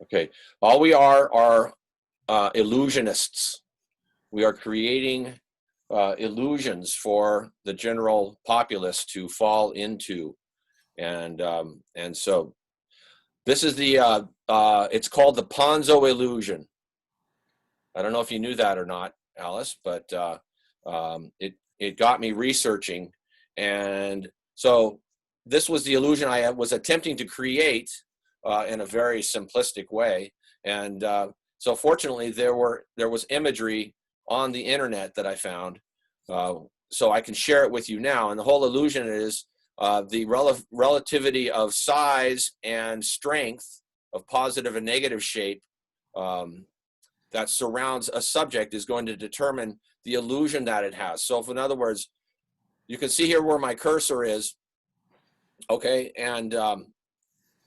Okay, all we are illusionists. We are creating illusions for the general populace to fall into, and so this is the it's called the Ponzo illusion. I don't know if you knew that or not, Alice, but it got me researching, and so this was the illusion I was attempting to create in a very simplistic way, and so fortunately there was imagery on the internet that I found, so I can share it with you now. And the whole illusion is the relativity of size and strength of positive and negative shape that surrounds a subject is going to determine the illusion that it has. So if, in other words, you can see here where my cursor is, okay, and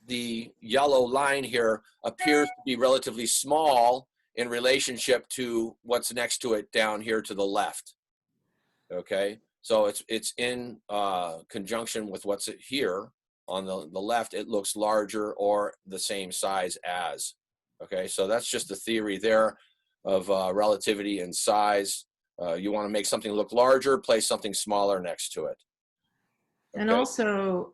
the yellow line here appears to be relatively small in relationship to what's next to it down here to the left, okay? So it's in conjunction with what's here on the left. It looks larger or the same size as, okay? So that's just the theory there of relativity and size. You want to make something look larger, place something smaller next to it. Okay? And also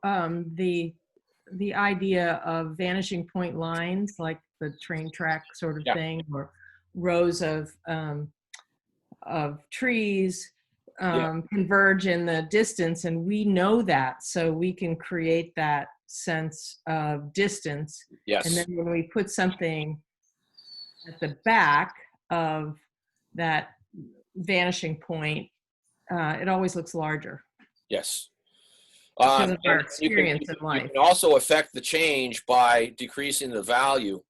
the idea of vanishing point lines, like the train track sort of thing, or rows of trees converge in the distance, and we know that, so we can create that sense of distance. Yes. And then when we put something at the back of that vanishing point, it always looks larger. Yes. Because of our experience in life. You can also affect the change by decreasing the value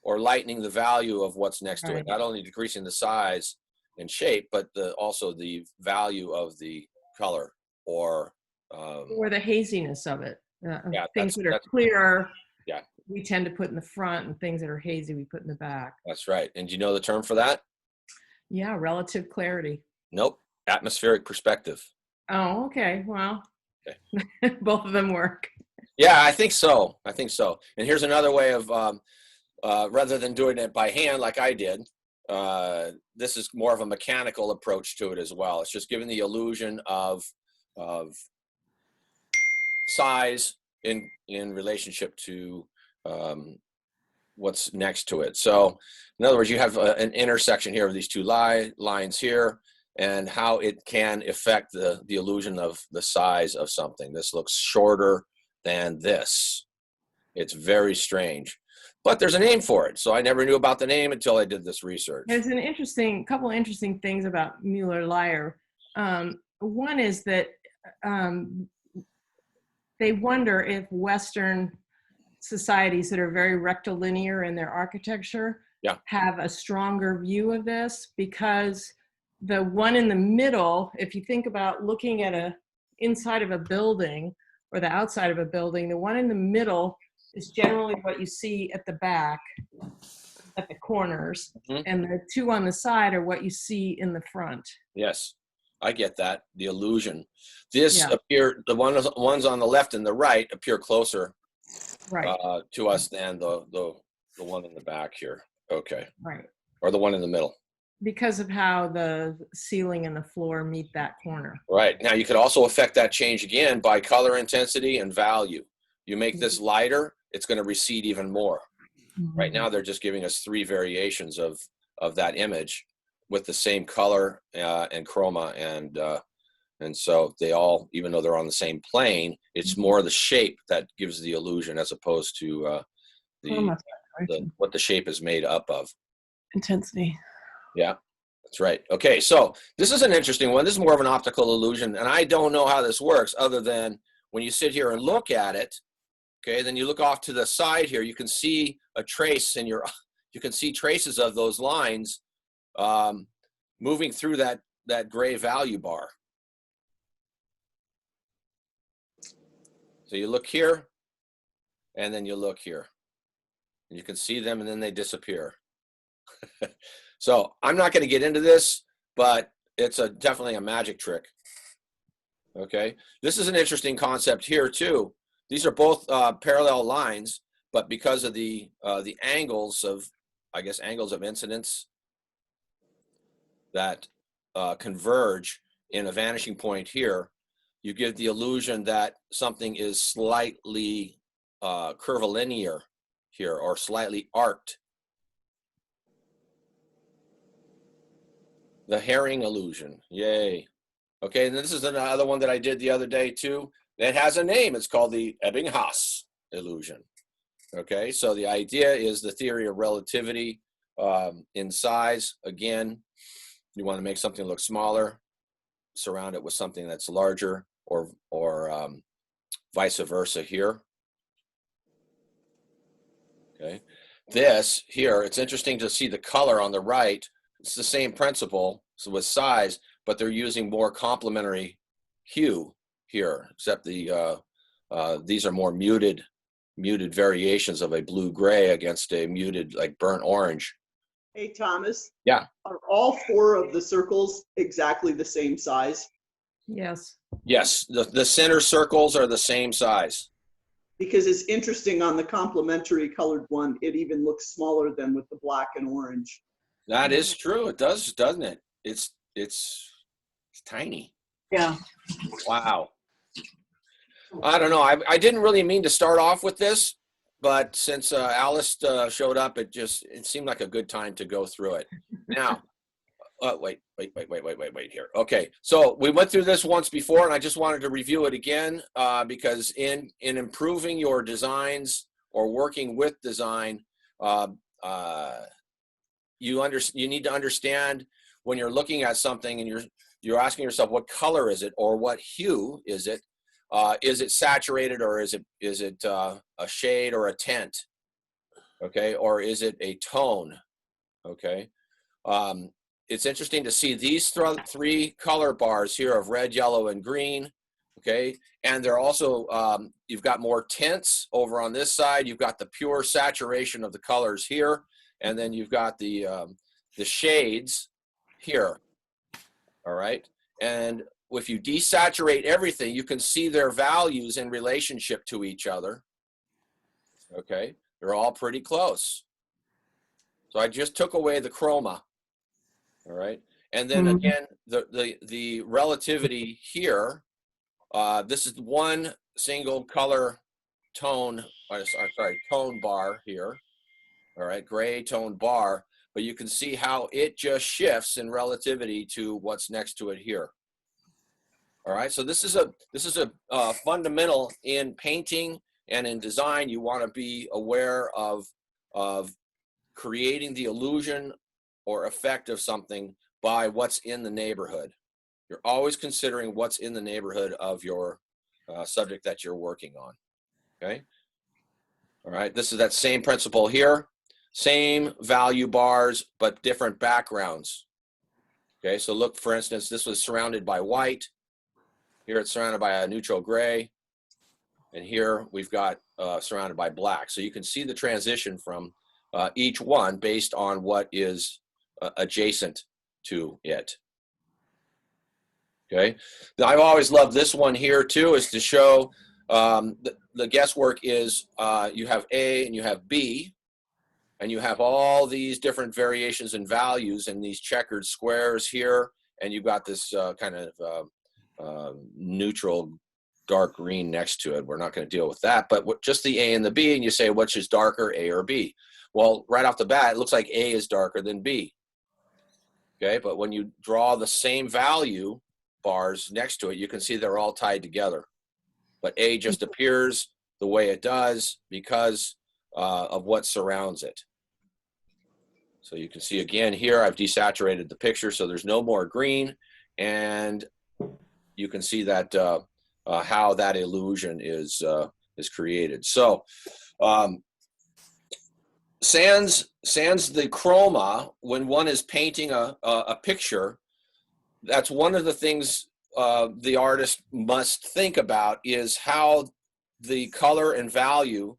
or lightening the value of what's next to it. Not only decreasing the size and shape, but also the value of the color or the haziness of it. Things that are clear, we tend to put in the front, and things that are hazy, we put in the back. That's right. And do you know the term for that? Yeah, relative clarity. Nope. Atmospheric perspective. Oh, okay. Well, okay. Both of them work. Yeah, I think so. I think so. And here's another way of, rather than doing it by hand like I did, this is more of a mechanical approach to it as well. It's just giving the illusion of size in relationship to what's next to it. So in other words, you have an intersection here of these two lines here, and how it can affect the illusion of the size of something. This looks shorter than this. It's very strange, but there's a name for it. So I never knew about the name until I did this research. There's a couple of interesting things about Mueller-Lyer. One is that they wonder if Western societies that are very rectilinear in their architecture have a stronger view of this, because the one in the middle, if you think about looking at inside of a building or the outside of a building, the one in the middle is generally what you see at the back, at the corners, and the two on the side are what you see in the front. Yes, I get that, the illusion. This the ones on the left and the right appear closer to us than the one in the back here. Okay. Right. Or the one in the middle. Because of how the ceiling and the floor meet that corner. Right. Now you could also affect that change again by color intensity and value. You make this lighter, it's going to recede even more. Right now they're just giving us 3 variations of that image with the same color and chroma, and so they all, even though they're on the same plane, it's more the shape that gives the illusion as opposed to what the shape is made up of. Intensity. Yeah, that's right. Okay, so this is an interesting one. This is more of an optical illusion, and I don't know how this works other than when you sit here and look at it, okay, then you look off to the side here, you can see a trace in you can see traces of those lines moving through that gray value bar. So you look here, and then you look here. And you can see them, and then they disappear. So I'm not going to get into this, but it's definitely a magic trick. Okay, this is an interesting concept here too. These are both parallel lines, but because of the angles of, I guess, angles of incidence that converge in a vanishing point here, you give the illusion that something is slightly curvilinear here, or slightly arced. The herring illusion, yay. Okay, and this is another one that I did the other day too. It has a name, it's called the Ebbinghaus illusion. Okay, so the idea is the theory of relativity in size. Again, you want to make something look smaller, surround it with something that's larger, or vice versa here. Okay, this here, it's interesting to see the color on the right. It's the same principle with size, but they're using more complementary hue here, except these are more muted variations of a blue-gray against a muted, like burnt orange. Hey, Thomas. Yeah. Are all 4 of the circles exactly the same size? Yes. Yes, the center circles are the same size. Because it's interesting, on the complementary colored one, it even looks smaller than with the black and orange. That is true. It does, doesn't it? It's tiny. Yeah. Wow. I don't know. I didn't really mean to start off with this, but since Alice showed up, it seemed like a good time to go through it. Now, wait here. Okay, so we went through this once before, and I just wanted to review it again because in improving your designs or working with design, you need to understand when you're looking at something and you're asking yourself, what color is it, or what hue is it? Is it saturated, or is it a shade or a tint? Okay, or is it a tone? Okay. It's interesting to see these 3 color bars here of red, yellow, and green. Okay, and they're also you've got more tints over on this side. You've got the pure saturation of the colors here, and then you've got the shades here. All right, and if you desaturate everything, you can see their values in relationship to each other. Okay, they're all pretty close. So I just took away the chroma. All right, and then again, the relativity here. This is one single color tone. Sorry, tone bar here. All right, gray tone bar, but you can see how it just shifts in relativity to what's next to it here. All right, so this is a fundamental in painting and in design. You want to be aware of creating the illusion or effect of something by what's in the neighborhood. You're always considering what's in the neighborhood of your subject that you're working on. Okay. All right. This is that same principle here. Same value bars, but different backgrounds. Okay. So look, for instance, this was surrounded by white. Here it's surrounded by a neutral gray. And here we've got surrounded by black. So you can see the transition from each one based on what is adjacent to it. Okay, I've always loved this one here too, is to show the guesswork is you have A and you have B, and you have all these different variations in values in these checkered squares here, and you've got this kind of neutral dark green next to it. We're not going to deal with that, but just the A and the B, and you say which is darker, A or B. Well, right off the bat, it looks like A is darker than B. Okay, but when you draw the same value bars next to it, you can see they're all tied together. But A just appears the way it does because of what surrounds it. So you can see again here, I've desaturated the picture so there's no more green, and you can see that how that illusion is created. So sans the chroma, when one is painting a picture, that's one of the things the artist must think about, is how the color and value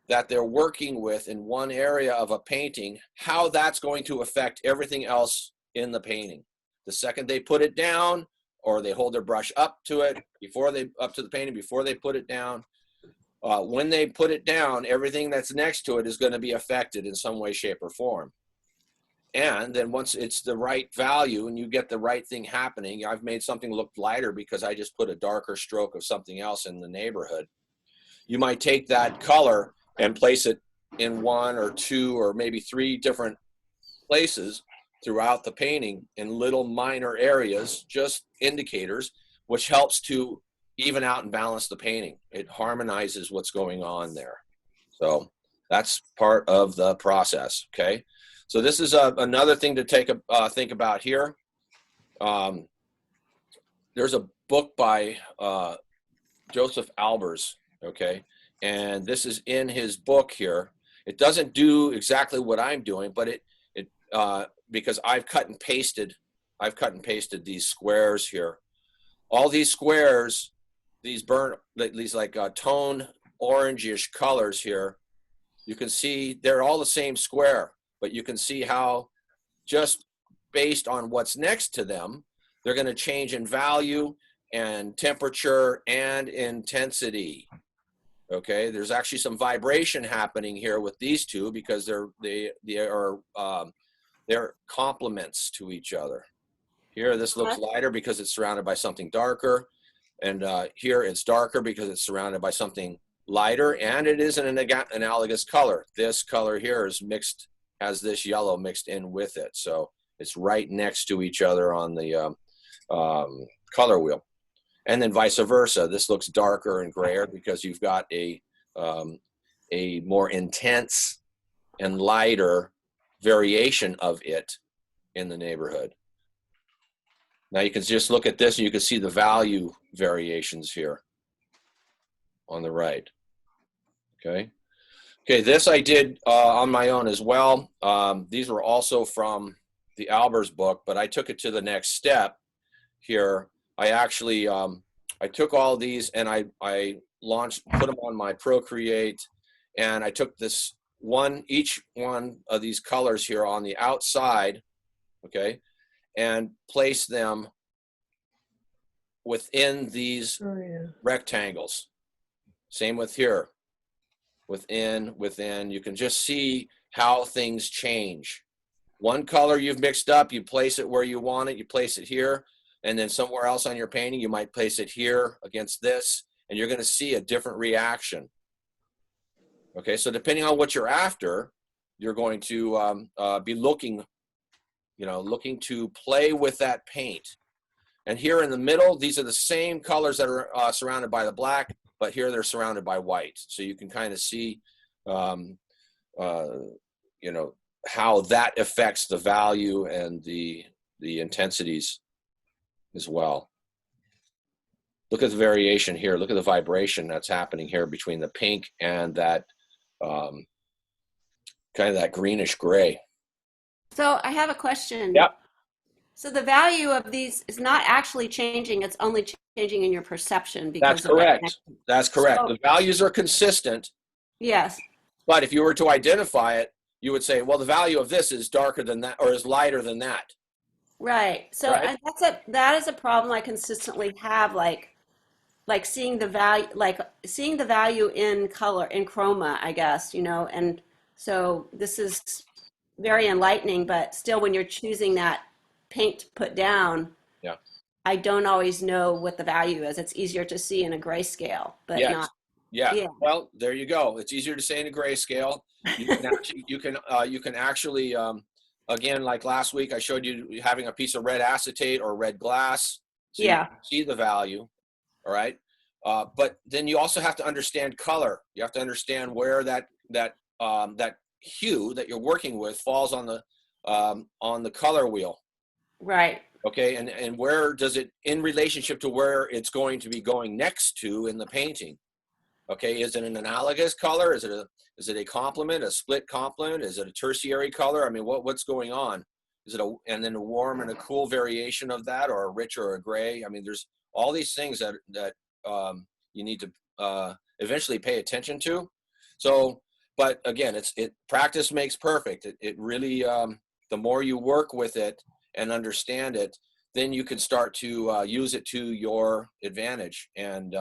that they're working with in one area of a painting, how that's going to affect everything else in the painting. The second they put it down, or they hold their brush up to it before they, up to the painting before they put it down, when they put it down, everything that's next to it is going to be affected in some way, shape, or form. And then once it's the right value and you get the right thing happening, I've made something look lighter because I just put a darker stroke of something else in the neighborhood. You might take that color and place it in 1 or 2 or maybe 3 different places throughout the painting in little minor areas, just indicators, which helps to even out and balance the painting. It harmonizes what's going on there. So that's part of the process, okay? So this is another thing to think about here. There's a book by Joseph Albers, okay? And this is in his book here. It doesn't do exactly what I'm doing, but because I've cut and pasted these squares here. All these squares, these like tone orangish colors here, you can see they're all the same square, but you can see how just based on what's next to them, they're going to change in value and temperature and intensity. Okay, there's actually some vibration happening here with these two because they're complements to each other. Here, this looks lighter because it's surrounded by something darker, and here it's darker because it's surrounded by something lighter, and it is an analogous color. This color here is mixed, has this yellow mixed in with it, so it's right next to each other on the color wheel. And then vice versa, this looks darker and grayer because you've got a more intense and lighter variation of it in the neighborhood. Now you can just look at this and you can see the value variations here on the right. Okay. Okay, this I did on my own as well. These were also from the Albers book, but I took it to the next step here. I actually, I took all these and I put them on my Procreate, and I took each one of these colors here on the outside, okay, and placed them within these rectangles. Same with here. Within, you can just see how things change. One color you've mixed up, you place it where you want it, you place it here, and then somewhere else on your painting, you might place it here against this, and you're gonna see a different reaction. Okay, so depending on what you're after, you're going to be looking to play with that paint. And here in the middle, these are the same colors that are surrounded by the black, but here they're surrounded by white. So you can kind of see, how that affects the value and the intensities as well. Look at the variation here. Look at the vibration that's happening here between the pink and that kind of that greenish gray. So I have a question. Yep. So the value of these is not actually changing, it's only changing in your perception. Because That's correct. That's correct. So, the values are consistent. Yes. But if you were to identify it, you would say, well, the value of this is darker than that or is lighter than that. Right. So right? That is a problem I consistently have, like seeing the value in color, in chroma, I guess, and so this is very enlightening, but still when you're choosing that paint to put down, yeah, I don't always know what the value is. It's easier to see in a grayscale, but yes. not. Yeah. Well, there you go. It's easier to say in a grayscale. You can actually, again, like last week, I showed you having a piece of red acetate or red glass. So you can see the value. All right. But then you also have to understand color. You have to understand where that hue that you're working with falls on the color wheel. Right. Okay. And where does it in relationship to where it's going to be going next to in the painting? Okay. Is it an analogous color? Is it a complement, a split complement? Is it a tertiary color? I mean, what's going on? Is it and then a warm and a cool variation of that, or a rich or a gray? I mean, there's all these things that you need to eventually pay attention to. So, but again, practice makes perfect. It really, the more you work with it and understand it, then you can start to use it to your advantage. And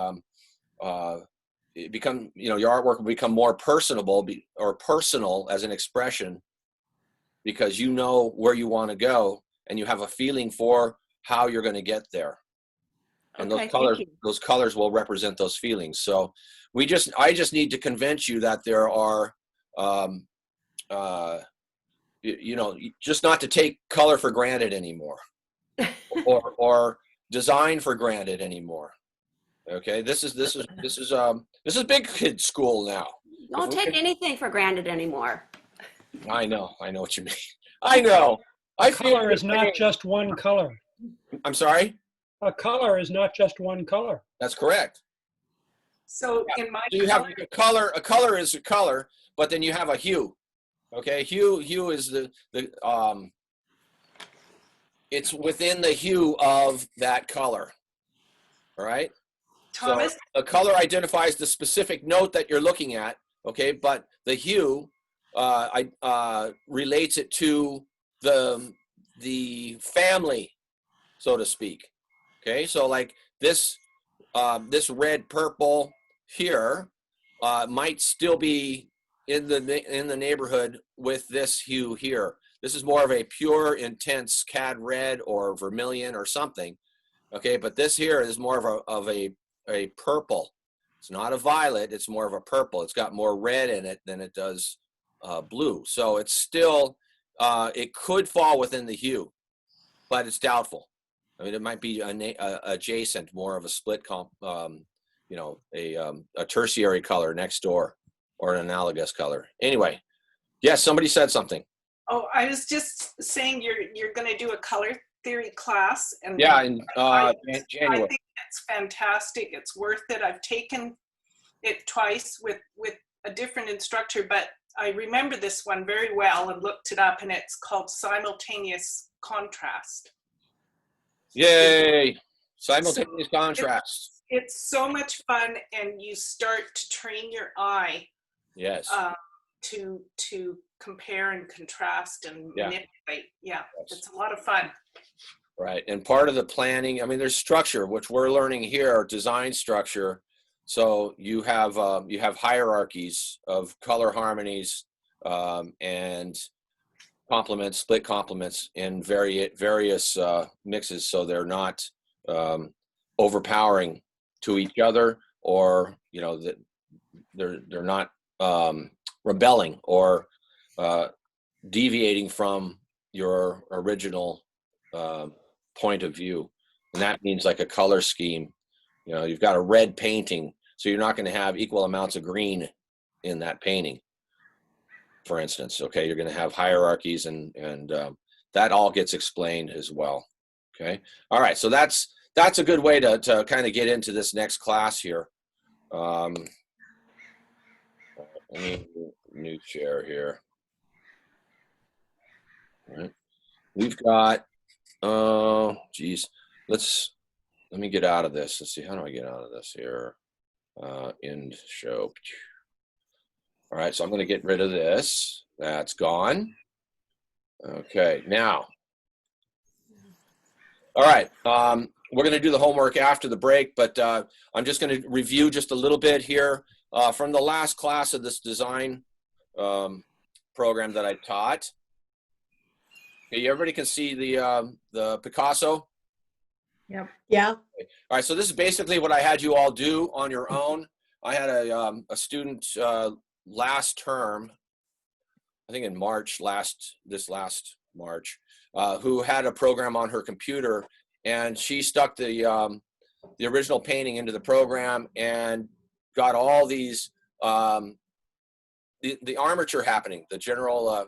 your artwork will become more personable or personal as an expression, because you know where you want to go and you have a feeling for how you're going to get there. And Okay, those colors will represent those feelings. So I just need to convince you that there are, just not to take color for granted anymore, or design for granted anymore. Okay, this is big kid school now. Don't take anything for granted anymore. I know what you mean. I know. Color is not just one color. I'm sorry? A color is not just one color. That's correct. So in my So you have a color is a color, but then you have a hue. Okay, hue is it's within the hue of that color. All right? Thomas, So a color identifies the specific note that you're looking at, okay, but the hue relates it to the family, so to speak. Okay, so like this red purple here might still be in the neighborhood with this hue here. This is more of a pure, intense cad red or vermilion or something. Okay, but this here is more of a purple. It's not a violet, it's more of a purple. It's got more red in it than it does blue. So it's still, it could fall within the hue, but it's doubtful. I mean, it might be adjacent, more of a split a tertiary color next door, or an analogous color. Anyway, yes, somebody said something. oh, I was just saying you're going to do a color theory class, and Yeah, in January. I think it's fantastic. It's worth it. I've taken it twice with a different instructor, but I remember this one very well and looked it up, and it's called simultaneous contrast. Yay! Simultaneous contrast. It's so much fun, and you start to train your eye Yes. to compare and contrast and Yeah. manipulate. Yeah, Yes. it's a lot of fun. Right, and part of the planning, I mean, there's structure, which we're learning here, design structure. So you have hierarchies of color harmonies and complements, split complements in various mixes, so they're not overpowering to each other, or that they're not rebelling or deviating from your original point of view. And that means like a color scheme. You've got a red painting, so you're not going to have equal amounts of green in that painting, for instance. Okay, you're going to have hierarchies, and that all gets explained as well. Okay, all right, so that's a good way to kind of get into this next class here. Let me new share here. All right, we've got, oh geez, let me get out of this. Let's see, how do I get out of this here? End show. All right, so I'm going to get rid of this. That's gone. Okay, now. All right, we're going to do the homework after the break, but I'm just going to review just a little bit here from the last class of this design program that I taught. Okay, everybody can see the Picasso? Yep. Yeah. All right, so this is basically what I had you all do on your own. I had a student last term, I think in March, this last March, who had a program on her computer, and she stuck the original painting into the program and got all these the armature happening, the general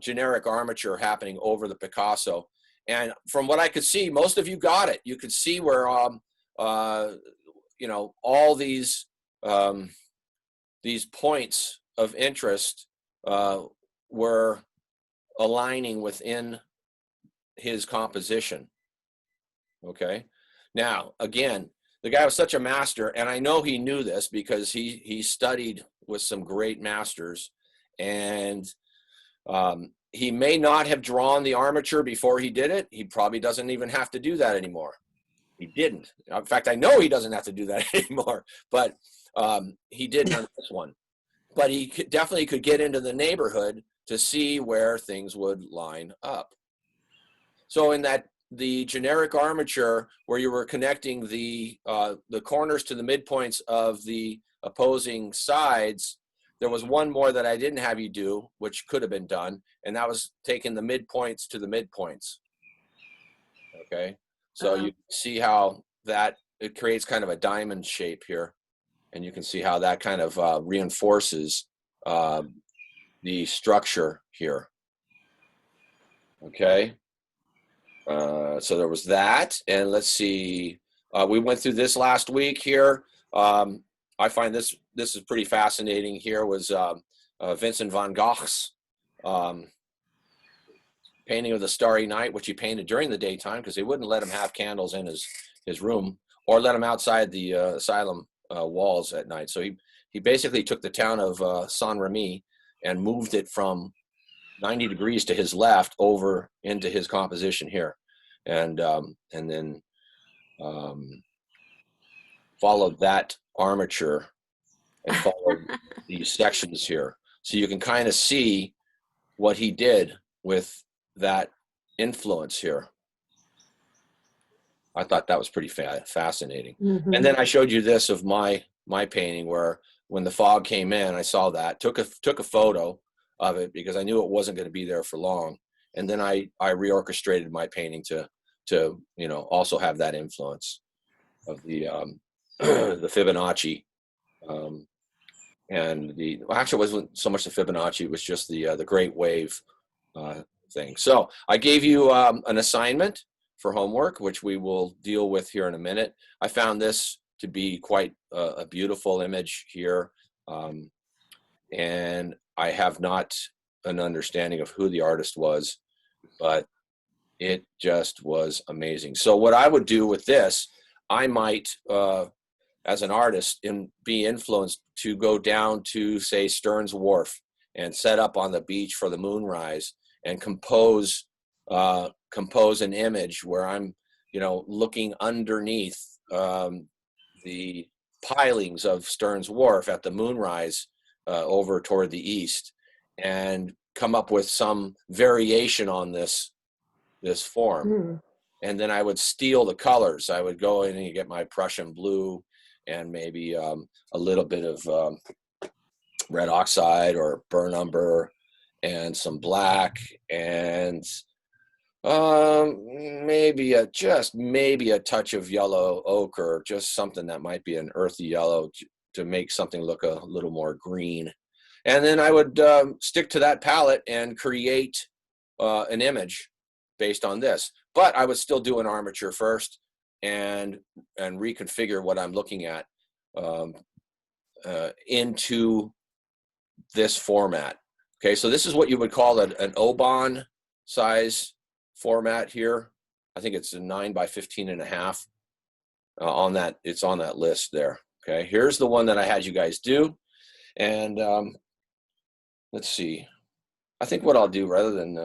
generic armature happening over the Picasso. And from what I could see, most of you got it. You could see where all these points of interest were aligning within his composition. Okay. Now, again, the guy was such a master, and I know he knew this because he studied with some great masters, and he may not have drawn the armature before he did it. He probably doesn't even have to do that anymore. He didn't. In fact, I know he doesn't have to do that anymore, but he didn't on this one. But he definitely could get into the neighborhood to see where things would line up. So in the generic armature where you were connecting the corners to the midpoints of the opposing sides, there was one more that I didn't have you do, which could have been done, and that was taking the midpoints to the midpoints. Okay, so you see how it creates kind of a diamond shape here, and you can see how that kind of reinforces the structure here. Okay, so there was that, and let's see, we went through this last week here. I find this is pretty fascinating. Here was Vincent van Gogh's painting of the Starry Night, which he painted during the daytime because they wouldn't let him have candles in his room or let him outside the asylum walls at night. So he basically took the town of Saint-Remy and moved it from 90 degrees to his left over into his composition here, and then followed that armature and followed these sections here. So you can kind of see what he did with that influence here. I thought that was pretty fascinating. Mm-hmm. And then I showed you this of my painting where when the fog came in, I saw that, took a photo of it because I knew it wasn't going to be there for long. And then I reorchestrated my painting to also have that influence of the the Fibonacci, and actually it wasn't so much the Fibonacci, it was just the Great Wave thing. So I gave you an assignment for homework, which we will deal with here in a minute. I found this to be quite a beautiful image here, and I have not an understanding of who the artist was, but it just was amazing. So what I would do with this, I might, as an artist, be influenced to go down to, say, Stearns Wharf and set up on the beach for the moonrise and compose an image where I'm, looking underneath the pilings of Stearns Wharf at the moonrise over toward the east, and come up with some variation on this form. Mm. And then I would steal the colors. I would go in and get my Prussian blue and maybe a little bit of red oxide or burnt umber and some black and maybe a touch of yellow ochre, just something that might be an earthy yellow to make something look a little more green. And then I would stick to that palette and create an image based on this. But I would still do an armature first and reconfigure what I'm looking at into this format. Okay, so this is what you would call an Oban size format here. I think it's a 9 by 15.5 on that. It's on that list there. Okay, here's the one that I had you guys do. And let's see. I think what I'll do, rather than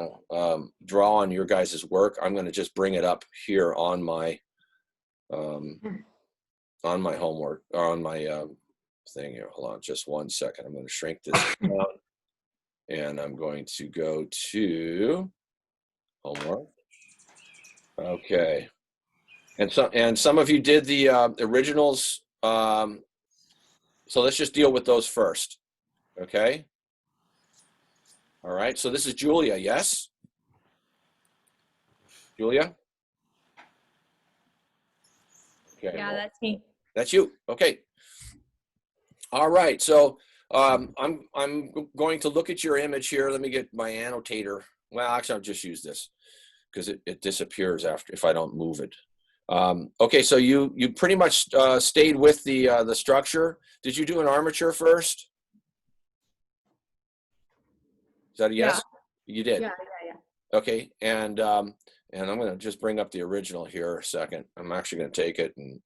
draw on your guys' work, I'm going to just bring it up here on my homework, on my thing here. Hold on just one second. I'm going to shrink this down, and I'm going to go to homework. Okay. And some of you did the originals. So let's just deal with those first. Okay. All right, so this is Julia, yes? Julia? Okay. Yeah, that's me. That's you, okay. All right, so I'm going to look at your image here. Let me get my annotator. Well, actually, I'll just use this because it disappears if I don't move it. Okay, so you pretty much stayed with the structure. Did you do an armature first? Is that a yes? Yeah. You did? Yeah. Okay, and I'm going to just bring up the original here a second. I'm actually going to take it and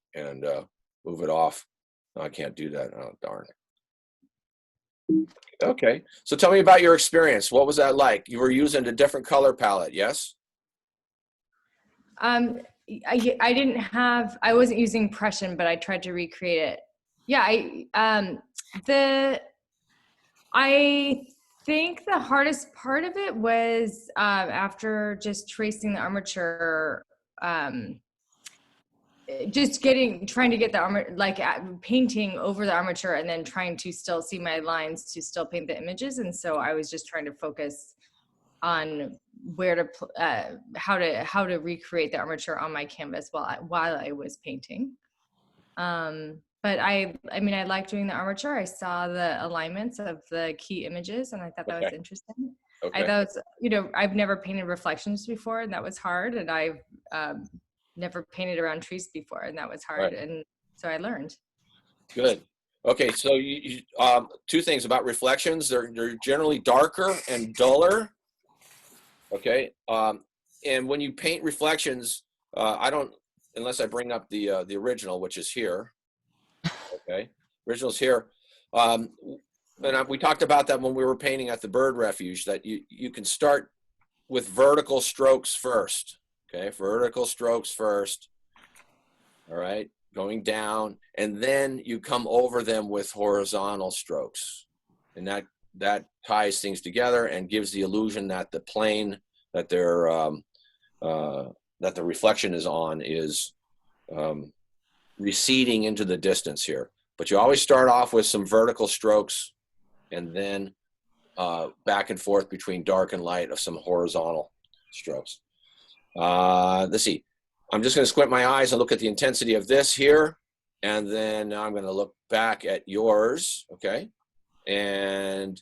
move it off. No, I can't do that. Oh, darn. Okay, so tell me about your experience. What was that like? You were using a different color palette, yes? I didn't have, I wasn't using Prussian, but I tried to recreate it. Yeah, I think the hardest part of it was after just tracing the armature, just trying to get the armor, like painting over the armature and then trying to still see my lines to still paint the images. And so I was just trying to focus on where to, how to recreate the armature on my canvas while I was painting. But I mean, I like doing the armature. I saw the alignments of the key images and I thought that was interesting. Okay. I thought, I've never painted reflections before and that was hard. And I've never painted around trees before and that was hard. Right. And so I learned. Good. Okay. So you two things about reflections. They're generally darker and duller. Okay. And when you paint reflections, I don't, unless I bring up the original, which is here. Okay, original's here. And we talked about that when we were painting at the bird refuge, that you can start with vertical strokes first. Okay, vertical strokes first. All right, going down, and then you come over them with horizontal strokes, and that ties things together and gives the illusion that the plane that that the reflection is on is receding into the distance here. But you always start off with some vertical strokes and then back and forth between dark and light of some horizontal strokes. Let's see. I'm just going to squint my eyes and look at the intensity of this here. And then I'm going to look back at yours. Okay. And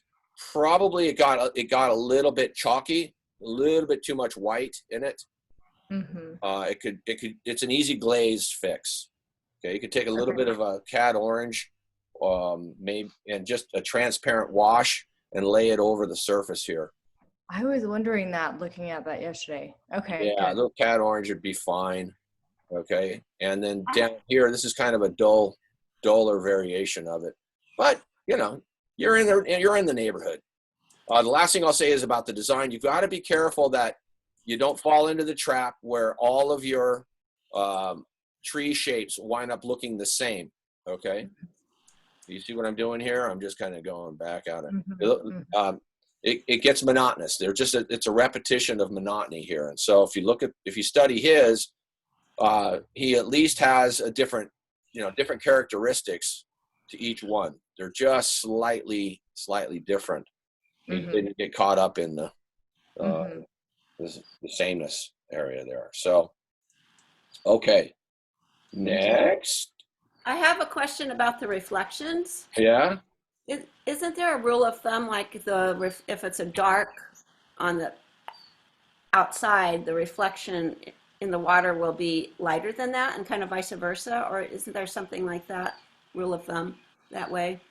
probably it got a little bit chalky, a little bit too much white in it. Mm-hmm. It's an easy glazed fix. Okay, you could take a little bit of a cad orange, maybe, and just a transparent wash and lay it over the surface here. I was wondering that, looking at that yesterday. Okay. Yeah, good. A little cad orange would be fine. Okay, and then down here, this is kind of a duller variation of it, but you're in the neighborhood. The last thing I'll say is about the design. You've got to be careful that you don't fall into the trap where all of your tree shapes wind up looking the same. Okay, you see what I'm doing here? I'm just kind of going back at it. It gets monotonous. It's a repetition of monotony here. And so if you study his, he at least has a different characteristics to each one. They're just slightly different. He didn't get caught up in the sameness area there. So, okay. Next. I have a question about the reflections. Yeah. Isn't there a rule of thumb, like if it's a dark on the outside, the reflection in the water will be lighter than that, and kind of vice versa? Or isn't there something like that rule of thumb that way?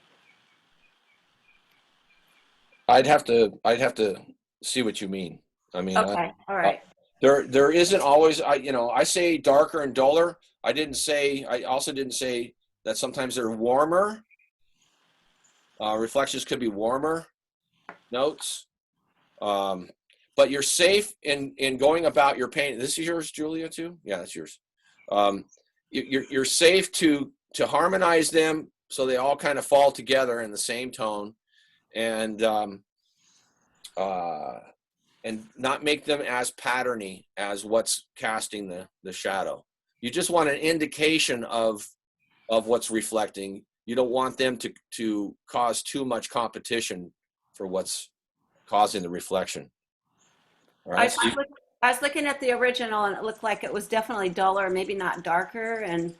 I'd have to see what you mean. I mean, okay, all right. There isn't always, I say darker and duller. I also didn't say that sometimes they're warmer. Reflections could be warmer notes. But you're safe in going about your painting. This is yours, Julia, too? Yeah, that's yours. You're safe to harmonize them so they all kind of fall together in the same tone, and not make them as patterny as what's casting the shadow. You just want an indication of what's reflecting. You don't want them to cause too much competition for what's causing the reflection. All right? I was looking at the original, and it looked like it was definitely duller, maybe not darker, and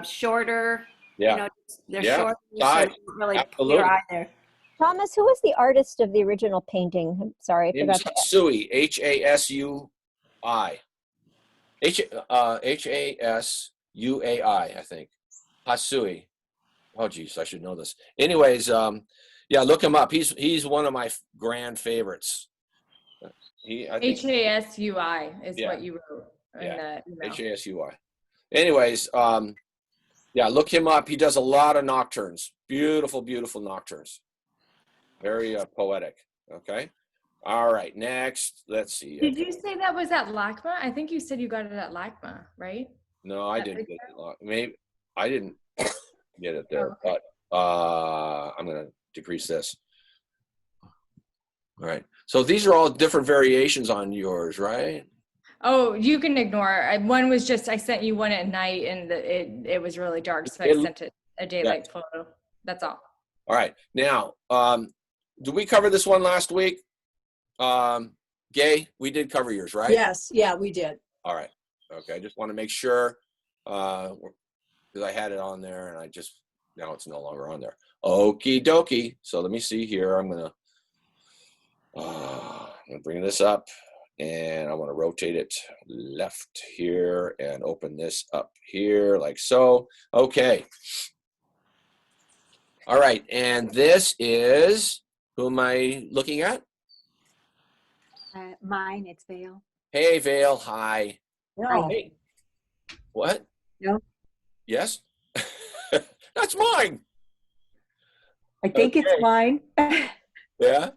shorter. Yeah, they're short, so really absolutely. Clear eye there. Thomas, who was the artist of the original painting? I'm sorry, I forgot. Hasui, Hasui. Hasuai, I think. Hasui. Oh, geez, I should know this. Anyways, look him up. He's one of my grand favorites. Hasui is what you wrote in the email. Hasui. Anyways, look him up. He does a lot of nocturnes. Beautiful, beautiful nocturnes. Very poetic. Okay. All right, next, let's see. Did you say that was at LACMA? I think you said you got it at LACMA, right? No, I That didn't picture? get it. Maybe I didn't get it Oh, there, okay. but I'm going to decrease this. All right. So these are all different variations on yours, right? Oh, you can ignore. One was just I sent you one at night, and it was really dark, so I sent it a daylight photo. That's all. All right. Now, did we cover this one last week? Gay, we did cover yours, right? Yes, yeah, we did. All right. Okay. I just want to make sure because I had it on there, and now it's no longer on there. Okie dokie. So let me see here. I'm gonna bring this up, and I want to rotate it left here and open this up here like so. Okay. All right, and this is, who am I looking at? Mine, it's Vale. Hey, Vale, hi. No. Hey. What? No. Yes? That's mine. I think it's Okay. mine. Yeah?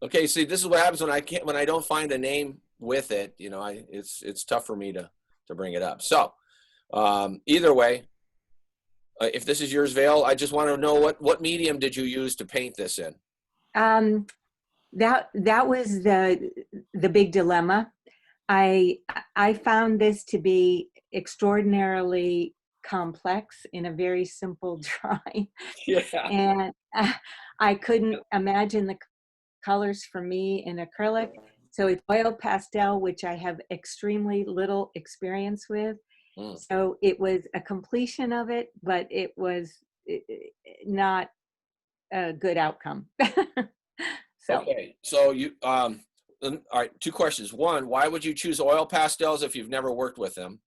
Okay, see, this is what happens when I don't find a name with it, you know, it's tough for me to bring it up. So, either way, if this is yours, Vale, I just want to know what medium did you use to paint this in? That was the big dilemma. I found this to be extraordinarily complex in a very simple drawing. Yeah. And I couldn't imagine the colors for me in acrylic. So it's oil pastel, which I have extremely little experience with. So it was a completion of it, but it was not a good outcome. So. Okay, so you, all right, two questions. One, why would you choose oil pastels if you've never worked with them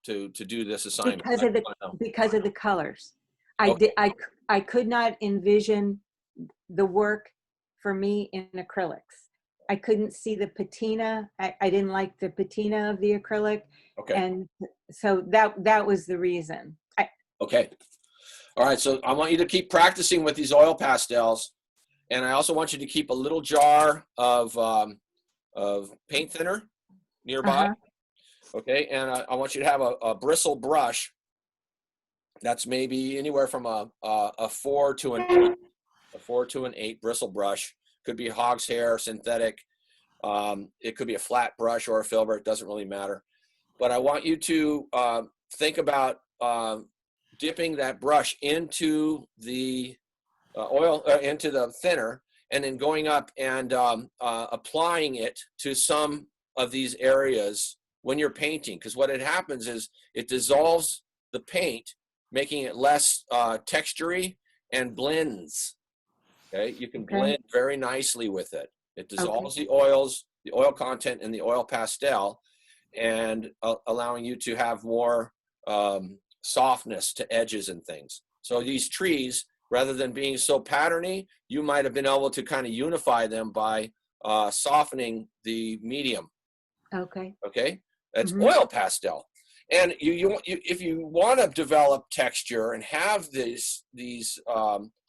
to do this assignment? Because of the colors. Okay. I could not envision the work for me in acrylics. I couldn't see the patina. I didn't like the patina of the acrylic. Okay. And so that was the reason. Okay. All right, so I want you to keep practicing with these oil pastels. And I also want you to keep a little jar of paint thinner nearby. Okay, and I want you to have a bristle brush that's maybe anywhere from a 4 to an 8, a 4 to an 8 bristle brush. Could be hog's hair, synthetic. It could be a flat brush or a filbert. It doesn't really matter. But I want you to think about dipping that brush into the into the thinner, and then going up and applying it to some of these areas when you're painting. Because what happens is it dissolves the paint, making it less textury and blends. Okay, you can blend very nicely with it. It dissolves the oils, the oil content in the oil pastel, and allowing you to have more softness to edges and things. So these trees, rather than being so patterny, you might have been able to kind of unify them by softening the medium. Okay. Okay, that's oil pastel. And if you want to develop texture and have these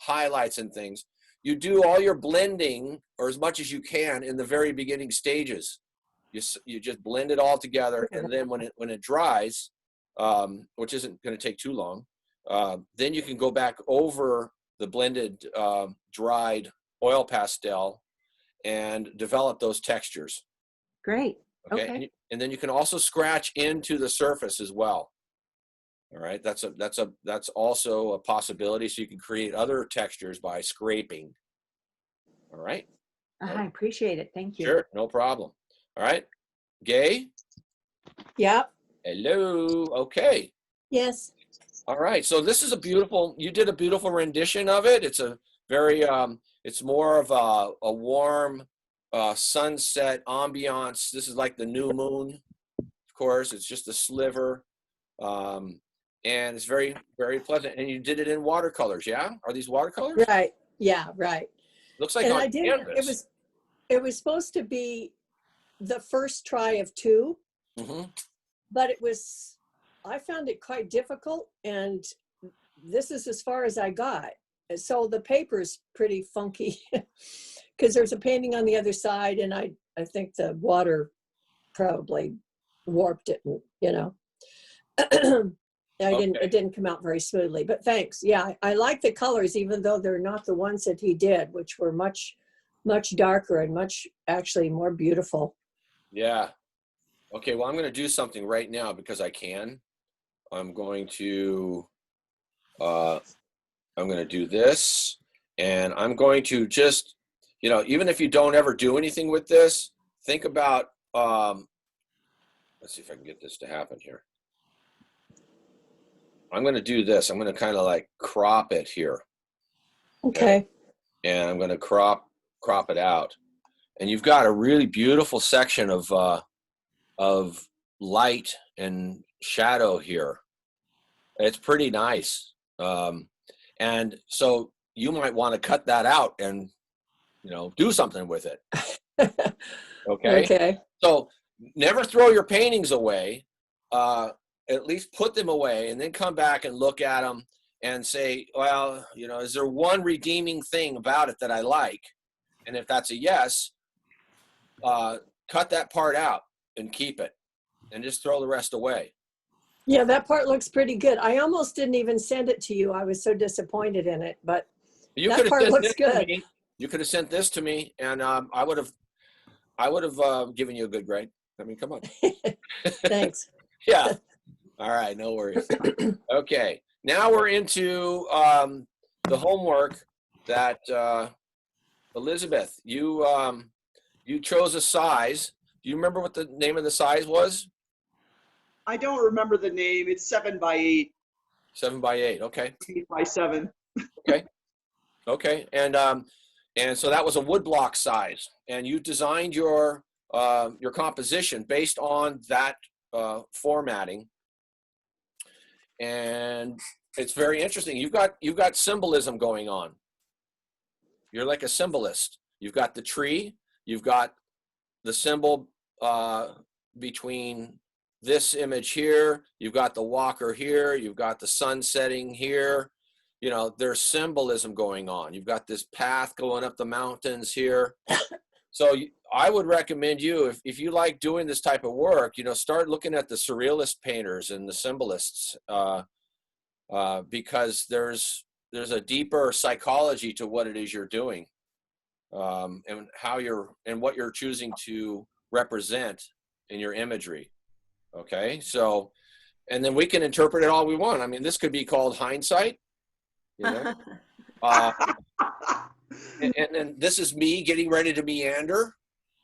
highlights and things, you do all your blending, or as much as you can, in the very beginning stages. You just blend it all together, and then when it dries, which isn't going to take too long, then you can go back over the blended dried oil pastel and develop those textures. Great. Okay. And then you can also scratch into the surface as well. All right, that's also a possibility. So you can create other textures by scraping. All right. I appreciate it. Thank you. Sure, no problem. All right, Gay. Yep. Hello. Okay. Yes. All right. So this is you did a beautiful rendition of it. It's a very, it's more of a warm sunset ambiance. This is like the new moon, of course. It's just a sliver. And it's very, very pleasant. And you did it in watercolors, yeah? Are these watercolors? Right. Yeah, right. Looks like And on I did canvas. it was supposed to be the first try of 2, but I found it quite difficult, and this is as far as I got. So the paper's pretty funky. because there's a painting on the other side, and I think the water probably warped it, and, you know. It didn't come out very smoothly, but thanks. Yeah, I like the colors, even though they're not the ones that he did, which were much darker and much actually more beautiful. Yeah. Okay, well, I'm going to do something right now because I can. I'm going to do this, and I'm going to just, you know, even if you don't ever do anything with this, think about, let's see if I can get this to happen here. I'm going to do this. I'm going to kind of like crop it here. Okay. And I'm going to crop it out. And you've got a really beautiful section of light and shadow here. It's pretty nice. And so you might want to cut that out and, you know, do something with it. Okay. Okay. So never throw your paintings away. At least put them away and then come back and look at them and say, well, you know, is there one redeeming thing about it that I like? And if that's a yes, cut that part out and keep it and just throw the rest away. Yeah, that part looks pretty good. I almost didn't even send it to you. I was so disappointed in it, but that part looks good. You could have sent this to me, and I would have given you a good grade. I mean, come on. Thanks. Yeah. All right, no worries. Okay, now we're into the homework that Elizabeth, you chose a size. Do you remember what the name of the size was? I don't remember the name. It's 7 by 8. 7 by 8. Okay. 8 by 7. Okay. Okay. And so that was a woodblock size, and you designed your composition based on that formatting. And it's very interesting. You've got symbolism going on. You're like a symbolist. You've got the tree. You've got the symbol between this image here. You've got the walker here. You've got the sun setting here. You know, there's symbolism going on. You've got this path going up the mountains here. So I would recommend you, if you like doing this type of work, you know, start looking at the surrealist painters and the symbolists, because there's a deeper psychology to what it is you're doing, and what you're choosing to represent in your imagery. Okay, so, and then we can interpret it all we want. I mean, this could be called hindsight, you know. And this is me getting ready to meander,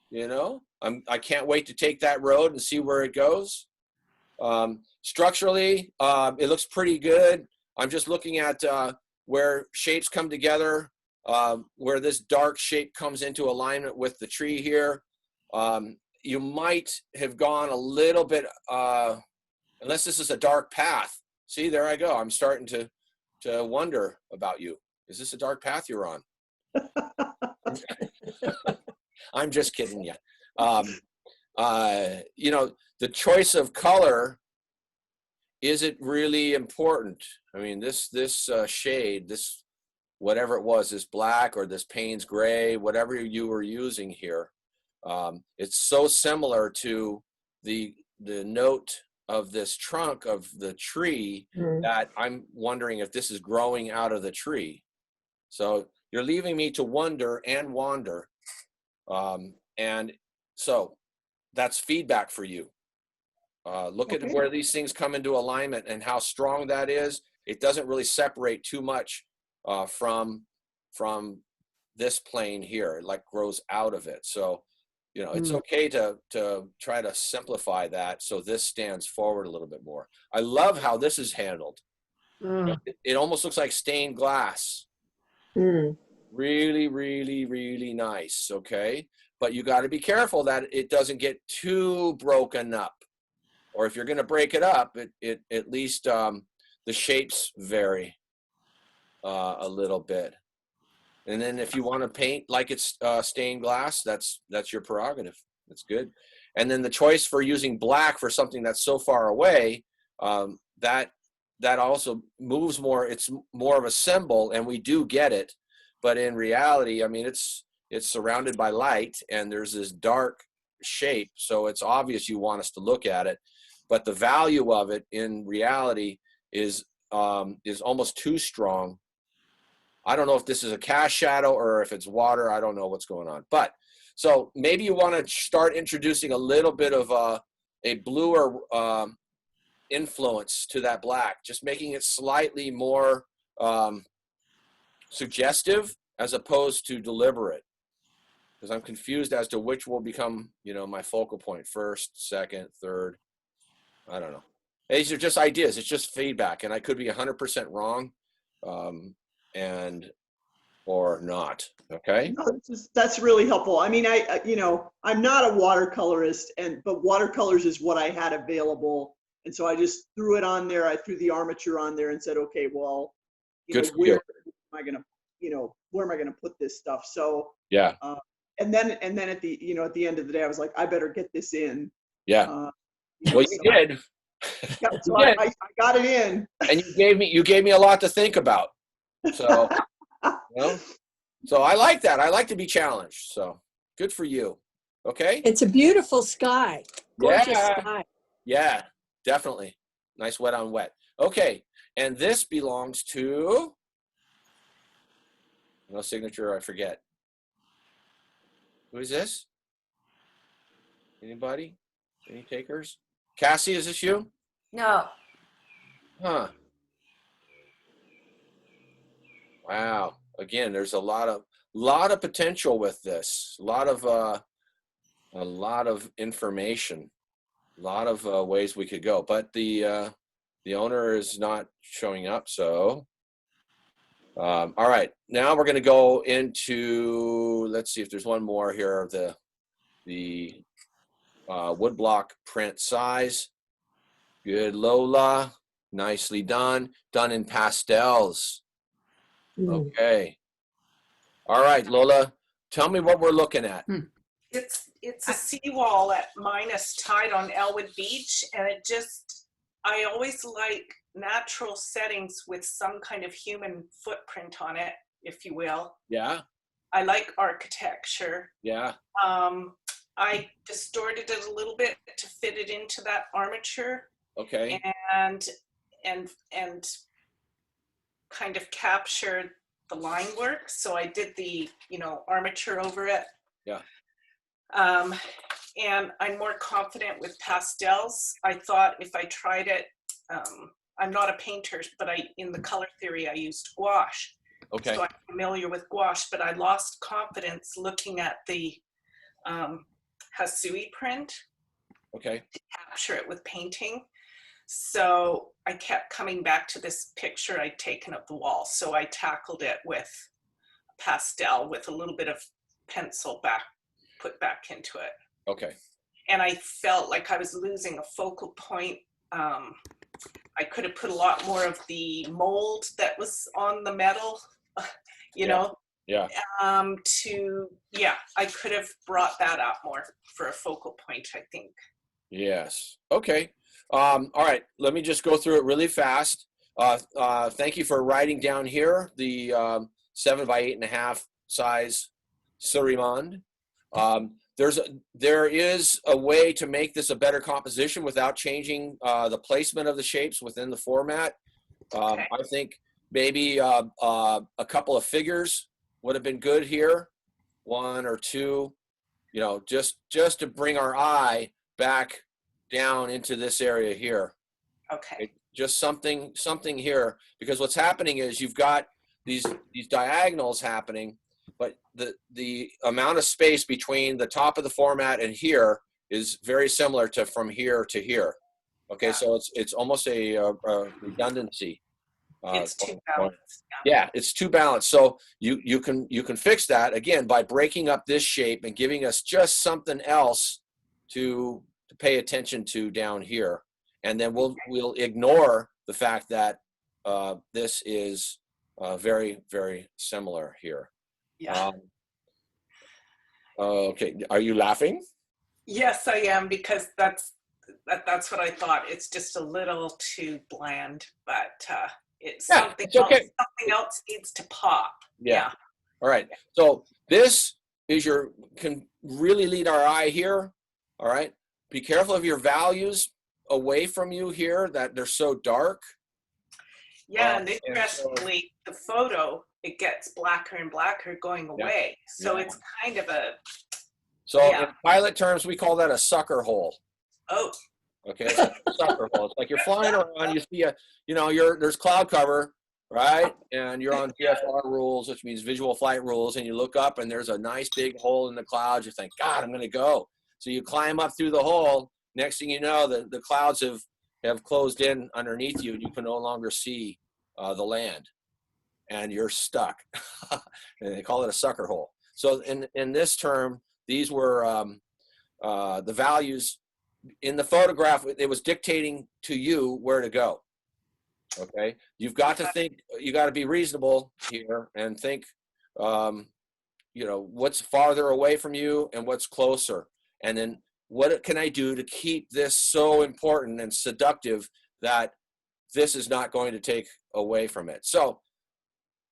you know. I can't wait to take that road and see where it goes. Structurally, it looks pretty good. I'm just looking at where shapes come together, where this dark shape comes into alignment with the tree here. You might have gone a little bit, unless this is a dark path. See, there I go. I'm starting to wonder about you. Is this a dark path you're on? I'm just kidding you. You know, the choice of color, is it really important? I mean, this shade, this whatever it was, this black or this Payne's gray, whatever you were using here, it's so similar to the note of this trunk of the tree that I'm wondering if this is growing out of the tree. So you're leaving me to wonder and wander. And so that's feedback for you. Look at where these things come into alignment and how strong that is. It doesn't really separate too much from this plane here. It like grows out of it. So, you know, it's okay to try to simplify that so this stands forward a little bit more. I love how this is handled. It almost looks like stained glass. Really, really, really nice. Okay. But you got to be careful that it doesn't get too broken up. Or if you're going to break it up, it at least the shapes vary a little bit. And then if you want to paint like it's stained glass, that's your prerogative. That's good. And then the choice for using black for something that's so far away, that also moves more. It's more of a symbol, and we do get it. But in reality, I mean, it's it's surrounded by light, and there's this dark shape, so it's obvious you want us to look at it, but the value of it in reality is almost too strong. I don't know if this is a cast shadow or if it's water. I don't know what's going on. But so maybe you want to start introducing a little bit of a bluer influence to that black, just making it slightly more suggestive as opposed to deliberate. Because I'm confused as to which will become, you know, my focal point. First, second, third. I don't know. These are just ideas. It's just feedback, and I could be 100% wrong, or not. Okay. No, that's really helpful. I mean, you know, I'm not a watercolorist, but watercolors is what I had available, and so I just threw it on there. I threw the armature on there and said, okay, well, you know, where am I gonna, you know, where am I gonna put this stuff? So yeah. And then at the, you know, at the end of the day, I was like, I better get this in. Yeah. Well, you did. Yeah, so I got it in. And you gave me a lot to think about. So, you know, so I like that. I like to be challenged. So good for you. Okay. It's a beautiful sky. Gorgeous sky. Yeah, definitely. Nice wet on wet. Okay. And this belongs to, no signature, I forget. Who is this? Anybody? Any takers? Cassie, is this you? No. Huh. Wow. Again, there's a lot of potential with this. A lot of information. A lot of ways we could go. But the owner is not showing up, so all right. Now we're going to go into, let's see if there's one more here, the woodblock print size. Good, Lola. Nicely done. Done in pastels. Okay. All right, Lola. Tell me what we're looking at. It's a seawall at minus tide on Elwood Beach, and I always like natural settings with some kind of human footprint on it, if you will. Yeah. I like architecture. Yeah. I distorted it a little bit to fit it into that armature. Okay. And kind of captured the line work. So I did the, you know, armature over it. Yeah. And I'm more confident with pastels. I thought if I tried it, I'm not a painter, but in the color theory, I used gouache. Okay. So I'm familiar with gouache, but I lost confidence looking at the Hasui print. Okay. To capture it with painting. So I kept coming back to this picture I'd taken of the wall. So I tackled it with pastel with a little bit of pencil put back into it. Okay. And I felt like I was losing a focal point. I could have put a lot more of the mold that was on the metal, you know. Yeah. I could have brought that up more for a focal point, I think. Yes. Okay. All right. Let me just go through it really fast. Thank you for writing down here the 7 by 8.5 size Surimond. There is a way to make this a better composition without changing the placement of the shapes within the format. Okay. I think maybe a couple of figures would have been good here, 1 or 2, you know, just to bring our eye back down into this area here. Okay. Just something here, because what's happening is you've got these diagonals happening, but the amount of space between the top of the format and here is very similar to from here to here. Okay, yeah. So it's almost a redundancy. It's too balanced. Yeah, it's too balanced. So you can fix that again by breaking up this shape and giving us just something else to pay attention to down here, and then we'll ignore the fact that this is very, very similar here. Yeah. Okay. Are you laughing? Yes, I am, because that's what I thought. It's just a little too bland, but it's something else. Something else needs to pop. Yeah. All right. So this can really lead our eye here. All right. Be careful of your values away from you here, that they're so dark. Yeah, and interestingly, the photo, it gets blacker and blacker going away. So it's kind of a... So in pilot terms, we call that a sucker hole. Oh. Okay, it's like a sucker hole. It's like you're flying around, you see there's cloud cover, right? And you're on VFR rules, which means visual flight rules, and you look up and there's a nice big hole in the clouds. You think, God, I'm gonna go. So you climb up through the hole. Next thing you know, the clouds have closed in underneath you, and you can no longer see the land, and you're stuck. And they call it a sucker hole. So in this term, these were the values in the photograph. It was dictating to you where to go. Okay, you've got to think. You got to be reasonable here and think. What's farther away from you and what's closer, and then what can I do to keep this so important and seductive that this is not going to take away from it. So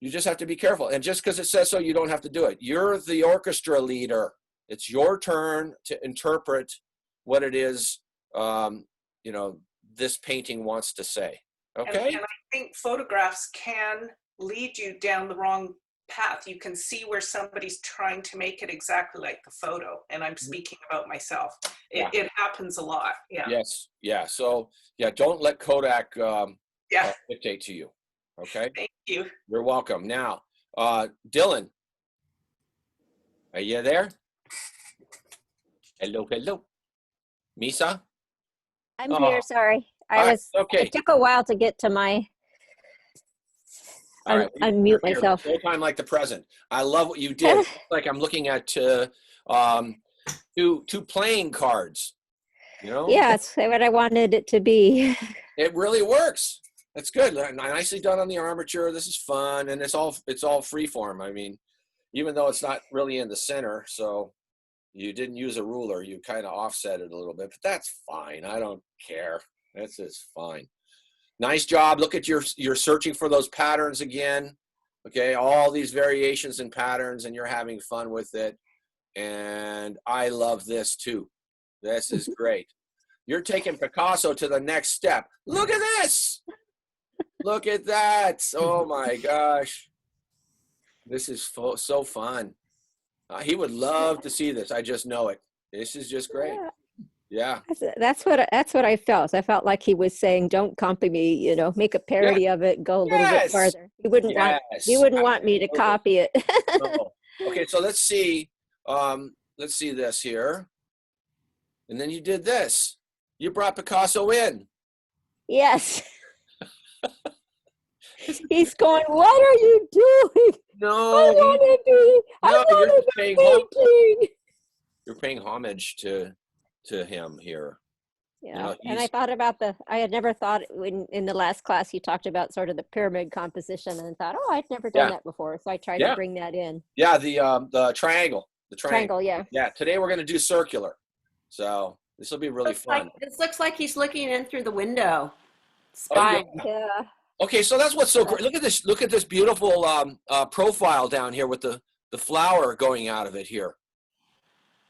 you just have to be careful. And just because it says so, you don't have to do it. You're the orchestra leader. It's your turn to interpret what it is, this painting wants to say. Okay? And I think photographs can lead you down the wrong path. You can see where somebody's trying to make it exactly like the photo. And I'm speaking about myself. It happens a lot. Yeah. Yes. Yeah. So don't let Kodak dictate to you. Okay. Thank you. You're welcome. Now, Dylan, are you there? Hello. Misa? I'm here, sorry. It took a while to get to my unmute myself. No time like the present. I love what you did. It's like I'm looking at two playing cards. Yeah, it's what I wanted it to be. It really works. That's good. Nicely done on the armature. This is fun, and it's all free form. I mean, even though it's not really in the center, so you didn't use a ruler, you kind of offset it a little bit, but that's fine. I don't care. That's just fine. Nice job. Look at you're searching for those patterns again. Okay, all these variations and patterns, and you're having fun with it. And I love this too. This is great. You're taking Picasso to the next step. Look at this. Look at that. Oh my gosh. This is so fun. He would love to see this. I just know it. This is just great. Yeah. That's what I felt. I felt like he was saying, "Don't copy me. Make a parody of it. Go a little bit farther." He wouldn't want me to copy it. No. Okay, so let's see. Let's see this here. And then you did this. You brought Picasso in. Yes. He's going, "What are you doing? No. You're paying homage to him here. Yeah, and I thought about I had never thought in the last class you talked about sort of the pyramid composition, and thought, I'd never done that before, so I tried to bring that in. Yeah, the triangle. The triangle, yeah. Yeah, today we're going to do circular, so this will be really fun. This looks like he's looking in through the window. Spying. Yeah. Okay, so that's what's so great. Look at this. Look at this beautiful profile down here with the flower going out of it here.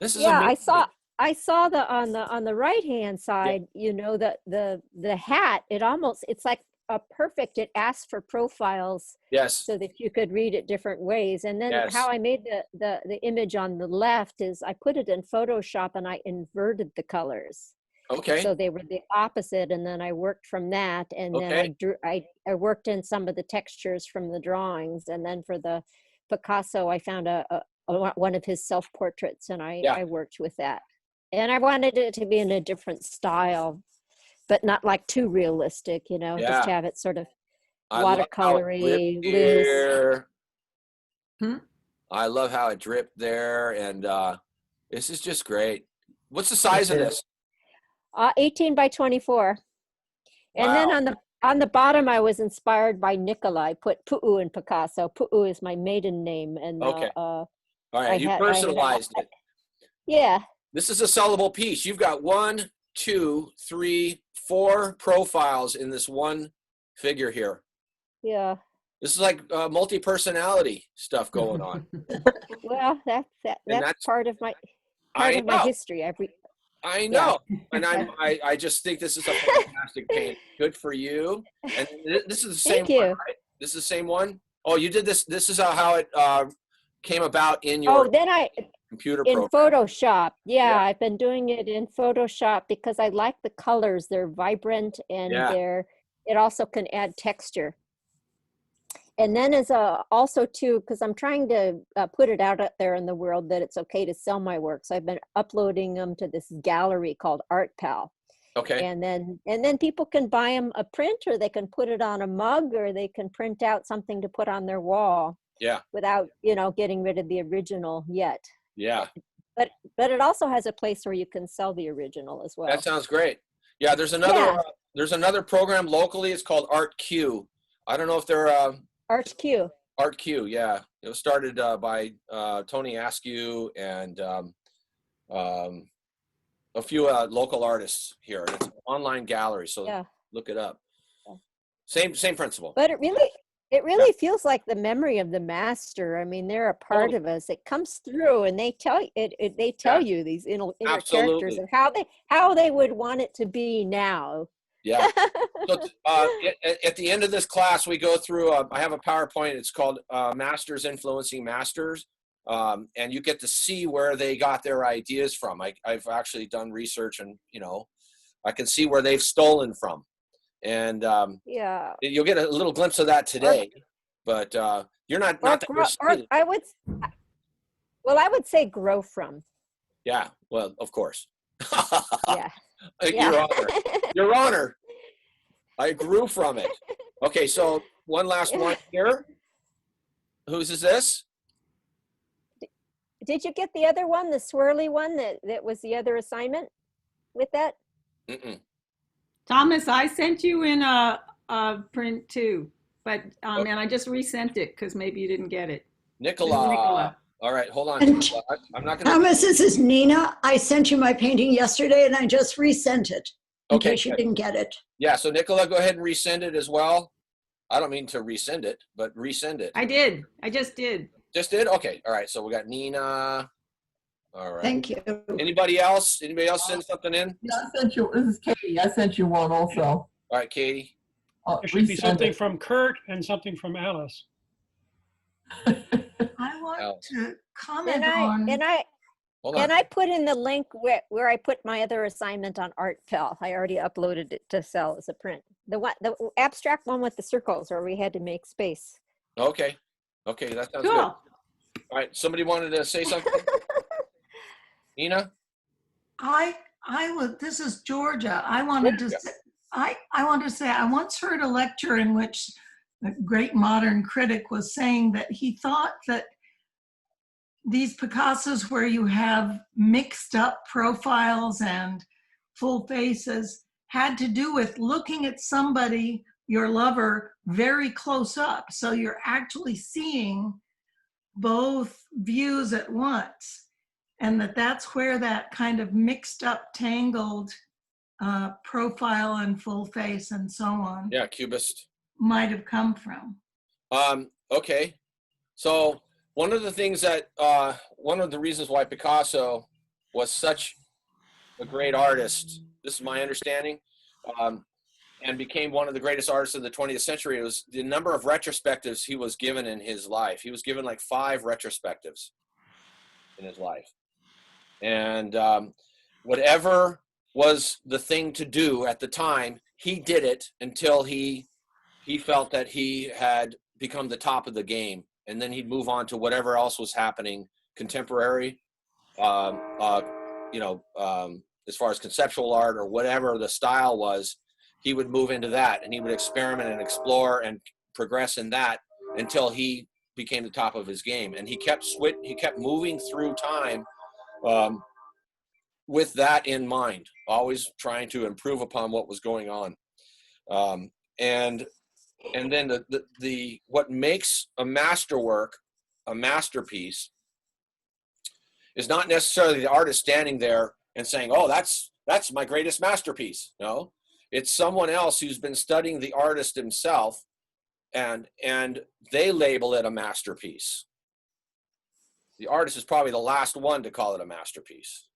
This is amazing. I saw on the right hand side, the hat. It's like a perfect. It asks for profiles. Yes. So that you could read it different ways. And then how I made the image on the left is I put it in Photoshop and I inverted the colors. Okay. So they were the opposite, and then I worked from that, and then I worked in some of the textures from the drawings, and then for the Picasso, I found one of his self-portraits, and I worked with that. And I wanted it to be in a different style, but not like too realistic, just to have it sort of watercolory, loose. I love how it dripped there, and this is just great. What's the size of this? 18 by 24. And then on the bottom, I was inspired by Nicola. I put Pu'u in Picasso. Pu'u is my maiden name. And all right, you personalized it. Yeah. This is a sellable piece. You've got 1, 2, 3, 4 profiles in this one figure here. Yeah. This is like multi-personality stuff going on. Well, that's part of my history. I know, and I just think this is a fantastic paint. Good for you. And this is the same one, right? This is the same one. Oh, you did this. This is how it came about in your computer program. In Photoshop. Yeah, I've been doing it in Photoshop because I like the colors. They're vibrant and it also can add texture. And then also too, because I'm trying to put it out there in the world that it's okay to sell my works. I've been uploading them to this gallery called ArtPal. Okay. And then people can buy them a print, or they can put it on a mug, or they can print out something to put on their wall. Yeah. Without getting rid of the original yet. Yeah. But it also has a place where you can sell the original as well. That sounds great. Yeah. There's another program locally. It's called ArtQ. I don't know if they're ArtQ. ArtQ, yeah. It was started by Tony Askew and a few local artists here. It's an online gallery, so look it up. Same principle. But it really feels like the memory of the master. I mean, they're a part of us. It comes through, and they tell you these inner characters and how they would want it to be now. Yeah. So at the end of this class, we go through, I have a PowerPoint. It's called Masters Influencing Masters. And you get to see where they got their ideas from. I've actually done research, and, I can see where they've stolen from. And you'll get a little glimpse of that today. But you're not that I would say grow from. Yeah. Well, of course. Yeah. Your Honor, I grew from it. Okay, so one last one here. Whose is this? Did you get the other one, the swirly one that was the other assignment with that? Mm-mm. Thomas, I sent you in a print too, but and I just resent it because maybe you didn't get it. Nicola. All right, hold on. I'm not going to. Thomas, this is Nina. I sent you my painting yesterday, and I just resent it in case you didn't get it. Yeah, so Nicola, go ahead and resend it as well. I don't mean to resend it, but resend it. I did. I just did. Just did? Okay. All right. So we got Nina. All right. Thank you. Anybody else? Anybody else send something in? Yeah, I sent you. This is Katie. I sent you one also. All right, Katie. There should be something from Kurt and something from Alice. I want to comment on. And I put in the link where I put my other assignment on ArtPal. I already uploaded it to sell as a print. The abstract one with the circles where we had to make space. Okay. Okay, that sounds good. All right, somebody wanted to say something? Nina? This is Georgia. I wanted to say I once heard a lecture in which a great modern critic was saying that he thought that these Picassos where you have mixed up profiles and full faces had to do with looking at somebody, your lover, very close up. So you're actually seeing both views at once. And that's where that kind of mixed up, tangled profile and full face and so on. Yeah, cubist. Might have come from. Okay. So one of the things that, one of the reasons why Picasso was such a great artist, this is my understanding, and became one of the greatest artists of the 20th century, was the number of retrospectives he was given in his life. He was given like 5 retrospectives in his life. And whatever was the thing to do at the time, he did it until he felt that he had become the top of the game. And then he'd move on to whatever else was happening, contemporary, as far as conceptual art or whatever the style was, he would move into that, and he would experiment and explore and progress in that until he became the top of his game. And he kept moving through time with that in mind, always trying to improve upon what was going on. And then the what makes a masterwork a masterpiece is not necessarily the artist standing there and saying, "Oh, that's my greatest masterpiece." No, it's someone else who's been studying the artist himself and they label it a masterpiece. The artist is probably the last one to call it a masterpiece.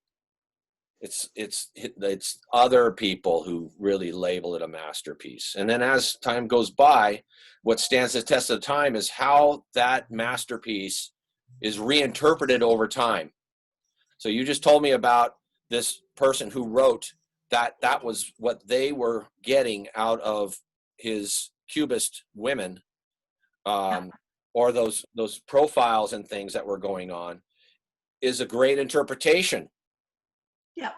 It's other people who really label it a masterpiece. And then as time goes by, what stands the test of time is how that masterpiece is reinterpreted over time. So you just told me about this person who wrote that was what they were getting out of his Cubist women, or those profiles and things that were going on, is a great interpretation. Yeah.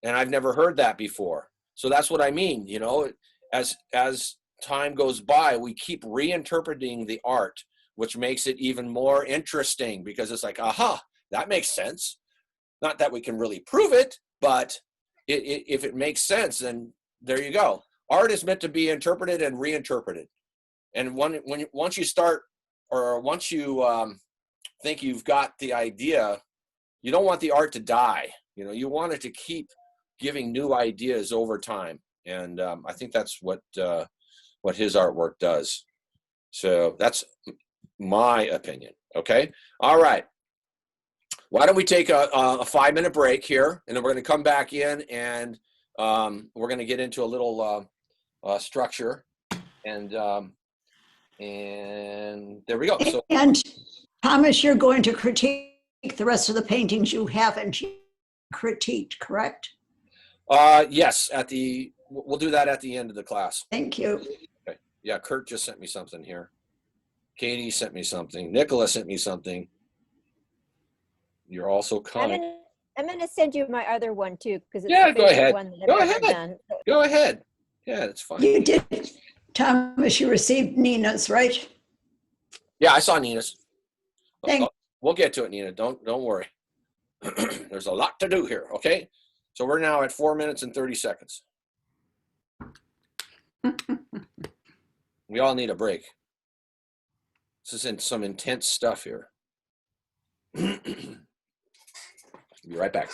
And I've never heard that before. So that's what I mean, you know, as time goes by, we keep reinterpreting the art, which makes it even more interesting, because it's like, aha, that makes sense. Not that we can really prove it, but if it makes sense, then there you go. Art is meant to be interpreted and reinterpreted. And once you start, or once you think you've got the idea, you don't want the art to die. You know, you want it to keep giving new ideas over time. And I think that's what his artwork does. So that's my opinion. Okay. All right. Why don't we take a 5-minute break here, and then we're going to come back in, and we're going to get into a little structure, and there we go. So, and Thomas, you're going to critique the rest of the paintings you haven't critiqued, correct? Yes, we'll do that at the end of the class. Thank you. Okay. Yeah, Kurt just sent me something here. Katie sent me something. Nicola sent me something. You're also kind. I'm gonna send you my other one too, because it's Yeah, the go ahead. one that Go I've ever ahead. done. Go ahead. Yeah, it's fine. You did, Thomas, you received Nina's, right? Yeah, I saw Nina's. Thank We'll get to it, Nina. Don't worry. There's a lot to do here. Okay, so we're now at 4 minutes and 30 seconds. We all need a break. This is some intense stuff here. Be right back.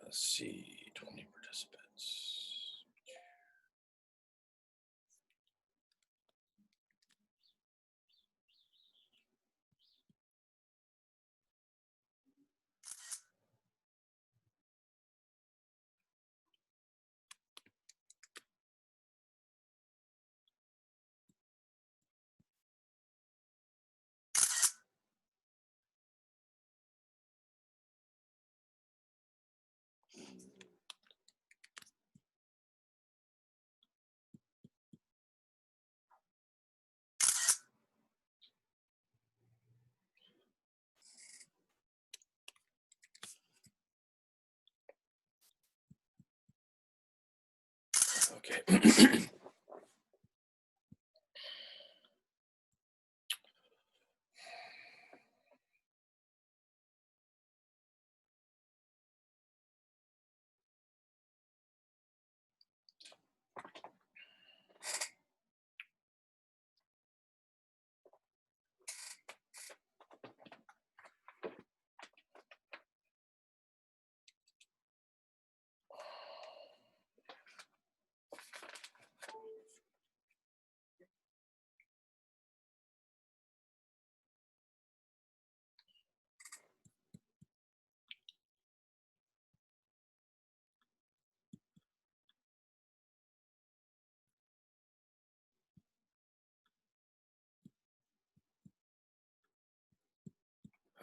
Let's see, 20 participants. Okay.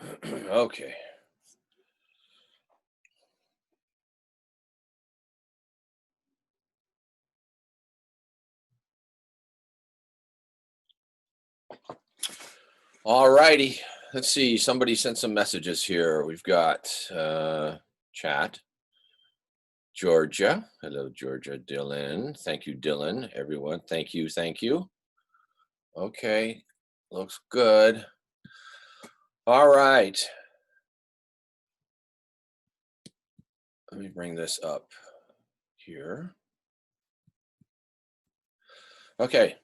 Okay. All righty. Let's see. Somebody sent some messages here. We've got chat. Georgia. Hello, Georgia. Dylan. Thank you, Dylan. Everyone. Thank you. Thank you. Okay. Looks good. All right. Let me bring this up here. Okay.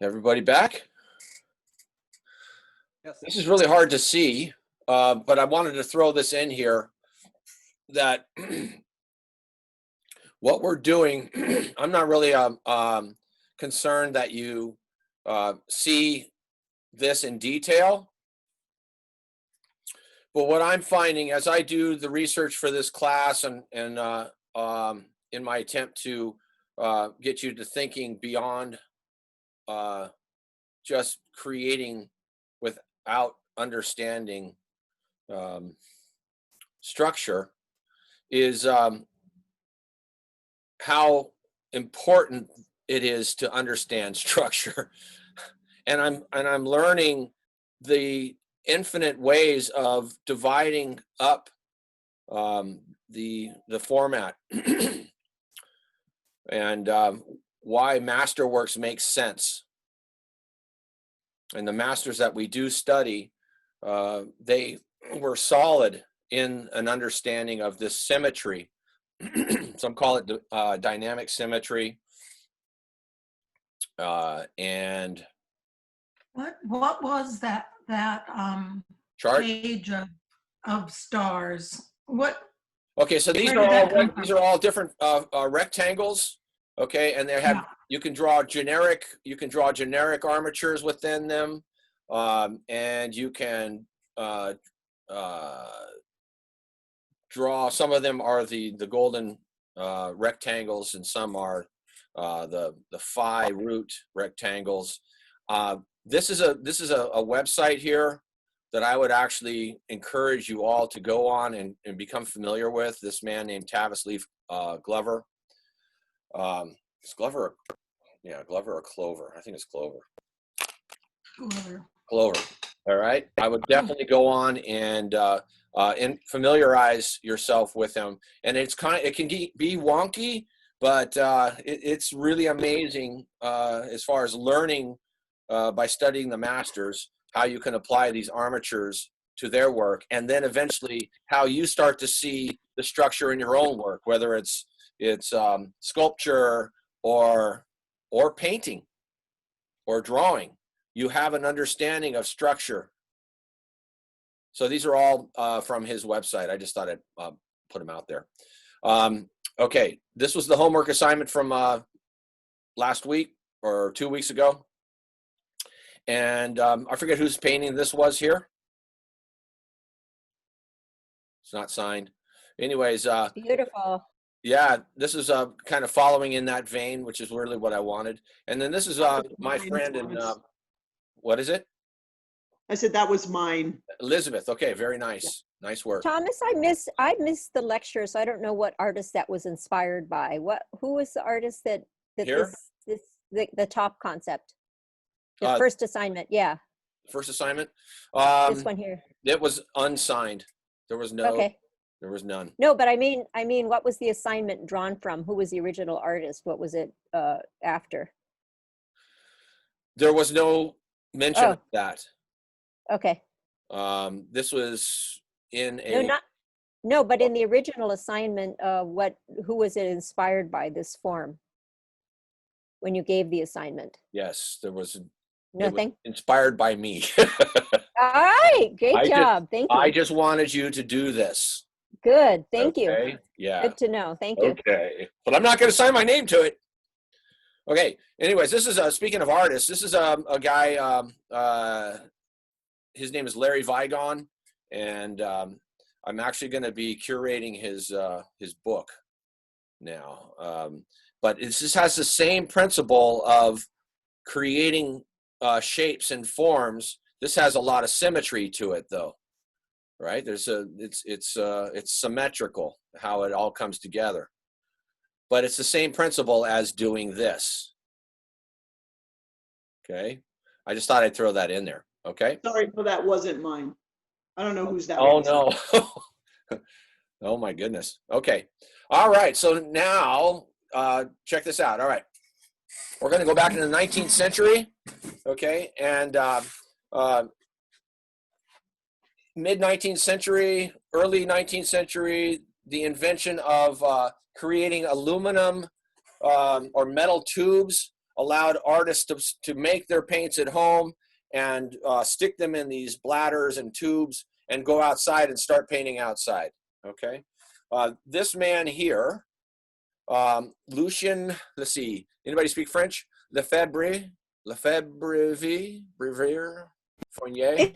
Everybody back? Yes. This is really hard to see, but I wanted to throw this in here that what we're doing, I'm not really concerned that you see this in detail. But what I'm finding as I do the research for this class and in my attempt to get you to thinking beyond just creating without understanding structure is how important it is to understand structure. And I'm learning the infinite ways of dividing up the format and why masterworks make sense. And the masters that we do study, they were solid in an understanding of this symmetry. Some call it dynamic symmetry. And what was that chart page of stars? What? Okay, so these are all different rectangles. Okay, and they have you can draw generic armatures within them, and you can draw. Some of them are the golden rectangles, and some are the phi root rectangles. This is a website here that I would actually encourage you all to go on and become familiar with. This man named Tavis Leaf Glover. It's Glover, yeah, Glover or Clover. I think it's Clover. Clover. All right. I would definitely go on and familiarize yourself with him. And it can be wonky, but it's really amazing as far as learning by studying the masters, how you can apply these armatures to their work, and then eventually how you start to see the structure in your own work, whether it's sculpture or painting or drawing. You have an understanding of structure. So these are all from his website. I just thought I'd put them out there. Okay, this was the homework assignment from last week or 2 weeks ago. And I forget whose painting this was here. It's not signed. Anyways. Beautiful. Yeah, this is kind of following in that vein, which is really what I wanted. And then this is my friend and what is it? I said that was mine. Elizabeth. Okay, very nice. Yeah. Nice work. Thomas, I missed the lecture, so I don't know what artist that was inspired by. Who was the artist that here? the top concept? The first assignment, yeah. First assignment? This one here. It was unsigned. There was no. Okay. There was none. No, but I mean, what was the assignment drawn from? Who was the original artist? What was it after? There was no mention of that. Okay. This was in a. No, but in the original assignment, who was it inspired by, this form? When you gave the assignment? Yes, there was. Nothing. Inspired by me. All right, great job. Thank you. I just wanted you to do this. Good, thank you. Yeah. Good to know. Thank you. Okay, but I'm not going to sign my name to it. Okay. Anyways, this is speaking of artists. This is a guy. His name is Larry Vigon, and I'm actually going to be curating his book now. But it just has the same principle of creating shapes and forms. This has a lot of symmetry to it, though. right? It's symmetrical how it all comes together. But it's the same principle as doing this. Okay, I just thought I'd throw that in there. Okay. Sorry, no, that wasn't mine. I don't know whose that Oh was. no. Oh my goodness. Okay. All right. So now check this out. All right. We're going to go back into the 19th century. Okay. And mid 19th century, early 19th century, the invention of creating aluminum or metal tubes allowed artists to make their paints at home and stick them in these bladders and tubes and go outside and start painting outside. Okay. This man here, Lucien, let's see, anybody speak French? Lefebvre, Fournier?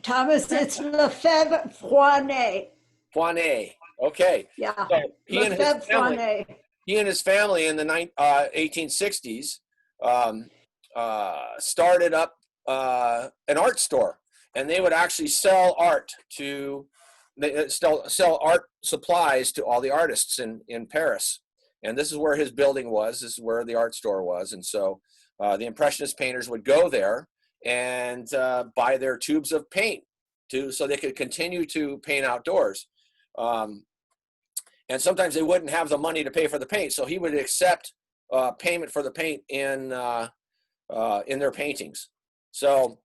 Thomas, it's Lefebvre Fournier. Fournier, okay. Yeah, So he and his family in the 1860s started up an art store, and they would actually sell art to, they sell art supplies to all the artists in Paris. And this is where his building was. This is where the art store was. And so the Impressionist painters would go there and buy their tubes of paint so they could continue to paint outdoors. And sometimes they wouldn't have the money to pay for the paint, so he would accept payment for the paint in their paintings. So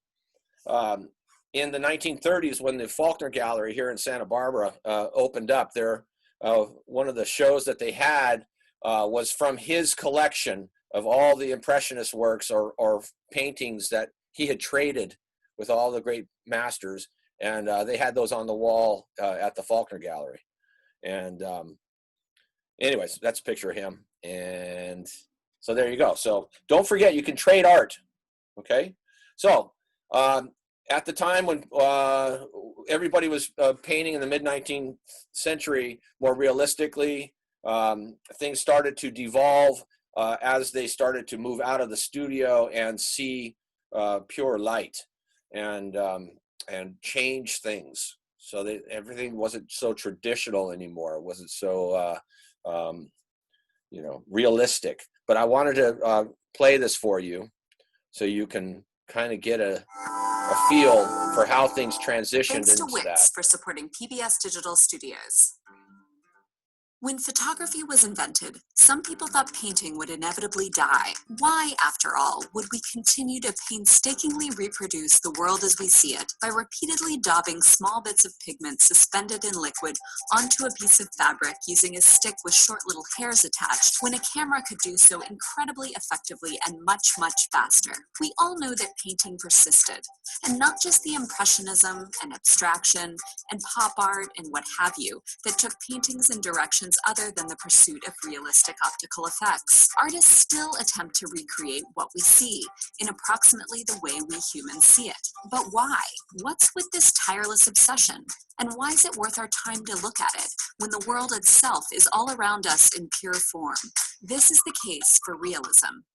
in the 1930s, when the Faulkner Gallery here in Santa Barbara opened up, one of the shows that they had was from his collection of all the Impressionist works or paintings that he had traded with all the great masters, and they had those on the wall at the Faulkner Gallery. And anyways, that's a picture of him. And so there you go. So don't forget, you can trade art. Okay. So at the time when everybody was painting in the mid-19th century more realistically, things started to devolve as they started to move out of the studio and see pure light and change things. So that everything wasn't so traditional anymore. It wasn't so, realistic. But I wanted to play this for you so you can kind of get a feel for how things transitioned Thanks to into Wix that. for supporting PBS Digital Studios. When photography was invented, some people thought painting would inevitably die. Why, after all, would we continue to painstakingly reproduce the world as we see it by repeatedly daubing small bits of pigment suspended in liquid onto a piece of fabric using a stick with short little hairs attached, when a camera could do so incredibly effectively and much, much faster? We all know that painting persisted, and not just the Impressionism and Abstraction and pop art and what have you that took paintings in directions other than the pursuit of realistic optical effects. Artists still attempt to recreate what we see in approximately the way we humans see it. But why? What's with this tireless obsession? And why is it worth our time to look at it when the world itself is all around us in pure form? This is the case for realism.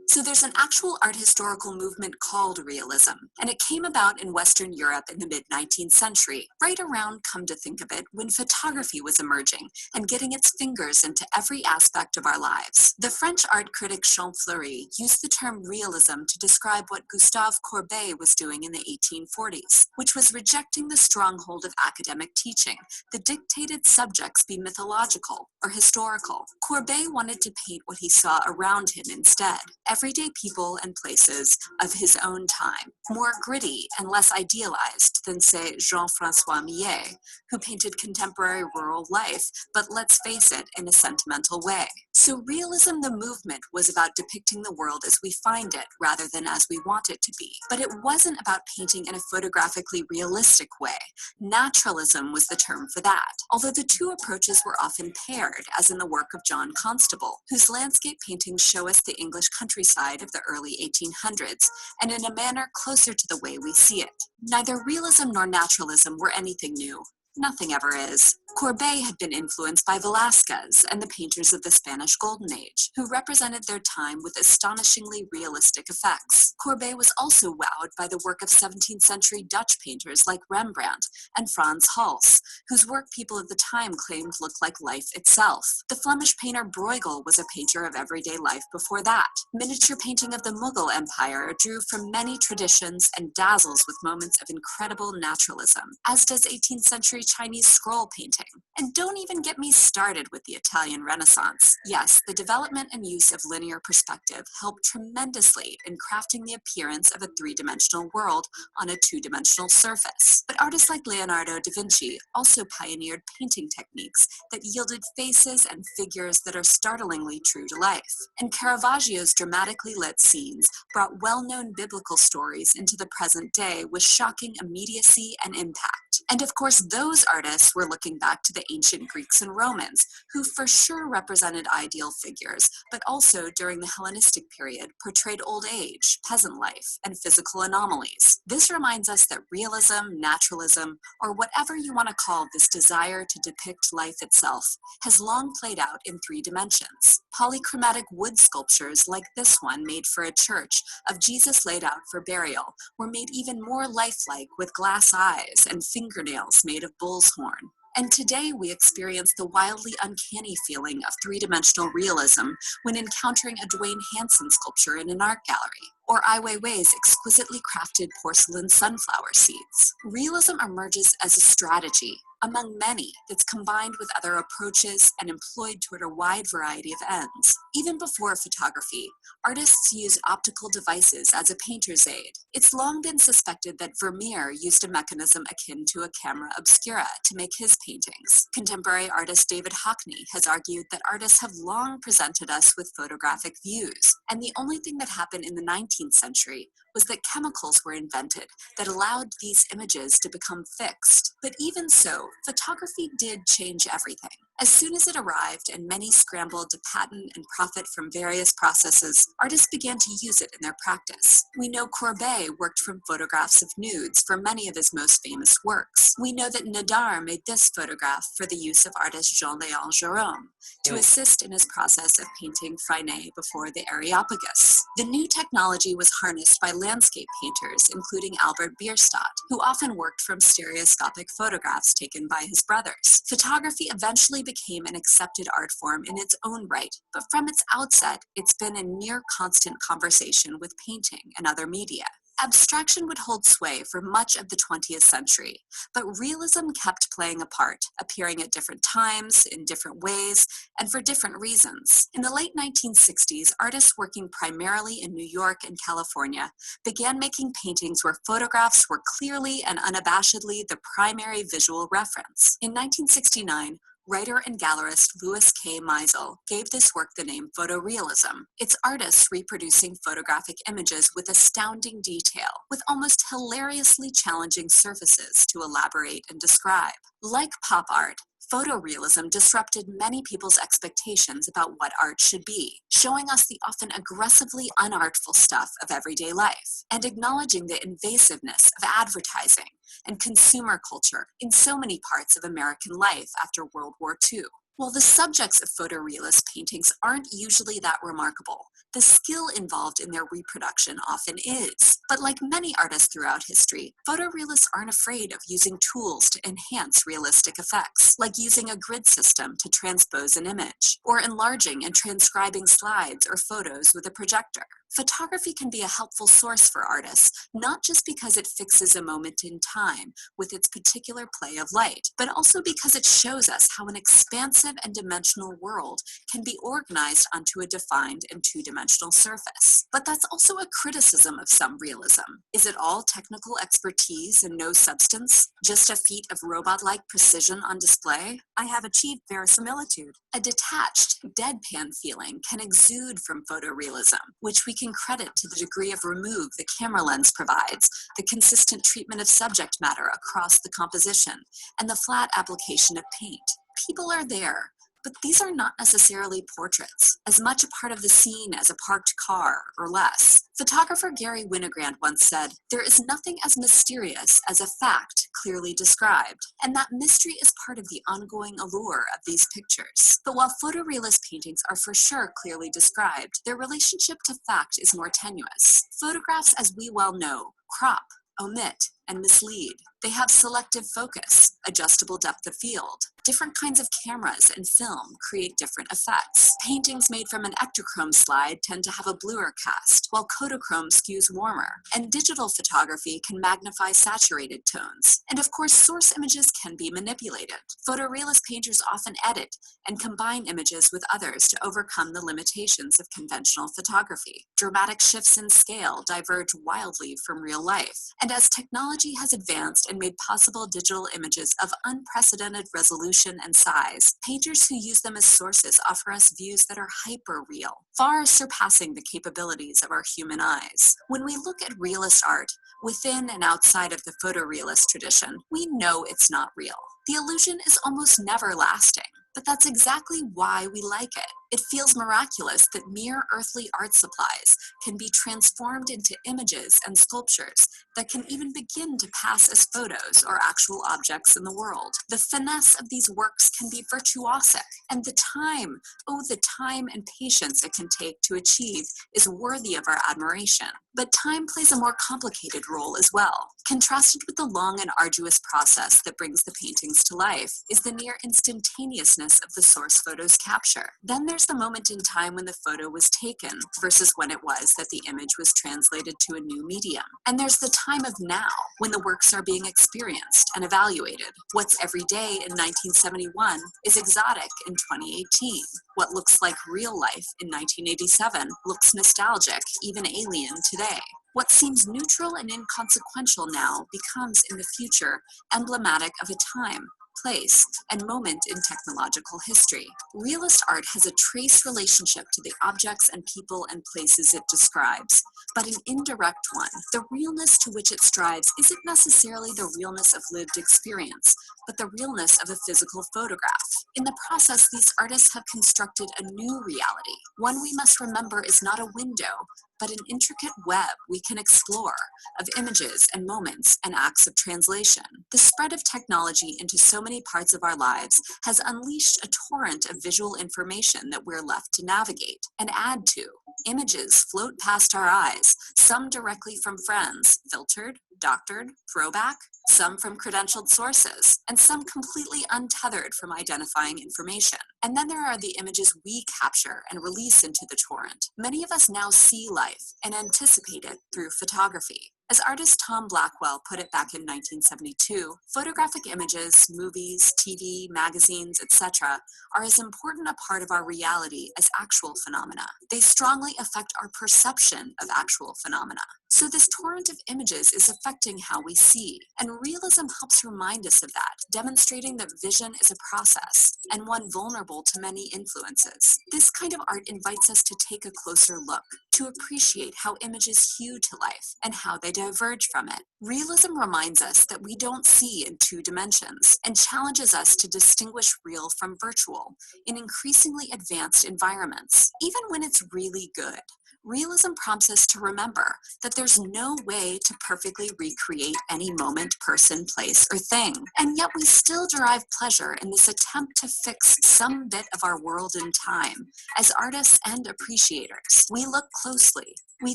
So there's an actual art historical movement called realism, and it came about in Western Europe in the mid-19th century, right around, come to think of it, when photography was emerging and getting its fingers into every aspect of our lives. The French art critic Jean Fleury used the term realism to describe what Gustave Courbet was doing in the 1840s, which was rejecting the stronghold of academic teaching that dictated subjects be mythological or historical. Courbet wanted to paint what he saw around him instead. Everyday people and places of his own time, more gritty and less idealized than, say, Jean-Francois Millet, who painted contemporary rural life, but let's face it, in a sentimental way. So realism, the movement, was about depicting the world as we find it rather than as we want it to be. But it wasn't about painting in a photographically realistic way. Naturalism was the term for that, although the two approaches were often paired, as in the work of John Constable, whose landscape paintings show us the English countryside of the early 1800s, and in a manner closer to the way we see it. Neither realism nor naturalism were anything new. Nothing ever is. Courbet had been influenced by Velázquez and the painters of the Spanish Golden Age, who represented their time with astonishingly realistic effects. Courbet was also wowed by the work of 17th century Dutch painters like Rembrandt and Frans Hals, whose work people of the time claimed looked like life itself. The Flemish painter Bruegel was a painter of everyday life before that. Miniature painting of the Mughal Empire drew from many traditions and dazzles with moments of incredible naturalism, as does 18th century Chinese scroll painting. And don't even get me started with the Italian Renaissance. Yes, the development and use of linear perspective helped tremendously in crafting the appearance of a three-dimensional world on a two-dimensional surface. But artists like Leonardo da Vinci also pioneered painting techniques that yielded faces and figures that are startlingly true to life. And Caravaggio's dramatically lit scenes brought well-known biblical stories into the present day with shocking immediacy and impact. And of course, those artists were looking back to the ancient Greeks and Romans, who for sure represented ideal figures, but also during the Hellenistic period portrayed old age, peasant life, and physical anomalies. This reminds us that realism, naturalism, or whatever you want to call this desire to depict life itself, has long played out in three dimensions. Polychromatic wood sculptures like this one made for a church of Jesus laid out for burial were made even more lifelike with glass eyes and fingernails made of bull's horn. And today we experience the wildly uncanny feeling of three-dimensional realism when encountering a Dwayne Hansen sculpture in an art gallery, or Ai Weiwei's exquisitely crafted porcelain sunflower seeds. Realism emerges as a strategy among many that's combined with other approaches and employed toward a wide variety of ends. Even before photography, artists used optical devices as a painter's aid. It's long been suspected that Vermeer used a mechanism akin to a camera obscura to make his paintings. Contemporary artist David Hockney has argued that artists have long presented us with photographic views, and the only thing that happened in the 19th century was that chemicals were invented that allowed these images to become fixed. But even so, photography did change everything. As soon as it arrived and many scrambled to patent and profit from various processes, artists began to use it in their practice. We know Courbet worked from photographs of nudes for many of his most famous works. We know that Nadar made this photograph for the use of artist Jean-Léon Gérôme to assist in his process of painting Freinet before the Areopagus. The new technology was harnessed by landscape painters, including Albert Bierstadt, who often worked from stereoscopic photographs taken by his brothers. Photography eventually became an accepted art form in its own right, but from its outset, it's been in near constant conversation with painting and other media. Abstraction would hold sway for much of the 20th century, but realism kept playing a part, appearing at different times, in different ways, and for different reasons. In the late 1960s, artists working primarily in New York and California began making paintings where photographs were clearly and unabashedly the primary visual reference. In 1969, writer and gallerist Louis K. Meisel gave this work the name photorealism. It's artists reproducing photographic images with astounding detail, with almost hilariously challenging surfaces to elaborate and describe. Like pop art, photorealism disrupted many people's expectations about what art should be, showing us the often aggressively unartful stuff of everyday life, and acknowledging the invasiveness of advertising and consumer culture in so many parts of American life after World War II. While the subjects of photorealist paintings aren't usually that remarkable, the skill involved in their reproduction often is. But like many artists throughout history, photorealists aren't afraid of using tools to enhance realistic effects, like using a grid system to transpose an image, or enlarging and transcribing slides or photos with a projector. Photography can be a helpful source for artists, not just because it fixes a moment in time with its particular play of light, but also because it shows us how an expansive and dimensional world can be organized onto a defined and two-dimensional surface. But that's also a criticism of some realism. Is it all technical expertise and no substance? Just a feat of robot-like precision on display? I have achieved verisimilitude. A detached, deadpan feeling can exude from photorealism, which we can credit to the degree of remove the camera lens provides, the consistent treatment of subject matter across the composition, and the flat application of paint. People are there, But these are not necessarily portraits, as much a part of the scene as a parked car or less. Photographer Gary Winogrand once said, "There is nothing as mysterious as a fact clearly described," and that mystery is part of the ongoing allure of these pictures. But while photorealist paintings are for sure clearly described, their relationship to fact is more tenuous. Photographs, as we well know, crop, omit, and mislead. They have selective focus, adjustable depth of field. Different kinds of cameras and film create different effects. Paintings made from an ectochrome slide tend to have a bluer cast, while Kodachrome skews warmer. And digital photography can magnify saturated tones. And of course, source images can be manipulated. Photorealist painters often edit and combine images with others to overcome the limitations of conventional photography. Dramatic shifts in scale diverge wildly from real life. And as technology has advanced and made possible digital images of unprecedented resolution and size, painters who use them as sources offer us views that are hyper-real, far surpassing the capabilities of our human eyes. When we look at realist art, within and outside of the photorealist tradition, we know it's not real. The illusion is almost never lasting, but that's exactly why we like it. It feels miraculous that mere earthly art supplies can be transformed into images and sculptures that can even begin to pass as photos or actual objects in the world. The finesse of these works can be virtuosic, and the time and patience it can take to achieve is worthy of our admiration. But time plays a more complicated role as well. Contrasted with the long and arduous process that brings the paintings to life is the near instantaneousness of the source photo's capture. Then there's the moment in time when the photo was taken versus when it was that the image was translated to a new medium. And there's the time of now, when the works are being experienced and evaluated. What's everyday in 1971 is exotic in 2018. What looks like real life in 1987 looks nostalgic, even alien today. What seems neutral and inconsequential now becomes, in the future, emblematic of a time, place, and moment in technological history. Realist art has a trace relationship to the objects and people and places it describes, but an indirect one. The realness to which it strives isn't necessarily the realness of lived experience, but the realness of a physical photograph. In the process, these artists have constructed a new reality, one we must remember is not a window, but an intricate web we can explore of images and moments and acts of translation. The spread of technology into so many parts of our lives has unleashed a torrent of visual information that we're left to navigate and add to. Images float past our eyes, some directly from friends, filtered, doctored, throwback, some from credentialed sources, and some completely untethered from identifying information. And then there are the images we capture and release into the torrent. Many of us now see life and anticipate it through photography. As artist Tom Blackwell put it back in 1972, photographic images, movies, TV, magazines, etc. are as important a part of our reality as actual phenomena. They strongly affect our perception of actual phenomena. So this torrent of images is affecting how we see, and realism helps remind us of that, demonstrating that vision is a process, and one vulnerable to many influences. This kind of art invites us to take a closer look, to appreciate how images hew to life, and how they diverge from it. Realism reminds us that we don't see in two dimensions, and challenges us to distinguish real from virtual in increasingly advanced environments, even when it's really good. Realism prompts us to remember that there's no way to perfectly recreate any moment, person, place, or thing. And yet we still derive pleasure in this attempt to fix some bit of our world in time. As artists and appreciators, we look closely. We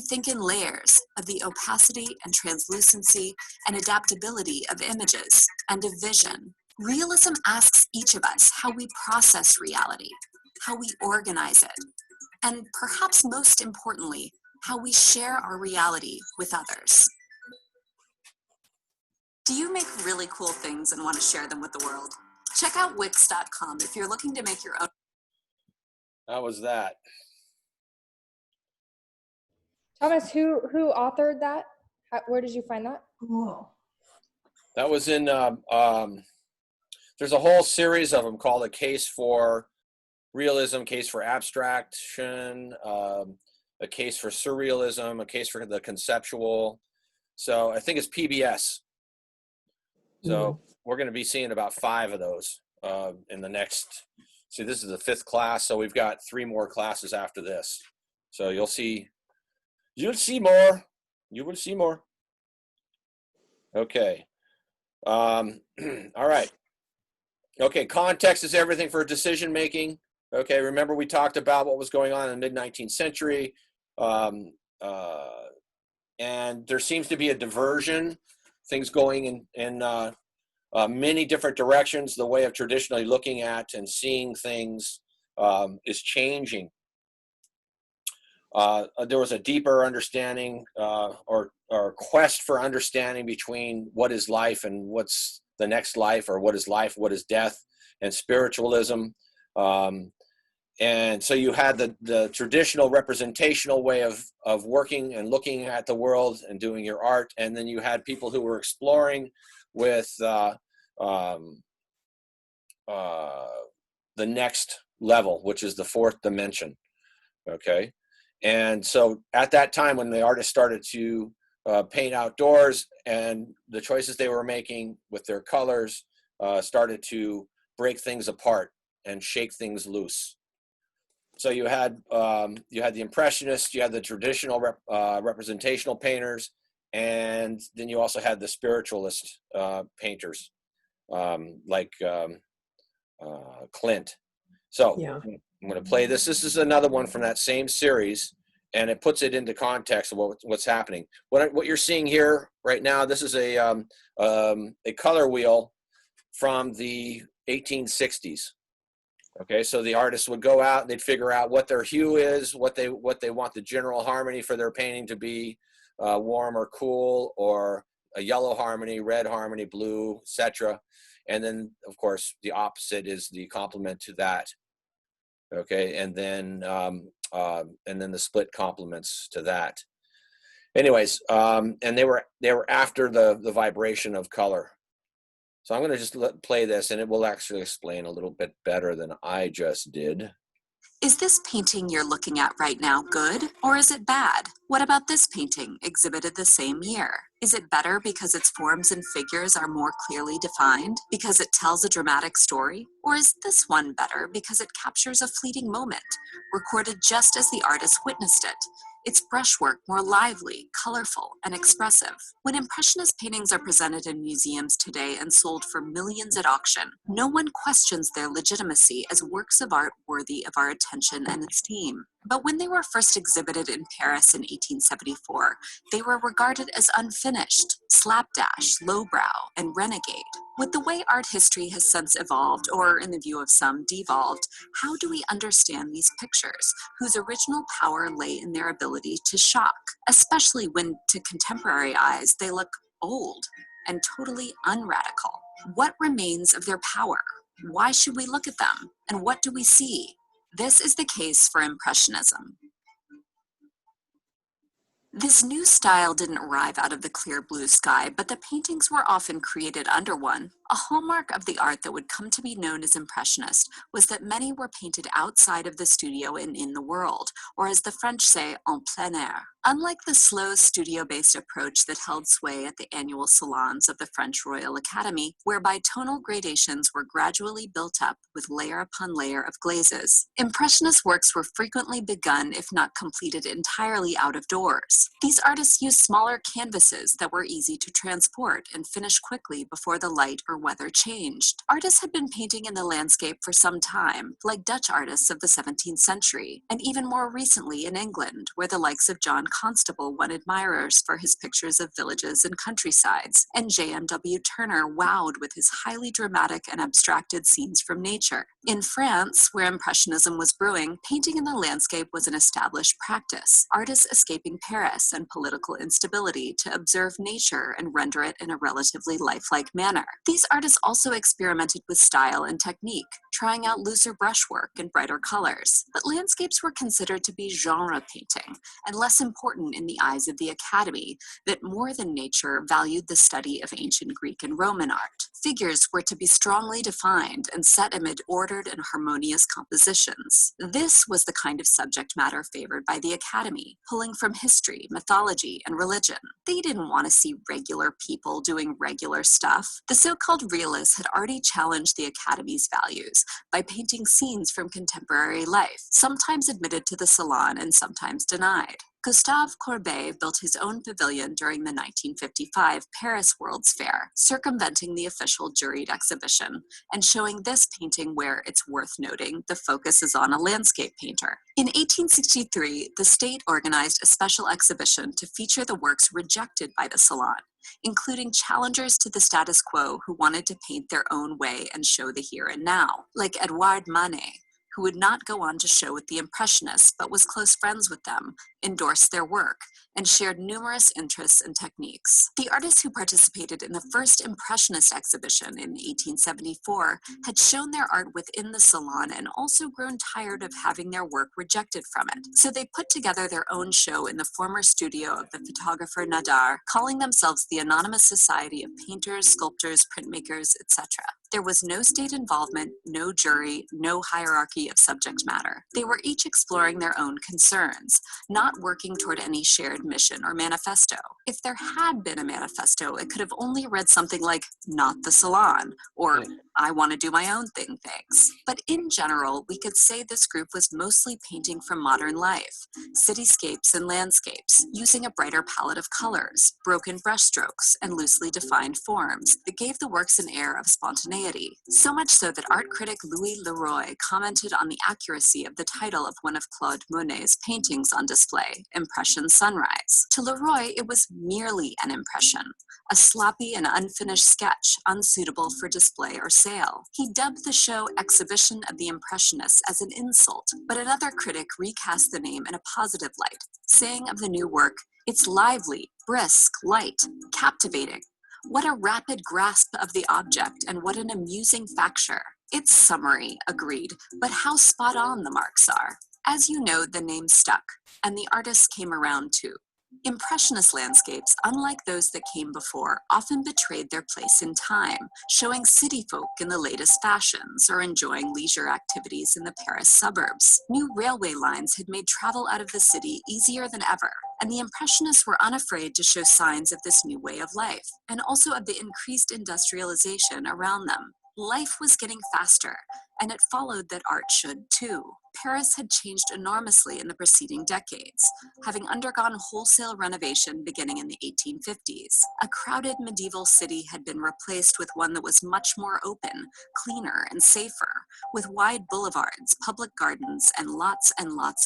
think in layers of the opacity and translucency and adaptability of images and of vision. Realism asks each of us how we process reality, how we organize it, and perhaps most importantly, how we share our reality with others. Do you make really cool things and want to share them with the world? Check out Wix.com if you're looking to make your own. How was that? Thomas, who authored that? Where did you find that? Cool. That was in, there's a whole series of them called A Case for Realism, Case for Abstraction, A Case for Surrealism, A Case for the Conceptual. So I think it's PBS. So we're going to be seeing about 5 of those in the next See, this is the 5th class, so we've got 3 more classes after this. So you'll see more. You will see more. Okay. All right. Okay, context is everything for decision making. Okay, remember we talked about what was going on in the mid-19th century. And there seems to be a diversion, things going in many different directions. The way of traditionally looking at and seeing things is changing. There was a deeper understanding or quest for understanding between what is life and what's the next life, or what is life, what is death, and spiritualism. And so you had the traditional representational way of working and looking at the world and doing your art. And then you had people who were exploring with the next level, which is the 4th dimension. Okay. And so at that time, when the artists started to paint outdoors, and the choices they were making with their colors started to break things apart and shake things loose. So you had the Impressionists, you had the traditional representational painters, and then you also had the spiritualist painters like Klint. So yeah. I'm going to play this. This is another one from that same series, and it puts it into context of what's happening. What you're seeing here right now, this is a color wheel from the 1860s. Okay, so the artists would go out and they'd figure out what their hue is, what they want the general harmony for their painting to be, warm or cool, or a yellow harmony, red harmony, blue, etc. And then, of course, the opposite is the complement to that. Okay, and then the split complements to that. Anyways, and they were after the vibration of color. So I'm going to just play this, and it will actually explain a little bit better than I just did. Is this painting you're looking at right now good, or is it bad? What about this painting, exhibited the same year? Is it better because its forms and figures are more clearly defined, because it tells a dramatic story? Or is this one better because it captures a fleeting moment, recorded just as the artist witnessed it? Its brushwork more lively, colorful, and expressive. When Impressionist paintings are presented in museums today and sold for millions at auction, no one questions their legitimacy as works of art worthy of our attention and esteem. But when they were first exhibited in Paris in 1874, they were regarded as unfinished, slapdash, lowbrow, and renegade. With the way art history has since evolved, or in the view of some, devolved, how do we understand these pictures, whose original power lay in their ability to shock, especially when to contemporary eyes they look old and totally unradical? What remains of their power? Why should we look at them? And what do we see? This is the case for Impressionism. This new style didn't arrive out of the clear blue sky, but the paintings were often created under one. A hallmark of the art that would come to be known as Impressionist was that many were painted outside of the studio and in the world, or as the French say, en plein air. Unlike the slow studio-based approach that held sway at the annual salons of the French Royal Academy, whereby tonal gradations were gradually built up with layer upon layer of glazes, Impressionist works were frequently begun, if not completed entirely, out of doors. These artists used smaller canvases that were easy to transport and finish quickly before the light or weather changed. Artists had been painting in the landscape for some time, like Dutch artists of the 17th century, and even more recently in England, where the likes of John Constable won admirers for his pictures of villages and countrysides, and J.M.W. Turner wowed with his highly dramatic and abstracted scenes from nature. In France, where Impressionism was brewing, painting in the landscape was an established practice, artists escaping Paris and political instability to observe nature and render it in a relatively lifelike manner. These artists also experimented with style and technique, trying out looser brushwork and brighter colors. But landscapes were considered to be genre painting, and less important in the eyes of the Academy, that more than nature valued the study of ancient Greek and Roman art. Figures were to be strongly defined and set amid ordered and harmonious compositions. This was the kind of subject matter favored by the Academy, pulling from history, mythology, and religion. They didn't want to see regular people doing regular stuff. The so-called realists had already challenged the Academy's values by painting scenes from contemporary life, sometimes admitted to the Salon and sometimes denied. Gustave Courbet built his own pavilion during the 1955 Paris World's Fair, circumventing the official juried exhibition, and showing this painting where, it's worth noting, the focus is on a landscape painter. In 1863, the state organized a special exhibition to feature the works rejected by the Salon, including challengers to the status quo who wanted to paint their own way and show the here and now, like Edouard Manet, who would not go on to show with the Impressionists but was close friends with them, endorsed their work, and shared numerous interests and techniques. The artists who participated in the first Impressionist exhibition in 1874 had shown their art within the Salon and also grown tired of having their work rejected from it. So they put together their own show in the former studio of the photographer Nadar, calling themselves the Anonymous Society of Painters, Sculptors, Printmakers, etc. There was no state involvement, no jury, no hierarchy of subject matter. They were each exploring their own concerns, not working toward any shared mission or manifesto. If there had been a manifesto, it could have only read something like, "Not the Salon," or "I want to do my own thing, thanks." But in general, we could say this group was mostly painting from modern life, cityscapes and landscapes, using a brighter palette of colors, broken brushstrokes, and loosely defined forms that gave the works an air of spontaneity. So much so that art critic Louis Leroy commented on the accuracy of the title of one of Claude Monet's paintings on display, Impression Sunrise. To Leroy, it was merely an impression, a sloppy and unfinished sketch unsuitable for display or sale. He dubbed the show Exhibition of the Impressionists as an insult, but another critic recast the name in a positive light, saying of the new work, "It's lively, brisk, light, captivating. What a rapid grasp of the object and what an amusing facture." It's summary, agreed, but how spot on the marks are. As you know, the name stuck, and the artists came around too. Impressionist landscapes, unlike those that came before, often betrayed their place in time, showing city folk in the latest fashions or enjoying leisure activities in the Paris suburbs. New railway lines had made travel out of the city easier than ever, and the Impressionists were unafraid to show signs of this new way of life, and also of the increased industrialization around them. Life was getting faster, and it followed that art should too. Paris had changed enormously in the preceding decades, having undergone wholesale renovation beginning in the 1850s. A crowded medieval city had been replaced with one that was much more open, cleaner, and safer, with wide boulevards, public gardens, and lots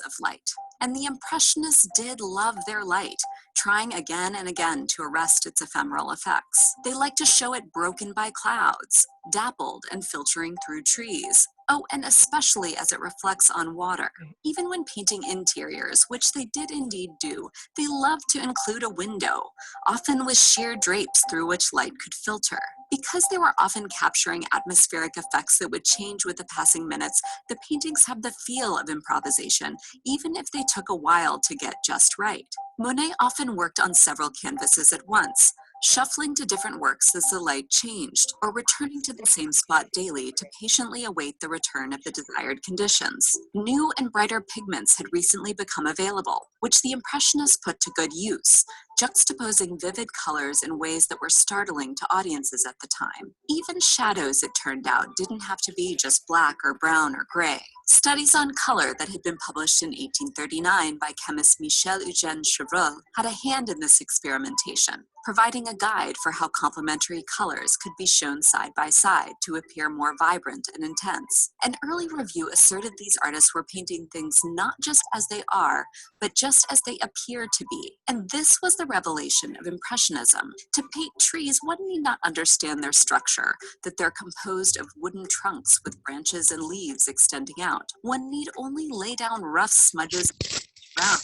of light. And the Impressionists did love their light, trying again and again to arrest its ephemeral effects. They liked to show it broken by clouds, dappled and filtering through trees. Oh, and especially as it reflects on water. Even when painting interiors, which they did indeed do, they loved to include a window, often with sheer drapes through which light could filter. Because they were often capturing atmospheric effects that would change with the passing minutes, the paintings have the feel of improvisation, even if they took a while to get just right. Monet often worked on several canvases at once, shuffling to different works as the light changed, or returning to the same spot daily to patiently await the return of the desired conditions. New and brighter pigments had recently become available, which the Impressionists put to good use, juxtaposing vivid colors in ways that were startling to audiences at the time. Even shadows, it turned out, didn't have to be just black or brown or gray. Studies on color that had been published in 1839 by chemist Michel-Eugène Chevreul had a hand in this experimentation, providing a guide for how complementary colors could be shown side by side to appear more vibrant and intense. An early review asserted these artists were painting things not just as they are, but just as they appear to be. And this was the revelation of Impressionism. To paint trees, one need not understand their structure, that they're composed of wooden trunks with branches and leaves extending out. One need only lay down rough smudges around,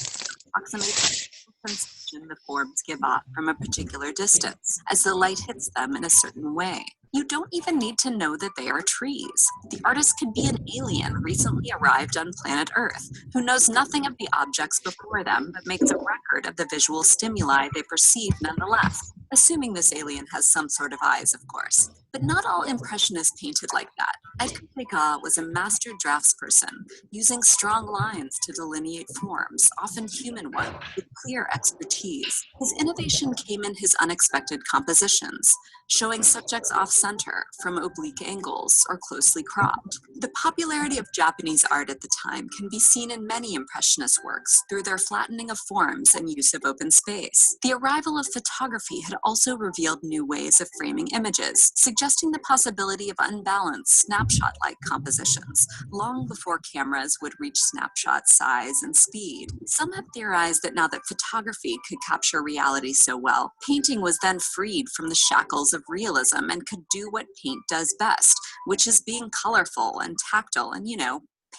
approximating the sensation the forms give off from a particular distance, as the light hits them in a certain way. You don't even need to know that they are trees. The artist could be an alien recently arrived on planet Earth, who knows nothing of the objects before them, but makes a record of the visual stimuli they perceive nonetheless, assuming this alien has some sort of eyes, of course. But not all Impressionists painted like that. Edgar Degas was a master draftsperson, using strong lines to delineate forms, often human ones, with clear expertise. His innovation came in his unexpected compositions, showing subjects off-center, from oblique angles, or closely cropped. The popularity of Japanese art at the time can be seen in many Impressionist works through their flattening of forms and use of open space. The arrival of photography had also revealed new ways of framing images, suggesting the possibility of unbalanced, snapshot-like compositions, long before cameras would reach snapshot size and speed. Some have theorized that now that photography could capture reality so well, painting was then freed from the shackles of realism and could do what paint does best, which is being colorful and tactile and,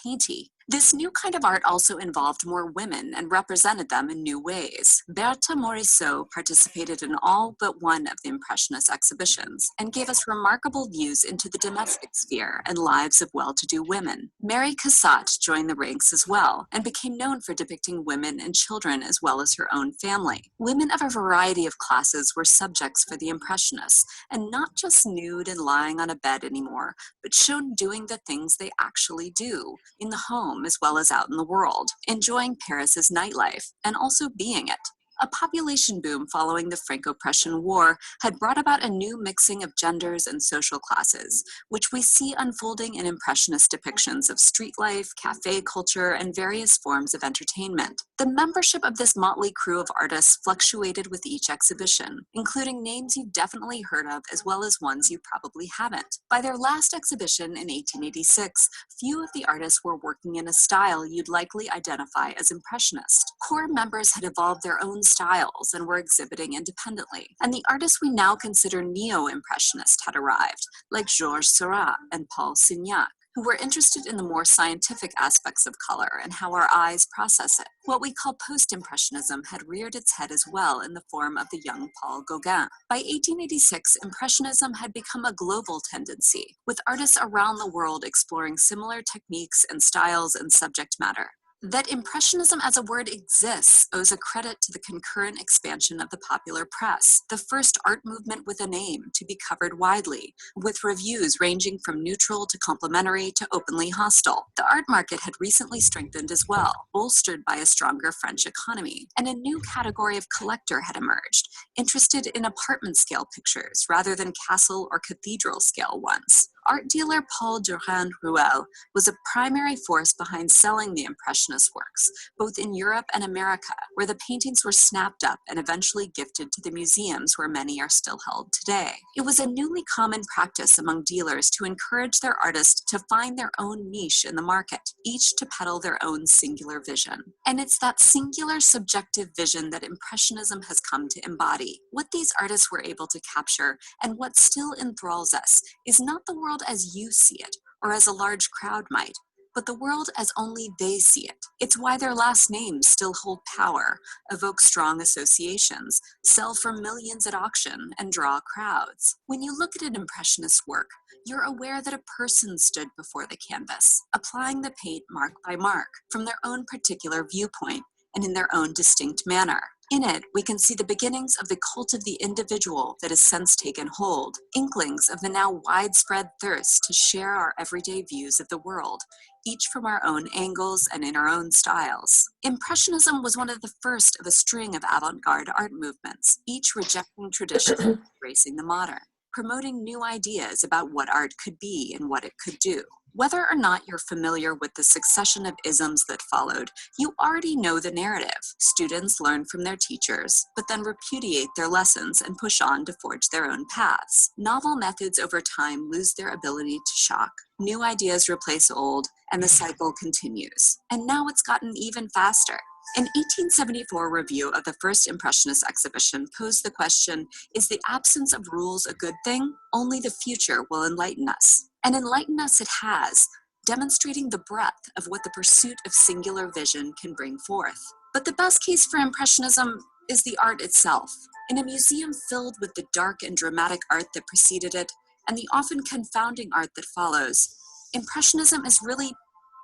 painty. This new kind of art also involved more women and represented them in new ways. Berthe Morisot participated in all but one of the Impressionist exhibitions and gave us remarkable views into the domestic sphere and lives of well-to-do women. Mary Cassatt joined the ranks as well and became known for depicting women and children as well as her own family. Women of a variety of classes were subjects for the Impressionists, and not just nude and lying on a bed anymore, but shown doing the things they actually do in the home as well as out in the world, enjoying Paris's nightlife and also being it. A population boom following the Franco-Prussian War had brought about a new mixing of genders and social classes, which we see unfolding in Impressionist depictions of street life, cafe culture, and various forms of entertainment. The membership of this motley crew of artists fluctuated with each exhibition, including names you've definitely heard of as well as ones you probably haven't. By their last exhibition in 1886, few of the artists were working in a style you'd likely identify as Impressionist. Core members had evolved their own styles and were exhibiting independently. And the artists we now consider neo-impressionist had arrived, like Georges Seurat and Paul Signac, who were interested in the more scientific aspects of color and how our eyes process it. What we call post-impressionism had reared its head as well in the form of the young Paul Gauguin. By 1886, impressionism had become a global tendency, with artists around the world exploring similar techniques and styles and subject matter. That impressionism as a word exists owes a credit to the concurrent expansion of the popular press, the first art movement with a name to be covered widely, with reviews ranging from neutral to complimentary to openly hostile. The art market had recently strengthened as well, bolstered by a stronger French economy, and a new category of collector had emerged, interested in apartment-scale pictures rather than castle or cathedral-scale ones. Art dealer Paul Durand-Ruel was a primary force behind selling the Impressionist works, both in Europe and America, where the paintings were snapped up and eventually gifted to the museums where many are still held today. It was a newly common practice among dealers to encourage their artists to find their own niche in the market, each to peddle their own singular vision. And it's that singular subjective vision that Impressionism has come to embody. What these artists were able to capture, and what still enthralls us, is not the world as you see it, or as a large crowd might, but the world as only they see it. It's why their last names still hold power, evoke strong associations, sell for millions at auction, and draw crowds. When you look at an Impressionist work, you're aware that a person stood before the canvas, applying the paint mark by mark, from their own particular viewpoint, and in their own distinct manner. In it, we can see the beginnings of the cult of the individual that has since taken hold, inklings of the now widespread thirst to share our everyday views of the world, each from our own angles and in our own styles. Impressionism was one of the first of a string of avant-garde art movements, each rejecting tradition and embracing the modern, promoting new ideas about what art could be and what it could do. Whether or not you're familiar with the succession of isms that followed, you already know the narrative. Students learn from their teachers, but then repudiate their lessons and push on to forge their own paths. Novel methods over time lose their ability to shock. New ideas replace old, and the cycle continues. And now it's gotten even faster. An 1874 review of the first Impressionist exhibition posed the question, is the absence of rules a good thing? Only the future will enlighten us. And enlighten us it has, demonstrating the breadth of what the pursuit of singular vision can bring forth. But the best case for Impressionism is the art itself. In a museum filled with the dark and dramatic art that preceded it, and the often confounding art that follows, Impressionism is really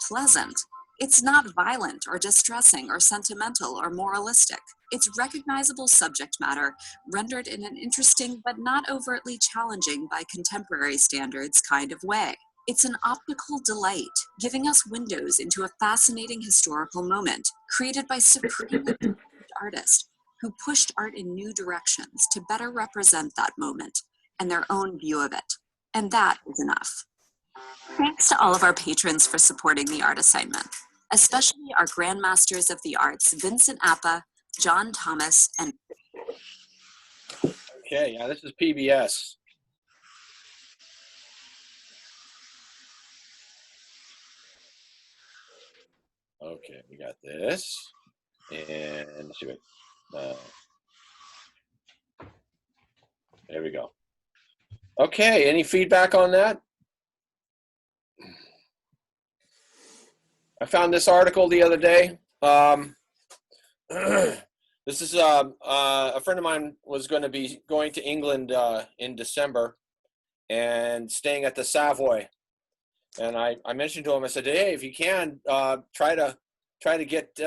pleasant. It's not violent or distressing or sentimental or moralistic. It's recognizable subject matter rendered in an interesting but not overtly challenging by contemporary standards kind of way. It's an optical delight, giving us windows into a fascinating historical moment created by supremely talented artists who pushed art in new directions to better represent that moment and their own view of it. And that is enough. Thanks to all of our patrons for supporting the art assignment, especially our Grandmasters of the Arts, Vincent Appa, John Thomas, and... Okay, yeah, this is PBS. Okay, we got this. And let's see what, there we go. Okay, any feedback on that? I found this article the other day. This is a friend of mine was going to be going to England in December and staying at the Savoy. And I mentioned to him, I said, hey, if you can, try to get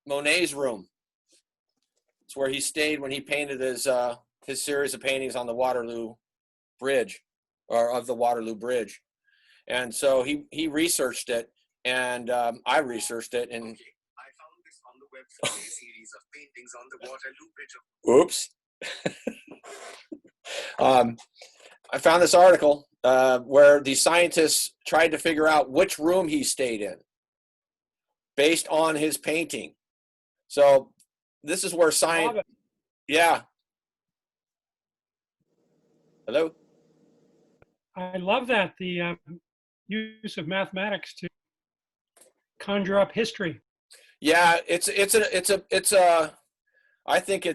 Monet's room. It's where he stayed when he painted his series of paintings on the Waterloo Bridge, or of the Waterloo Bridge. And so he researched it, and I researched it, and I found this on the website, a series of paintings on the Waterloo Bridge. Oops. I found this article where the scientists tried to figure out which room he stayed in based on his painting. So this is where science, yeah. Hello? I love that, the use of mathematics to conjure up history. Yeah, I think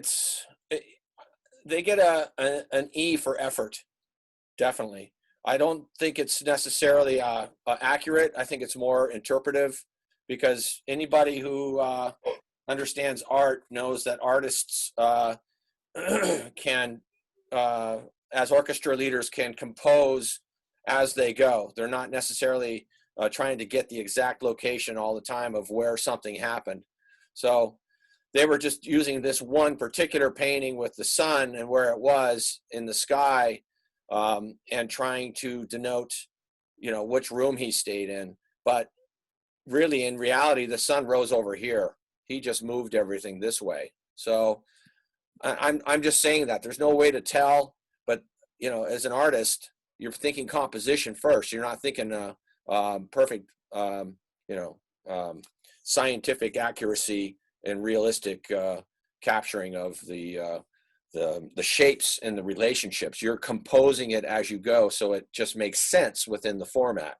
they get an E for effort, definitely. I don't think it's necessarily accurate. I think it's more interpretive, because anybody who understands art knows that artists can, as orchestra leaders, can compose as they go. They're not necessarily trying to get the exact location all the time of where something happened. So they were just using this one particular painting with the sun and where it was in the sky, and trying to denote, which room he stayed in. But really, in reality, the sun rose over here. He just moved everything this way. So I'm just saying that there's no way to tell, but as an artist, you're thinking composition first. You're not thinking perfect, scientific accuracy and realistic capturing of the shapes and the relationships. You're composing it as you go, so it just makes sense within the format.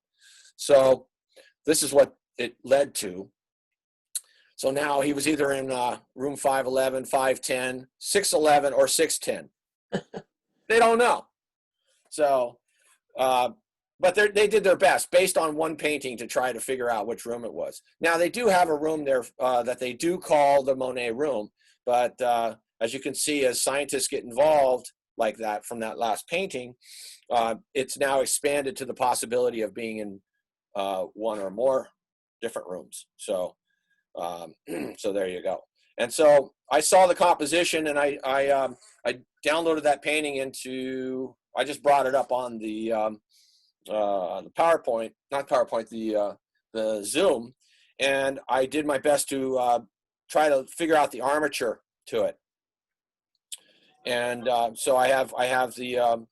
So this is what it led to. So now he was either in room 511, 510, 611, or 610. They don't know. So, but they did their best based on one painting to try to figure out which room it was. Now, they do have a room there that they do call the Monet room, but as you can see, as scientists get involved like that from that last painting, it's now expanded to the possibility of being in one or more different rooms. So, so there you go. And so I saw the composition, and I downloaded that painting into. I just brought it up on the PowerPoint, not PowerPoint, the Zoom, and I did my best to try to figure out the armature to it. And so I have the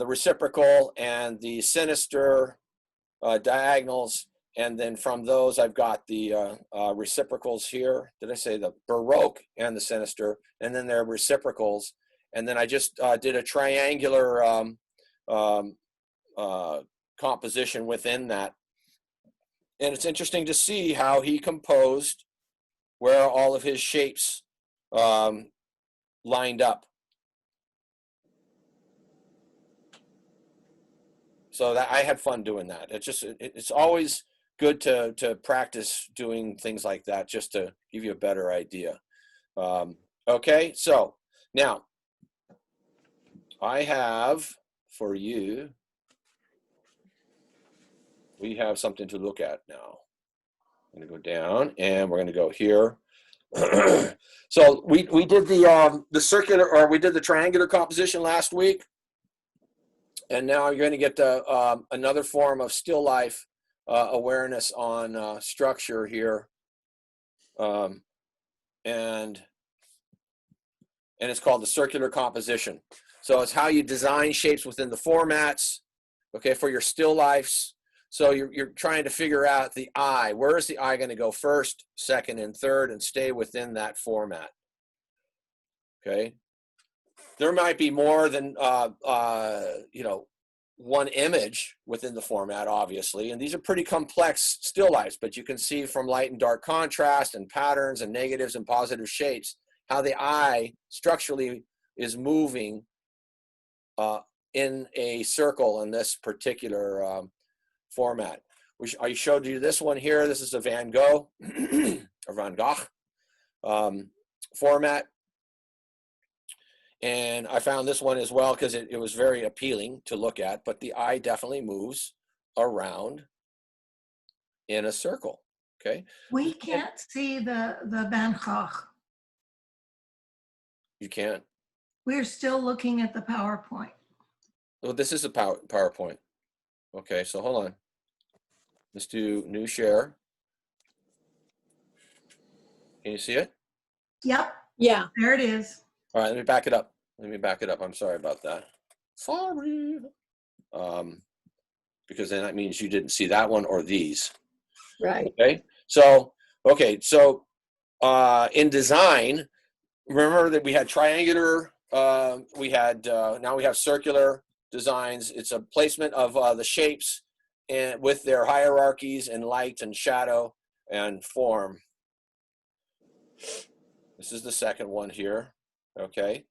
reciprocal and the sinister diagonals. And then from those, I've got the reciprocals here. Did I say the Baroque and the sinister? And then there are reciprocals. And then I just did a triangular composition within that. And it's interesting to see how he composed where all of his shapes lined up. So that I had fun doing that. It's always good to practice doing things like that, just to give you a better idea. Okay, so now I have for you, we have something to look at now. I'm going to go down, and we're going to go here. So we did the circular, or we did the triangular composition last week, and now you're going to get the another form of still life awareness on structure here, and it's called the circular composition. So it's how you design shapes within the formats, okay, for your still lifes. So you're trying to figure out the eye. Where is the eye going to go first, second, and third, and stay within that format? Okay. There might be more than you know, one image within the format, obviously, and these are pretty complex still lifes. But you can see from light and dark contrast and patterns and negatives and positive shapes how the eye structurally is moving in a circle in this particular format. I showed you this one here. This is a Van Gogh or Van Gogh format. And I found this one as well because it was very appealing to look at, but the eye definitely moves around in a circle, okay? We can't see the Van Gogh. You can't? We're still looking at the PowerPoint. Well, this is a PowerPoint. Okay, so hold on. Let's do new share. Can you see it? Yep. Yeah. There it is. All right, let me back it up. Let me back it up. I'm sorry about that. Sorry. Because then that means you didn't see that one or these. Right. Okay. So, in design, remember that we had triangular, now we have circular designs. It's a placement of the shapes and with their hierarchies in light and shadow and form. This is the second one here. Okay.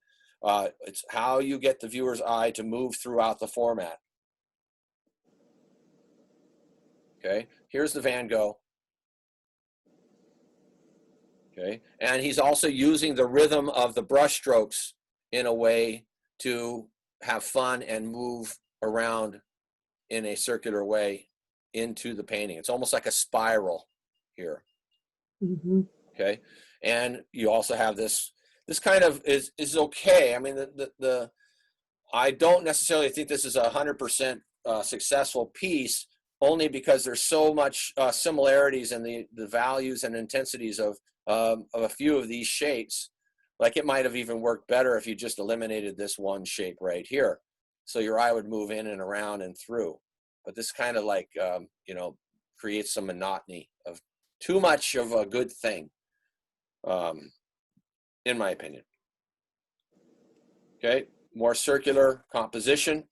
It's how you get the viewer's eye to move throughout the format. Okay, here's the Van Gogh. Okay, and he's also using the rhythm of the brush strokes in a way to have fun and move around in a circular way into the painting. It's almost like a spiral here. Mm-hmm. Okay, and you also have this kind of is okay. I mean, I don't necessarily think this is 100% successful piece, only because there's so much similarities in the values and intensities of a few of these shapes. Like it might have even worked better if you just eliminated this one shape right here. So your eye would move in and around and through. But this kind of like, you know, creates some monotony of too much of a good thing, in my opinion. Okay, more circular composition.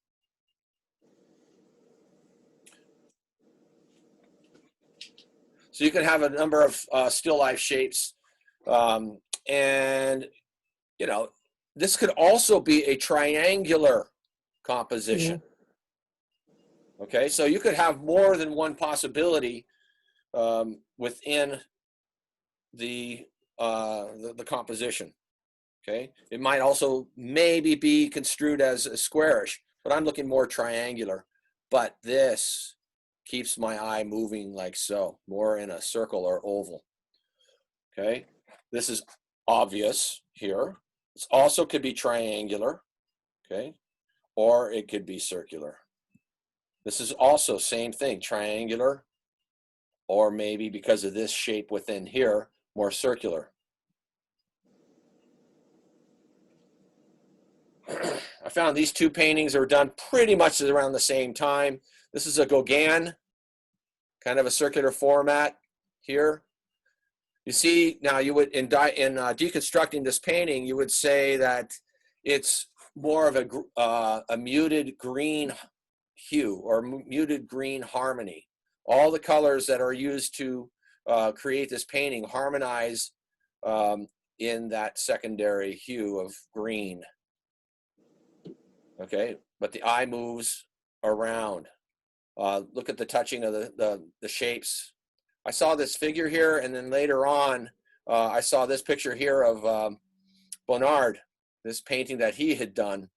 So you can have a number of still life shapes. And, you know, this could also be a triangular composition. Mm-hmm. Okay, so you could have more than one possibility within the composition. Okay, it might also maybe be construed as a squarish, but I'm looking more triangular. But this keeps my eye moving like so, more in a circle or oval. Okay, this is obvious here. It also could be triangular, okay, or it could be circular. This is also same thing, triangular, or maybe because of this shape within here, more circular. I found these two paintings are done pretty much around the same time. This is a Gauguin, kind of a circular format here. You see, now you would, in deconstructing this painting, you would say that it's more of a muted green hue or muted green harmony. All the colors that are used to create this painting harmonize in that secondary hue of green. Okay, but the eye moves around. Look at the touching of the shapes. I saw this figure here, and then later on, I saw this picture here of Bonnard, this painting that he had done.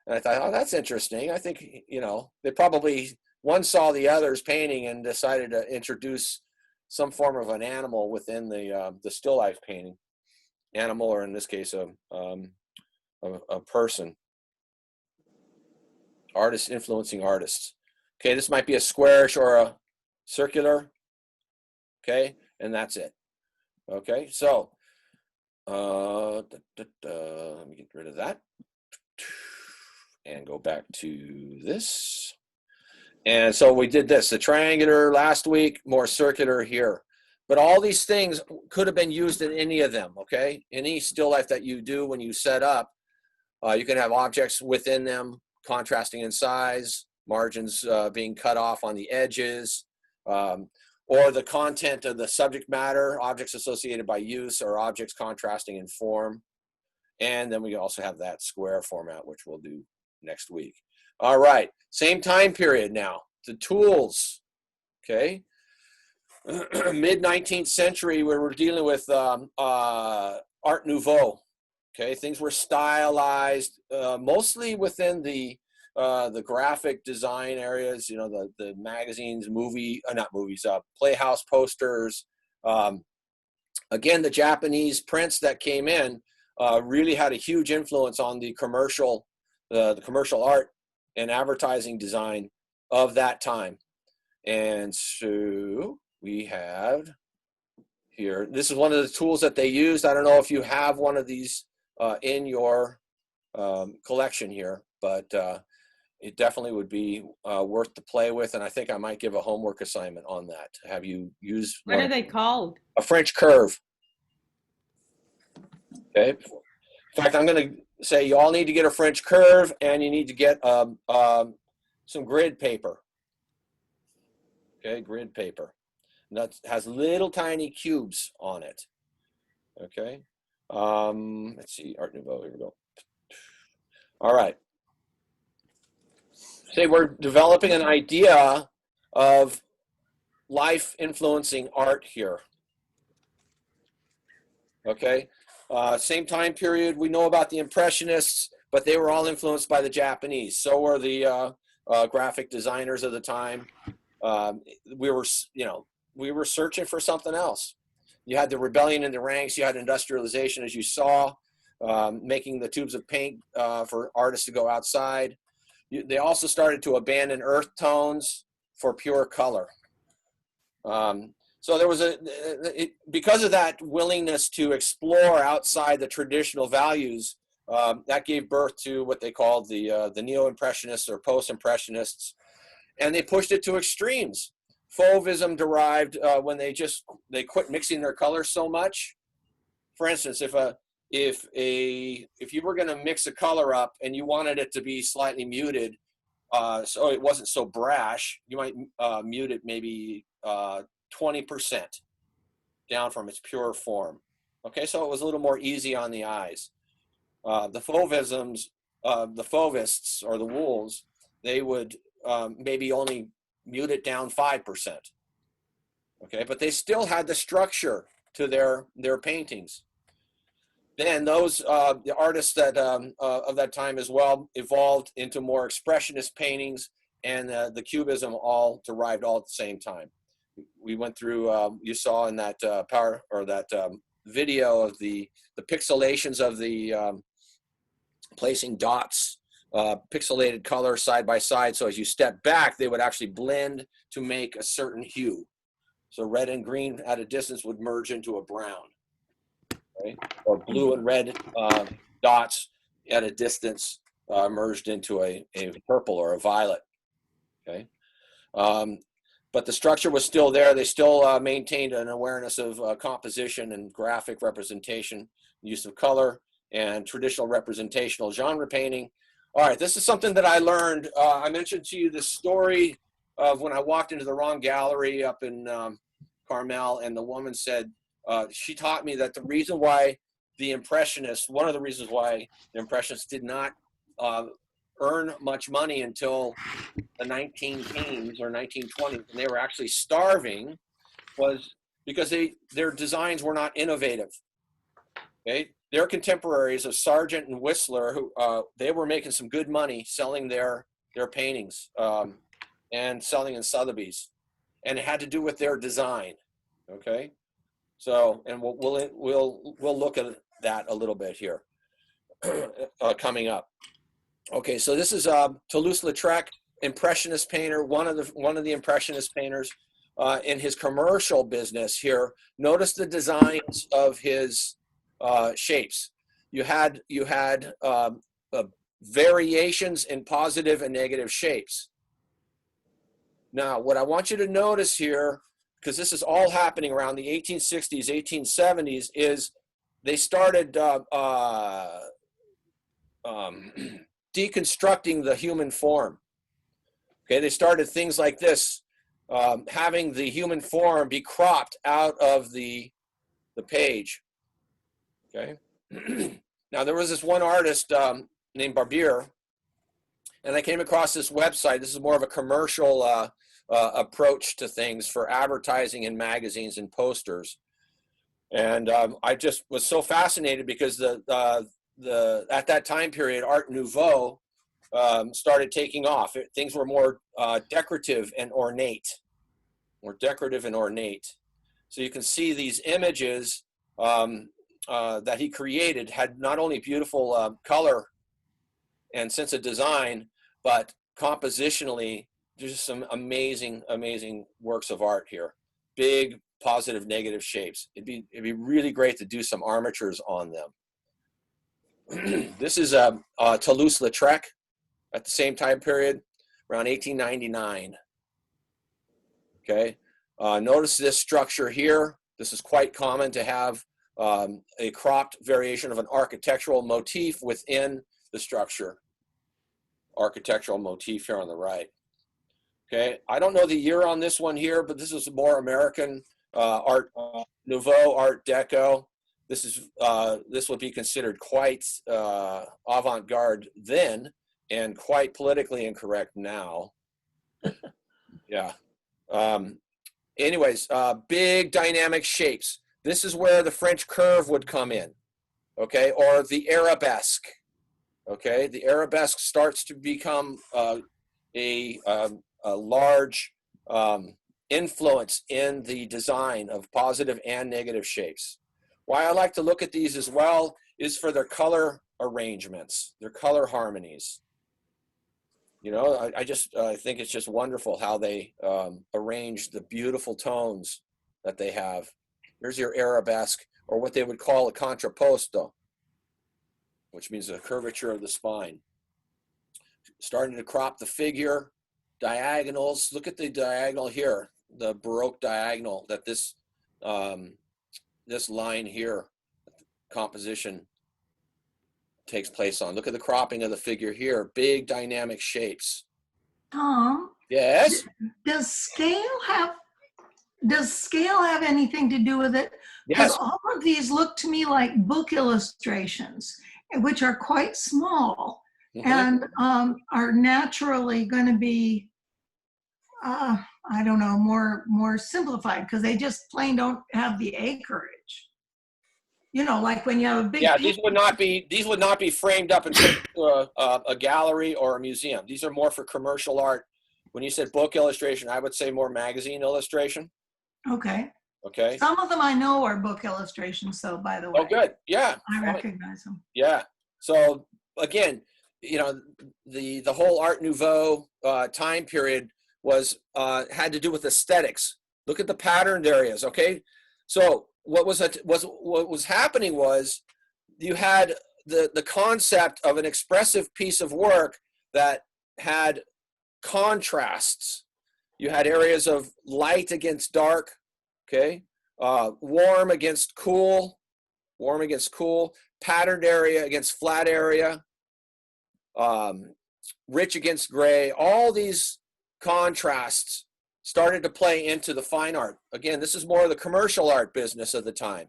And I thought, oh, that's interesting. I think, you know, they probably, one saw the other's painting and decided to introduce some form of an animal within the still life painting, animal, or in this case, a person. Artists influencing artists. Okay, this might be a squarish or a circular. Okay, and that's it. Okay, so let me get rid of that and go back to this. And so we did this, the triangular last week, more circular here. But all these things could have been used in any of them, okay? Any still life that you do when you set up, you can have objects within them, contrasting in size, margins being cut off on the edges, or the content of the subject matter, objects associated by use, or objects contrasting in form. And then we also have that square format, which we'll do next week. All right, same time period now. The tools, okay? Mid-19th century, we were dealing with Art Nouveau. Okay, things were stylized, mostly within the graphic design areas. You know, the magazines, not movies, playhouse posters. Again, the Japanese prints that came in really had a huge influence on the commercial art and advertising design of that time. And so we have here, this is one of the tools that they used. I don't know if you have one of these in your collection here, but it definitely would be worth to play with. And I think I might give a homework assignment on that. Have you used What are they called? a French curve? Okay. In fact, I'm going to say you all need to get a French curve, and you need to get some grid paper. Okay, grid paper. And that has little tiny cubes on it. Okay. Let's see, Art Nouveau, here we go. All right. Say we're developing an idea of life influencing art here. Okay. Same time period, we know about the Impressionists, but they were all influenced by the Japanese. So were the graphic designers of the time. We were searching for something else. You had the rebellion in the ranks. You had industrialization, as you saw, making the tubes of paint for artists to go outside. They also started to abandon earth tones for pure color. So there was because of that willingness to explore outside the traditional values, that gave birth to what they called the Neo-Impressionists or Post-Impressionists, and they pushed it to extremes. Fauvism derived when they quit mixing their colors so much. For instance, if you were going to mix a color up and you wanted it to be slightly muted, so it wasn't so brash, you might mute it maybe 20% down from its pure form. Okay, so it was a little more easy on the eyes. The Fauvisms, the Fauvists or the Wolves, they would maybe only mute it down 5%. Okay, but they still had the structure to their paintings. Then those the artists that of that time as well evolved into more expressionist paintings, and the Cubism all derived all at the same time. We went through, you saw in that video of the pixelations of the placing dots, pixelated color side by side. So as you step back, they would actually blend to make a certain hue. So red and green at a distance would merge into a brown, right? Or blue and red dots at a distance merged into a purple or a violet, okay? But the structure was still there. They still maintained an awareness of composition and graphic representation, use of color, and traditional representational genre painting. All right, this is something that I learned. I mentioned to you the story of when I walked into the wrong gallery up in Carmel, and the woman said, she taught me that the reason why the Impressionists, one of the reasons why the Impressionists did not earn much money until the 1910s or 1920s, and they were actually starving, was because their designs were not innovative. Okay, their contemporaries of Sargent and Whistler, who they were making some good money selling their paintings and selling in Sotheby's, and it had to do with their design. Okay, so, and we'll look at that a little bit here coming up. Okay, so this is Toulouse-Lautrec, Impressionist painter, one of the Impressionist painters. In his commercial business here, notice the designs of his shapes. You had variations in positive and negative shapes. Now, what I want you to notice here, because this is all happening around the 1860s, 1870s, is they started deconstructing the human form. Okay, they started things like this, having the human form be cropped out of the page. Okay. Now, there was this one artist named Barbier, and I came across this website. This is more of a commercial approach to things for advertising in magazines and posters. And I just was so fascinated because at that time period, Art Nouveau started taking off. Things were more decorative and ornate. So you can see these images that he created had not only beautiful color and sense of design, but compositionally, just some amazing, amazing works of art here. Big, positive, negative shapes. It'd be really great to do some armatures on them. This is Toulouse-Lautrec at the same time period, around 1899. Okay, notice this structure here. This is quite common to have a cropped variation of an architectural motif within the structure. Architectural motif here on the right. Okay, I don't know the year on this one here, but this is more American art, Nouveau Art Deco. This would be considered quite avant-garde then, and quite politically incorrect now. Yeah. Anyways, big dynamic shapes. This is where the French curve would come in, okay, or the Arabesque. Okay, the Arabesque starts to become a large influence in the design of positive and negative shapes. Why I like to look at these as well is for their color arrangements, their color harmonies. You know, I think it's just wonderful how they arrange the beautiful tones that they have. Here's your Arabesque, or what they would call a contrapposto, which means the curvature of the spine. Starting to crop the figure, diagonals. Look at the diagonal here, the Baroque diagonal that this line here, composition takes place on. Look at the cropping of the figure here. Big dynamic shapes. Tom? Yes? Does scale have anything to do with it? Because Yes. all of these look to me like book illustrations, which are quite small and are naturally going to be, I don't know, more simplified because they just plain don't have the acreage. You know, like when you have a big. Yeah, these would not be framed up into a gallery or a museum. These are more for commercial art. When you said book illustration, I would say more magazine illustration. Okay. Okay. Some of them I know are book illustrations, so by the way. Oh, good. Yeah. I recognize them. Yeah. So again, you know, the whole Art Nouveau time period was had to do with aesthetics. Look at the patterned areas. Okay. So what was happening was you had the concept of an expressive piece of work that had contrasts. You had areas of light against dark, okay, warm against cool, patterned area against flat area, rich against gray. All these contrasts started to play into the fine art. Again, this is more of the commercial art business of the time.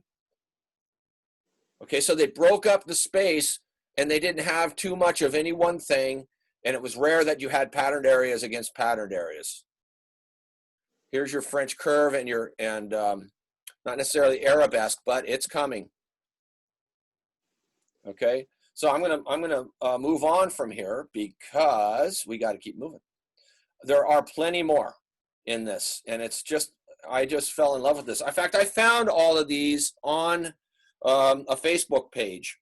Okay, so they broke up the space and they didn't have too much of any one thing, and it was rare that you had patterned areas against patterned areas. Here's your French curve and not necessarily Arabesque, but it's coming. Okay, so I'm gonna move on from here because we got to keep moving. There are plenty more in this, and it's just I just fell in love with this. In fact, I found all of these on a Facebook page.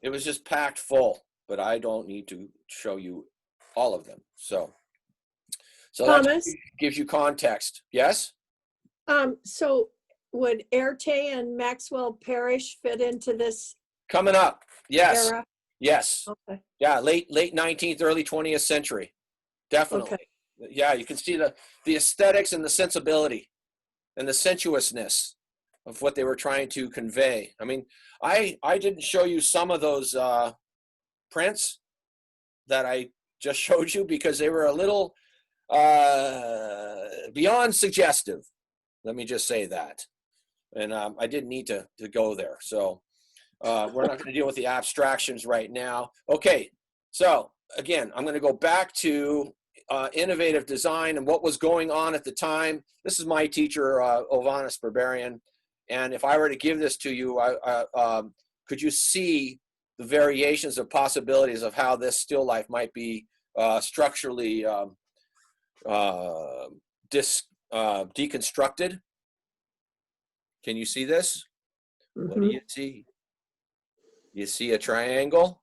It was just packed full, but I don't need to show you all of them. So Thomas? that gives you context. Yes? So would Erte and Maxwell Parrish fit into this Coming up. Yes. era? Yes. Okay. Yeah, late 19th, early 20th century. Definitely. Okay. Yeah, you can see the aesthetics and the sensibility and the sensuousness of what they were trying to convey. I mean, I didn't show you some of those prints that I just showed you because they were a little beyond suggestive. Let me just say that. And I didn't need to go there. So we're not going to deal with the abstractions right now. Okay, so again, I'm going to go back to innovative design and what was going on at the time. This is my teacher, Ovanis Berberian. And if I were to give this to you, could you see the variations of possibilities of how this still life might be structurally deconstructed? Can you see this? Mm-hmm. What do you see? You see a triangle?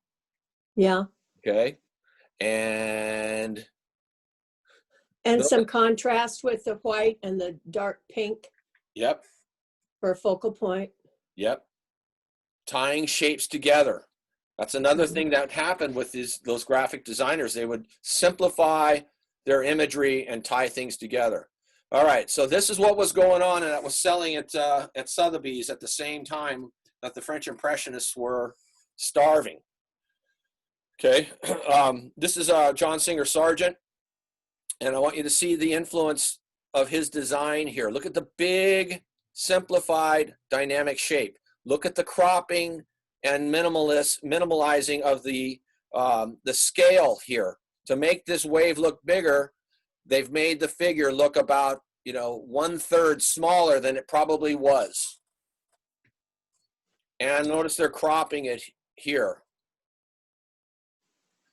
Yeah. Okay. And some contrast with the white and the dark pink. Yep. For a focal point. Yep. Tying shapes together. That's another thing that happened with those graphic designers. They would simplify their imagery and tie things together. All right, so this is what was going on, and that was selling at Sotheby's at the same time that the French Impressionists were starving. Okay, this is John Singer Sargent, and I want you to see the influence of his design here. Look at the big, simplified, dynamic shape. Look at the cropping and minimalizing of the scale here. To make this wave look bigger, they've made the figure look about, 1/3 smaller than it probably was. And notice they're cropping it here.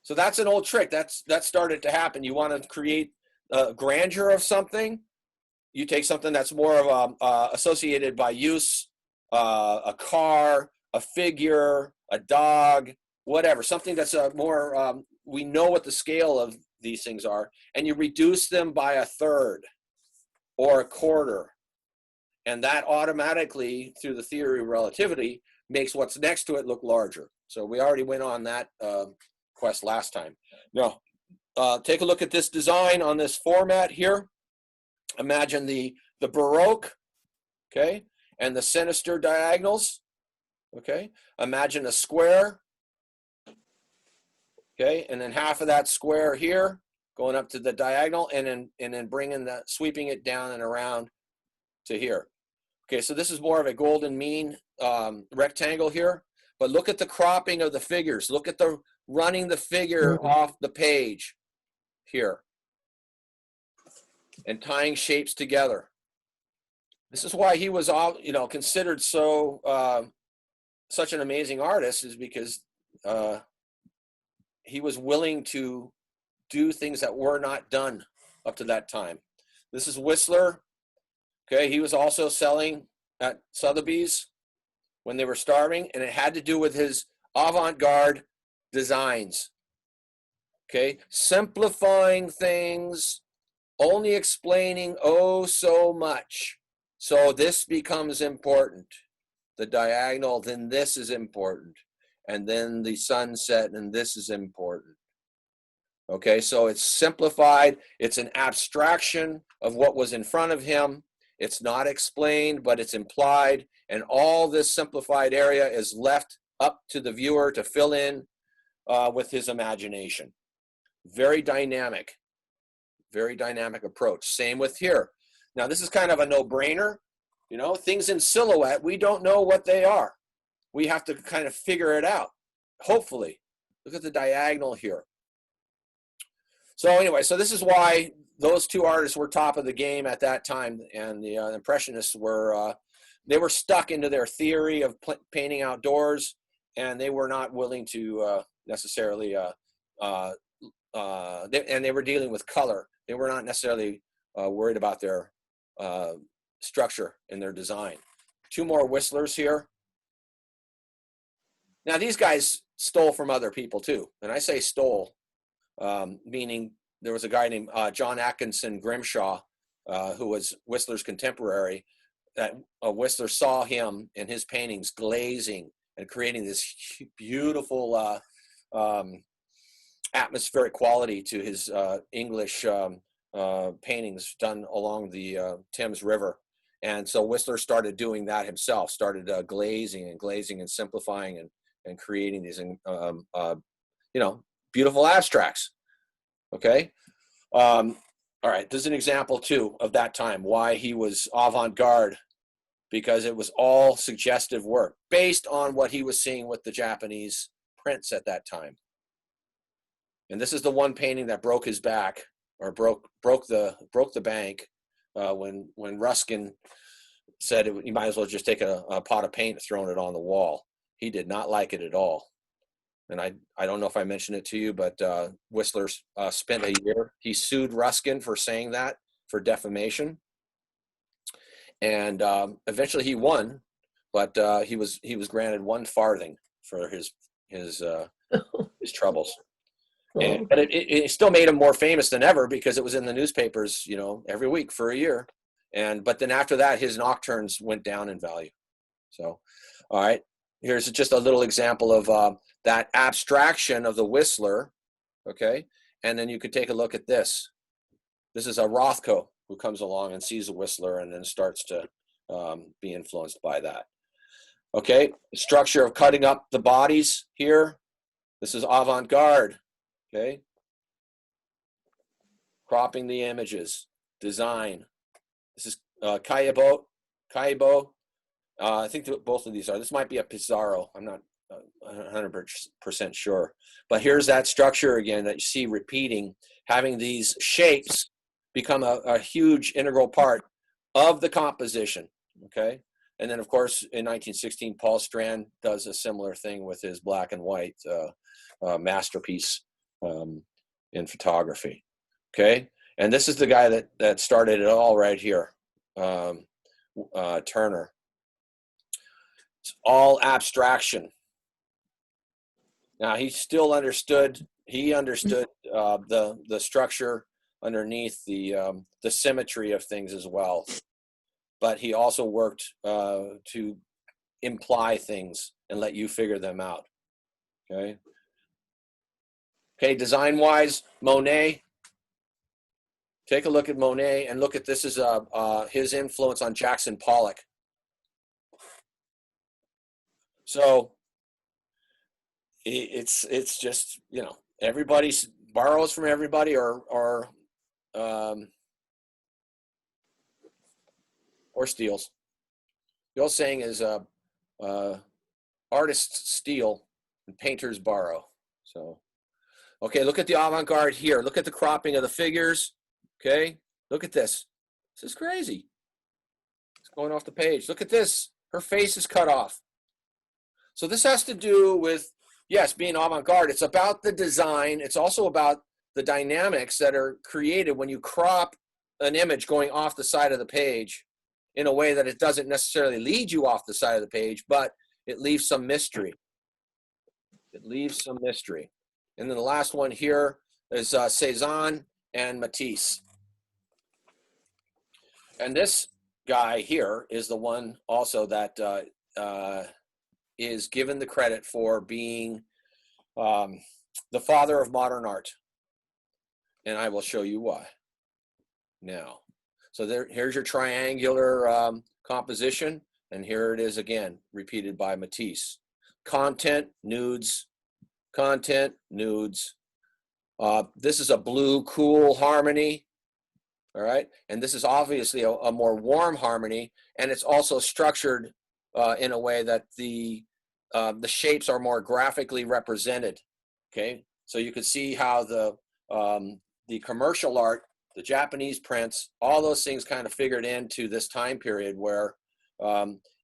So that's an old trick. That started to happen. You want to create a grandeur of something, you take something that's more of associated by use, a car, a figure, a dog, whatever, something that's more, we know what the scale of these things are, and you reduce them by 1/3 or 1/4. And that automatically, through the theory of relativity, makes what's next to it look larger. So we already went on that quest last time. Now, take a look at this design on this format here. Imagine the Baroque, okay, and the sinister diagonals, okay. Imagine a square, okay, and then half of that square here, going up to the diagonal, and then bringing sweeping it down and around to here. Okay, so this is more of a golden mean rectangle here, but look at the cropping of the figures. Look at the running the figure off the page here and tying shapes together. This is why he was all, considered so such an amazing artist, is because he was willing to do things that were not done up to that time. This is Whistler. Okay, he was also selling at Sotheby's when they were starving, and it had to do with his avant-garde designs. Okay, simplifying things, only explaining oh so much. So this becomes important. The diagonal, then this is important. And then the sunset, and this is important. Okay, so it's simplified. It's an abstraction of what was in front of him. It's not explained, but it's implied. And all this simplified area is left up to the viewer to fill in with his imagination. Very dynamic approach. Same with here. Now, this is kind of a no-brainer. Things in silhouette, we don't know what they are. We have to kind of figure it out, hopefully. Look at the diagonal here. So anyway, so this is why those two artists were top of the game at that time, and the Impressionists were, they were stuck into their theory of painting outdoors, and they were not willing to necessarily, and they were dealing with color. They were not necessarily worried about their structure in their design. Two more whistlers here. Now these guys stole from other people too, and I say stole, meaning there was a guy named John Atkinson Grimshaw, who was Whistler's contemporary. That Whistler saw him and his paintings glazing and creating this beautiful atmospheric quality to his English paintings done along the Thames River. And so Whistler started doing that himself, started glazing and simplifying and creating these, beautiful abstracts. Okay. All right. This is an example too of that time, why he was avant-garde, because it was all suggestive work based on what he was seeing with the Japanese prints at that time. And this is the one painting that broke his back, or broke the bank, when Ruskin said you might as well just take a pot of paint and throw it on the wall. He did not like it at all. And I don't know if I mentioned it to you, but Whistler spent a year. He sued Ruskin for saying that, for defamation. And eventually he won, but he was granted 1 farthing for his troubles. But it still made him more famous than ever, because it was in the newspapers, every week for a year. But then after that, his nocturnes went down in value. So, all right, here's just a little example of that abstraction of the Whistler. Okay, and then you could take a look at this. This is a Rothko who comes along and sees a Whistler and then starts to be influenced by that. Okay, the structure of cutting up the bodies here. This is avant-garde. Okay, cropping the images, design. This is Kaibo. I think that both of these are. This might be a Pizarro. I'm not 100% sure. But here's that structure again that you see repeating, having these shapes become a huge integral part of the composition. Okay, and then of course in 1916, Paul Strand does a similar thing with his black and white masterpiece in photography. Okay, and this is the guy that started it all right here, Turner. It's all abstraction. Now he still understood. He understood the structure underneath, the symmetry of things as well. But he also worked to imply things and let you figure them out. Okay. Okay, design-wise, Monet. Take a look at Monet and look at this as his influence on Jackson Pollock. So it's just, everybody borrows from everybody or steals. The old saying is artists steal and painters borrow. So, okay, look at the avant-garde here. Look at the cropping of the figures. Okay, look at this. This is crazy. It's going off the page. Look at this. Her face is cut off. So this has to do with, yes, being avant-garde. It's about the design. It's also about the dynamics that are created when you crop an image going off the side of the page in a way that it doesn't necessarily lead you off the side of the page, but it leaves some mystery. It leaves some mystery. And then the last one here is Cezanne and Matisse. And this guy here is the one also that is given the credit for being the father of modern art. And I will show you why now. So here's your triangular composition, and here it is again, repeated by Matisse. Content, nudes, content, nudes. This is a blue, cool harmony, all right? And this is obviously a more warm harmony, and it's also structured in a way that the shapes are more graphically represented, okay? So you can see how the commercial art, the Japanese prints, all those things kind of figured into this time period where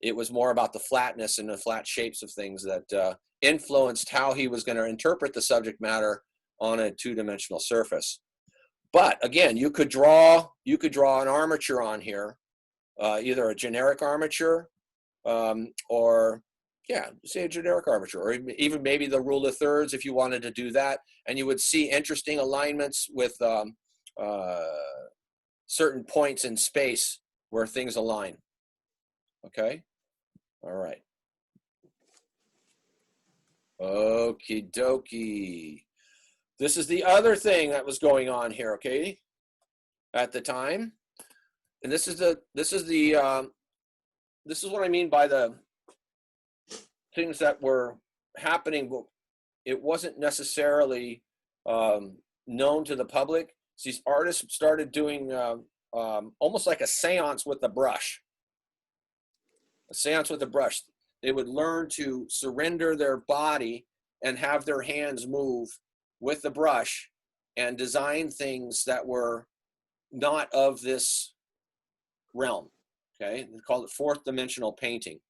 it was more about the flatness and the flat shapes of things that influenced how he was going to interpret the subject matter on a two-dimensional surface. But again, you could draw an armature on here either a generic armature or, yeah, say a generic armature, or even maybe the rule of thirds if you wanted to do that. And you would see interesting alignments with certain points in space where things align. Okay? All right. Okie dokie. This is the other thing that was going on here, okay, at the time. And this is what I mean by the things that were happening, but it wasn't necessarily known to the public. These artists started doing almost like a seance with the brush. A seance with the brush. They would learn to surrender their body and have their hands move with the brush and design things that were not of this realm. Okay, they called it fourth dimensional painting.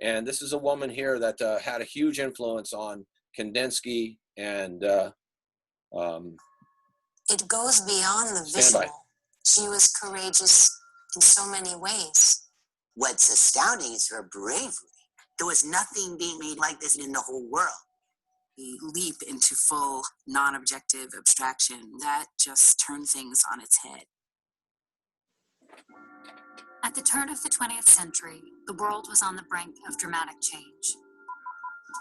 And this is a woman here that had a huge influence on Kandinsky and it goes beyond the visual. She was courageous in so many ways. What's astounding is her bravery. There was nothing being made like this in the whole world. The leap into full non-objective abstraction, that just turned things on its head. At the turn of the 20th century, the world was on the brink of dramatic change.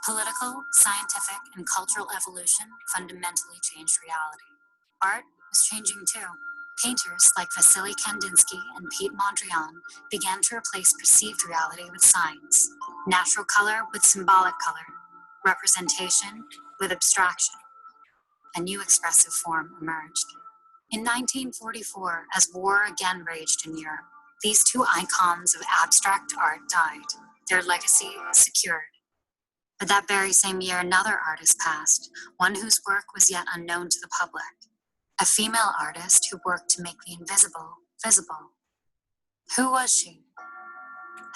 Political, scientific, and cultural evolution fundamentally changed reality. Art was changing too. Painters like Vasily Kandinsky and Pete Mondrian began to replace perceived reality with science, natural color with symbolic color, representation with abstraction. A new expressive form emerged. In 1944, as war again raged in Europe, these two icons of abstract art died, their legacy secured. But that very same year, another artist passed, one whose work was yet unknown to the public. A female artist who worked to make the invisible visible. Who was she?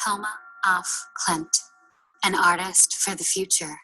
Hilma af Klint, an artist for the future.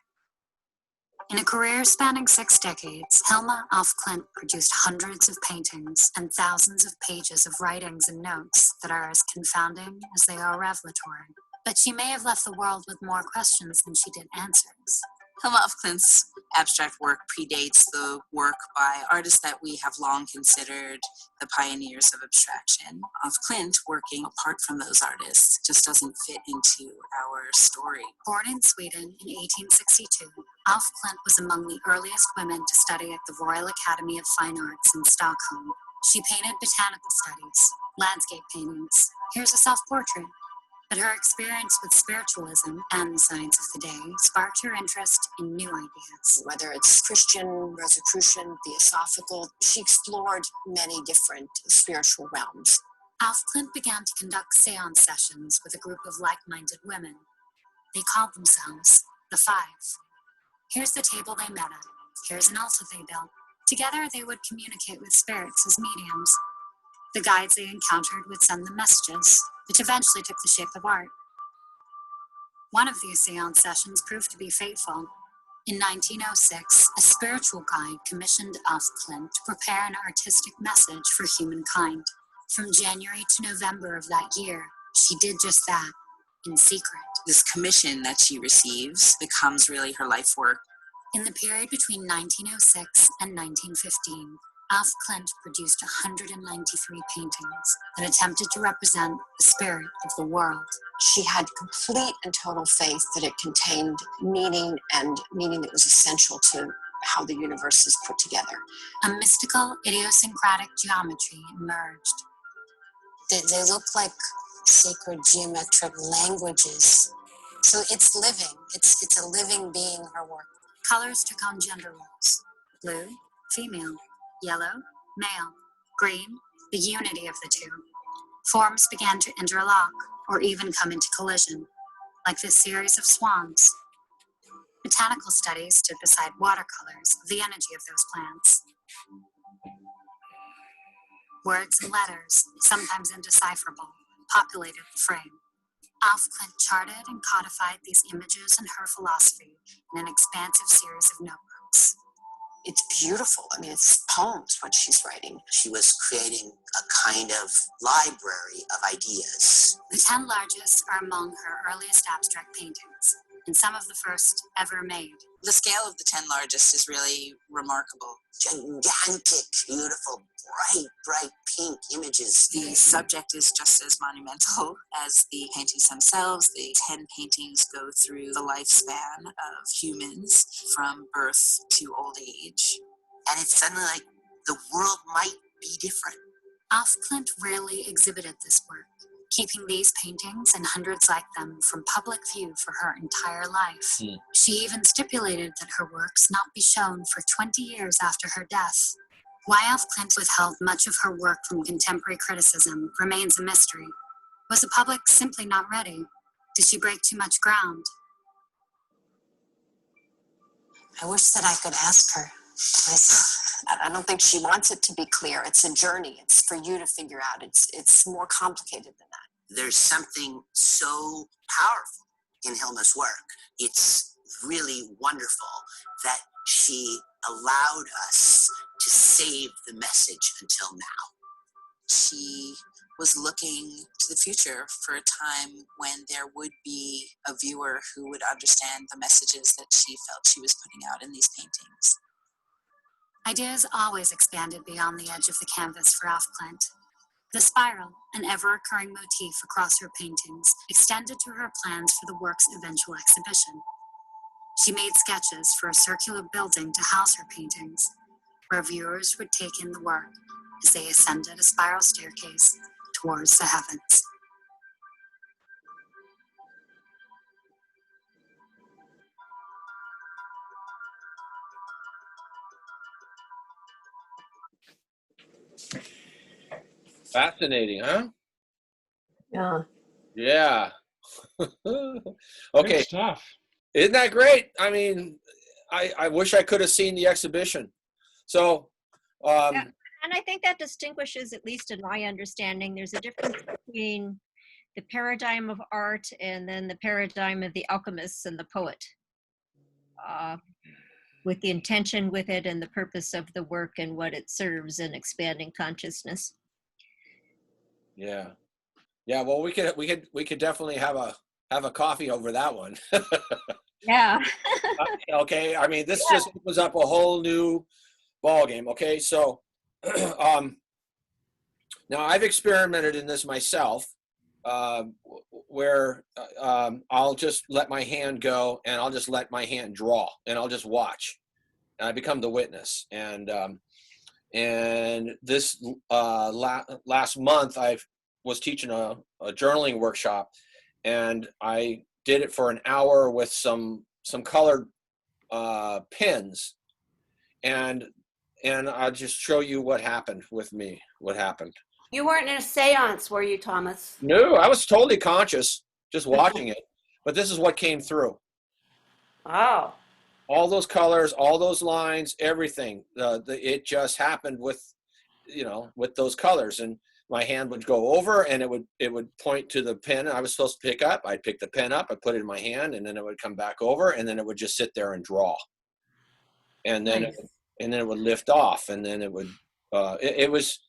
In a career spanning 6 decades, Hilma af Klint produced hundreds of paintings and thousands of pages of writings and notes that are as confounding as they are revelatory. But she may have left the world with more questions than she did answers. Hilma af Klint's abstract work predates the work by artists that we have long considered the pioneers of abstraction. Af Klint, working apart from those artists, just doesn't fit into our story. Born in Sweden in 1862, Af Klint was among the earliest women to study at the Royal Academy of Fine Arts in Stockholm. She painted botanical studies, landscape paintings. Here's a self-portrait. But her experience with spiritualism and the science of the day sparked her interest in new ideas. Whether it's Christian, Rosicrucian, Theosophical, she explored many different spiritual realms. Af Klint began to conduct seance sessions with a group of like-minded women. They called themselves the Five. Here's the table they met at. Here's an altar they built. Together they would communicate with spirits as mediums. The guides they encountered would send them messages, which eventually took the shape of art. One of these seance sessions proved to be fateful. In 1906, a spiritual guide commissioned Af Klint to prepare an artistic message for humankind. From January to November of that year, she did just that, in secret. This commission that she receives becomes really her life work. In the period between 1906 and 1915, Af Klint produced 193 paintings that attempted to represent the spirit of the world. She had complete and total faith that it contained meaning, and meaning that was essential to how the universe is put together. A mystical, idiosyncratic geometry emerged. They look like sacred geometric languages. So it's living. It's a living being, her work. Colors took on gender roles. Blue, female. Yellow, male. Green, the unity of the two. Forms began to interlock or even come into collision, like this series of swans. Botanical studies stood beside watercolors of the energy of those plants. Words and letters, sometimes indecipherable, populated the frame. Af Klint charted and codified these images and her philosophy in an expansive series of notebooks. it's beautiful. I mean, it's poems, what she's writing. She was creating a kind of library of ideas. The 10 largest are among her earliest abstract paintings, and some of the first ever made. The scale of the 10 largest is really remarkable. Gigantic, beautiful, bright pink images. The subject is just as monumental as the paintings themselves. The 10 paintings go through the lifespan of humans from birth to old age. And it's suddenly like the world might be different. Alf Klint rarely exhibited this work, keeping these paintings and hundreds like them from public view for her entire life. She even stipulated that her works not be shown for 20 years after her death. Why Alf Klint withheld much of her work from contemporary criticism remains a mystery. Was the public simply not ready? Did she break too much ground? I wish that I could ask her. I don't think she wants it to be clear. It's a journey. It's for you to figure out. It's more complicated than that. There's something so powerful in Hilma's work. It's really wonderful that she allowed us to save the message until now. She was looking to the future for a time when there would be a viewer who would understand the messages that she felt she was putting out in these paintings. Ideas always expanded beyond the edge of the canvas for Alf Klint. The spiral, an ever-recurring motif across her paintings, extended to her plans for the work's eventual exhibition. She made sketches for a circular building to house her paintings, where viewers would take in the work as they ascended a spiral staircase towards the heavens. Fascinating, huh? Yeah. Yeah. Good Okay. stuff. Isn't that great? I mean, I wish I could have seen the exhibition. So, Yeah, and I think that distinguishes, at least in my understanding, there's a difference between the paradigm of art and then the paradigm of the alchemists and the poet, with the intention with it and the purpose of the work and what it serves in expanding consciousness. yeah. Yeah, well, we could definitely have a coffee over that one. Yeah. Okay, I mean, this just opens up a whole new ball game. Okay, so now I've experimented in this myself, where I'll just let my hand go and I'll just let my hand draw and I'll just watch, and I become the witness. And this last month I was teaching a journaling workshop, and I did it for an hour with some colored pens, and I'll just show you what happened with me. What happened? You weren't in a seance, were you, Thomas? No, I was totally conscious, just watching it. But this is what came through. Wow. All those colors, all those lines, everything. It just happened with those colors. And my hand would go over, and it would point to the pen I was supposed to pick up. I'd pick the pen up, I'd put it in my hand, and then it would come back over, and then it would just sit there and draw. And then Nice. it would lift off, and then it would. It was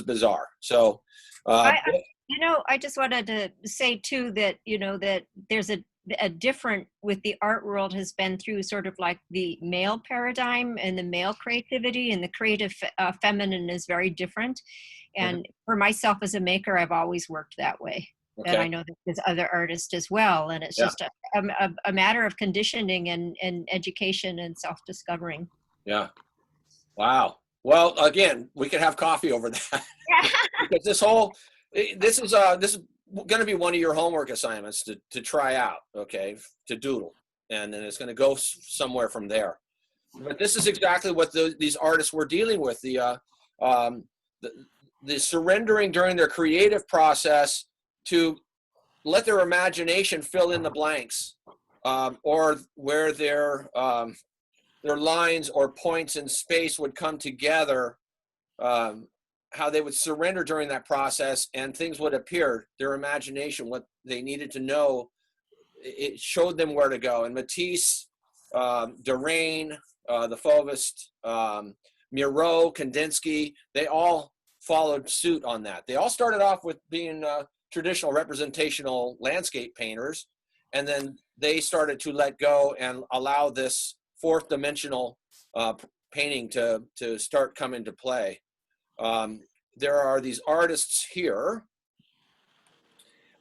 bizarre. So, I just wanted to say too that that there's a different with the art world has been through sort of like the male paradigm and the male creativity, and the creative feminine is very different. And for myself as a maker, I've always worked that way. Okay. And I know that there's other artists as well. And it's just a matter of conditioning and education and self-discovering. Yeah. Wow. Well, again, we could have coffee over that. Because this is going to be one of your homework assignments to try out, okay, to doodle. And then it's going to go somewhere from there. But this is exactly what these artists were dealing with, the surrendering during their creative process to let their imagination fill in the blanks, or where their lines or points in space would come together, how they would surrender during that process, and things would appear. Their imagination, what they needed to know, it showed them where to go. And Matisse, Derain, the Fauvist, Miro, Kandinsky, they all followed suit on that. They all started off with being traditional representational landscape painters, and then they started to let go and allow this fourth dimensional painting to start come into play. There are these artists here,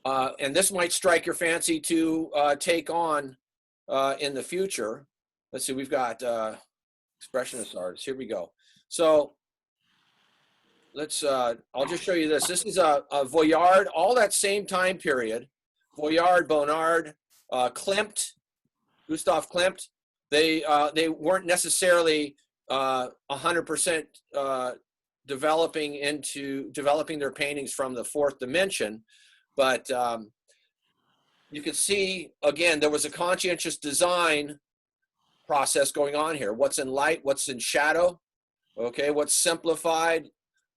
and this might strike your fancy to take on in the future. Let's see, we've got Expressionist artists. Here we go. So let's, I'll just show you this. This is a Voyard, all that same time period. Voyard, Bonnard, Klimt, Gustav Klimt. They weren't necessarily 100% developing their paintings from the fourth dimension, but you can see, again, there was a conscientious design process going on here. What's in light, what's in shadow, okay, what's simplified,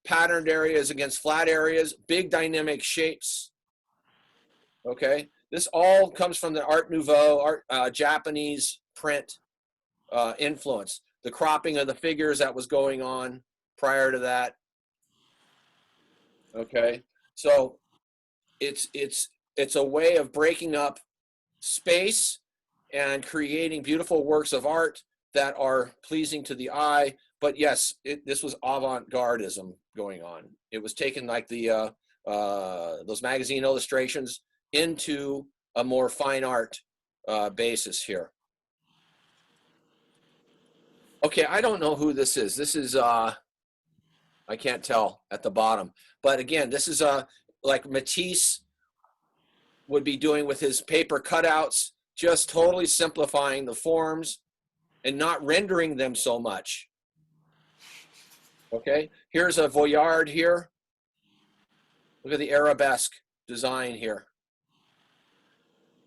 patterned areas against flat areas, big dynamic shapes, okay. This all comes from the Art Nouveau, Japanese print influence. The cropping of the figures that was going on prior to that, okay. So it's a way of breaking up space and creating beautiful works of art that are pleasing to the eye. But yes, this was avant-gardism going on. It was taken like the those magazine illustrations into a more fine art basis here. Okay, I don't know who this is. This is, I can't tell at the bottom. But again, this is like Matisse would be doing with his paper cutouts, just totally simplifying the forms and not rendering them so much. Okay, here's a Voyard here. Look at the Arabesque design here.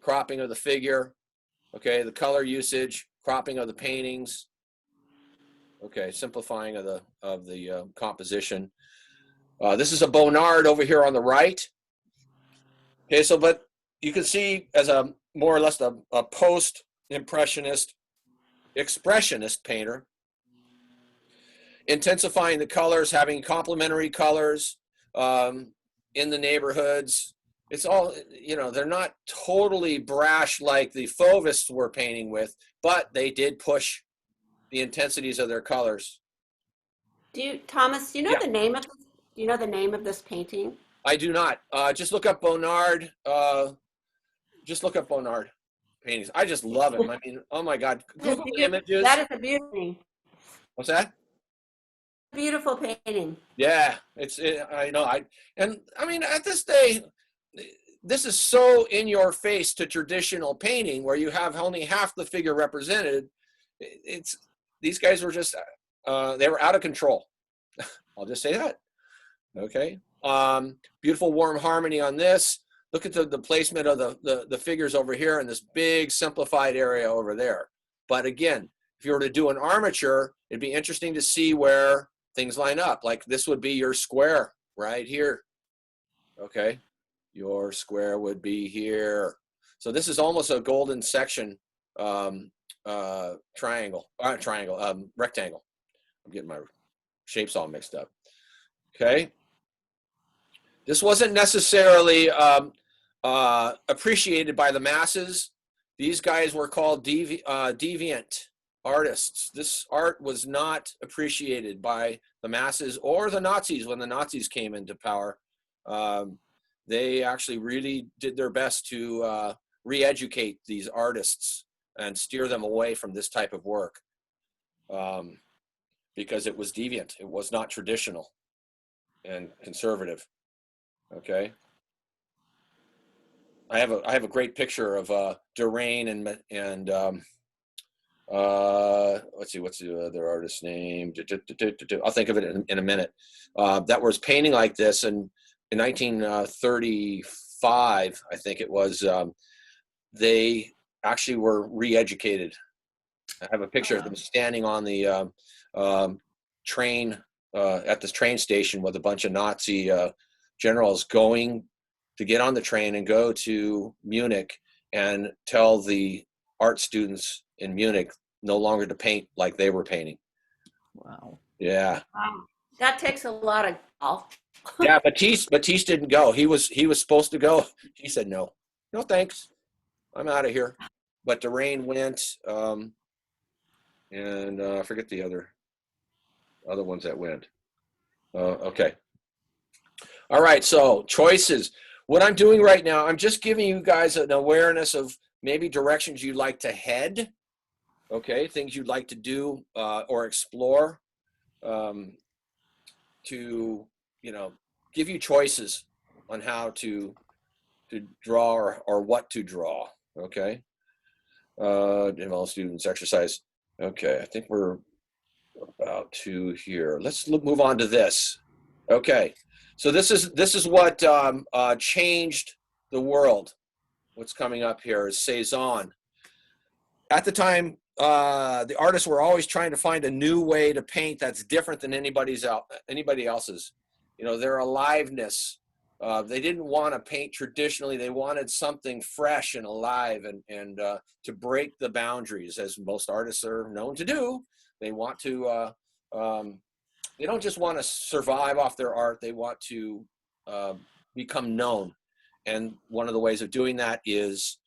Cropping of the figure, okay, the color usage, cropping of the paintings, okay, simplifying of the composition. This is a Bonnard over here on the right. Okay, so but you can see as a more or less a post-impressionist, expressionist painter, intensifying the colors, having complementary colors in the neighborhoods. It's all, you know, they're not totally brash like the Fauvists were painting with, but they did push the intensities of their colors. Thomas, do you know the name of this? Do you know the name of this painting? I do not. Just look up Bonnard. Just look up Bonnard paintings. I just love him. I mean, oh my God. Google images. That is a beauty. What's that? Beautiful painting. Yeah, I know. I mean, at this day, this is so in your face to traditional painting where you have only half the figure represented. These guys were just, they were out of control. I'll just say that. Okay. Beautiful warm harmony on this. Look at the placement of the figures over here in this big simplified area over there. But again, if you were to do an armature, it'd be interesting to see where things line up. Like this would be your square right here. Okay. Your square would be here. So this is almost a golden section rectangle. I'm getting my shapes all mixed up. Okay. This wasn't necessarily appreciated by the masses. These guys were called deviant artists. This art was not appreciated by the masses or the Nazis when the Nazis came into power. They actually really did their best to re-educate these artists and steer them away from this type of work because it was deviant. It was not traditional and conservative. Okay. I have a great picture of Derain and let's see, what's the other artist's name? I'll think of it in a minute. That was painting like this, and in 1935, I think it was, they actually were re-educated. I have a picture of them standing on the train at this train station with a bunch of Nazi generals going to get on the train and go to Munich and tell the art students in Munich no longer to paint like they were painting. Wow. Yeah. That takes a lot of golf. Yeah, Matisse didn't go. He was supposed to go. He said no, thanks. I'm out of here. But Derain went, and I forget the other ones that went. Okay. All right. So choices. What I'm doing right now, I'm just giving you guys an awareness of maybe directions you'd like to head. Okay, things you'd like to do or explore. To give you choices on how to draw or what to draw. Okay. Involve students exercise. Okay, I think we're about to here. Let's move on to this. Okay, so this is what changed the world. What's coming up here is Cezanne. At the time, the artists were always trying to find a new way to paint that's different than anybody else's. Their aliveness. They didn't want to paint traditionally. They wanted something fresh and alive and to break the boundaries, as most artists are known to do. They want to, they don't just want to survive off their art. They want to become known. And one of the ways of doing that is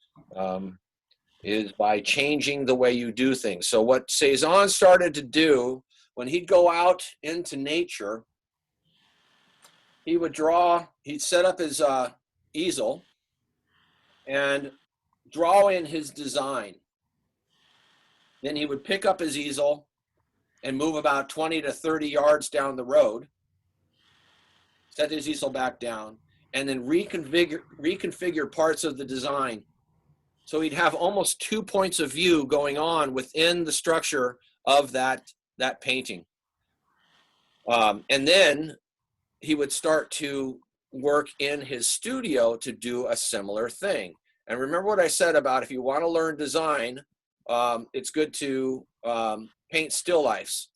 by changing the way you do things. So what Cezanne started to do, when he'd go out into nature, he would draw, he'd set up his easel and draw in his design. Then he would pick up his easel and move about 20 to 30 yards down the road, set his easel back down, and then reconfigure parts of the design. So he'd have almost 2 points of view going on within the structure of that painting. And then he would start to work in his studio to do a similar thing. And remember what I said about if you want to learn design, it's good to paint still lifes.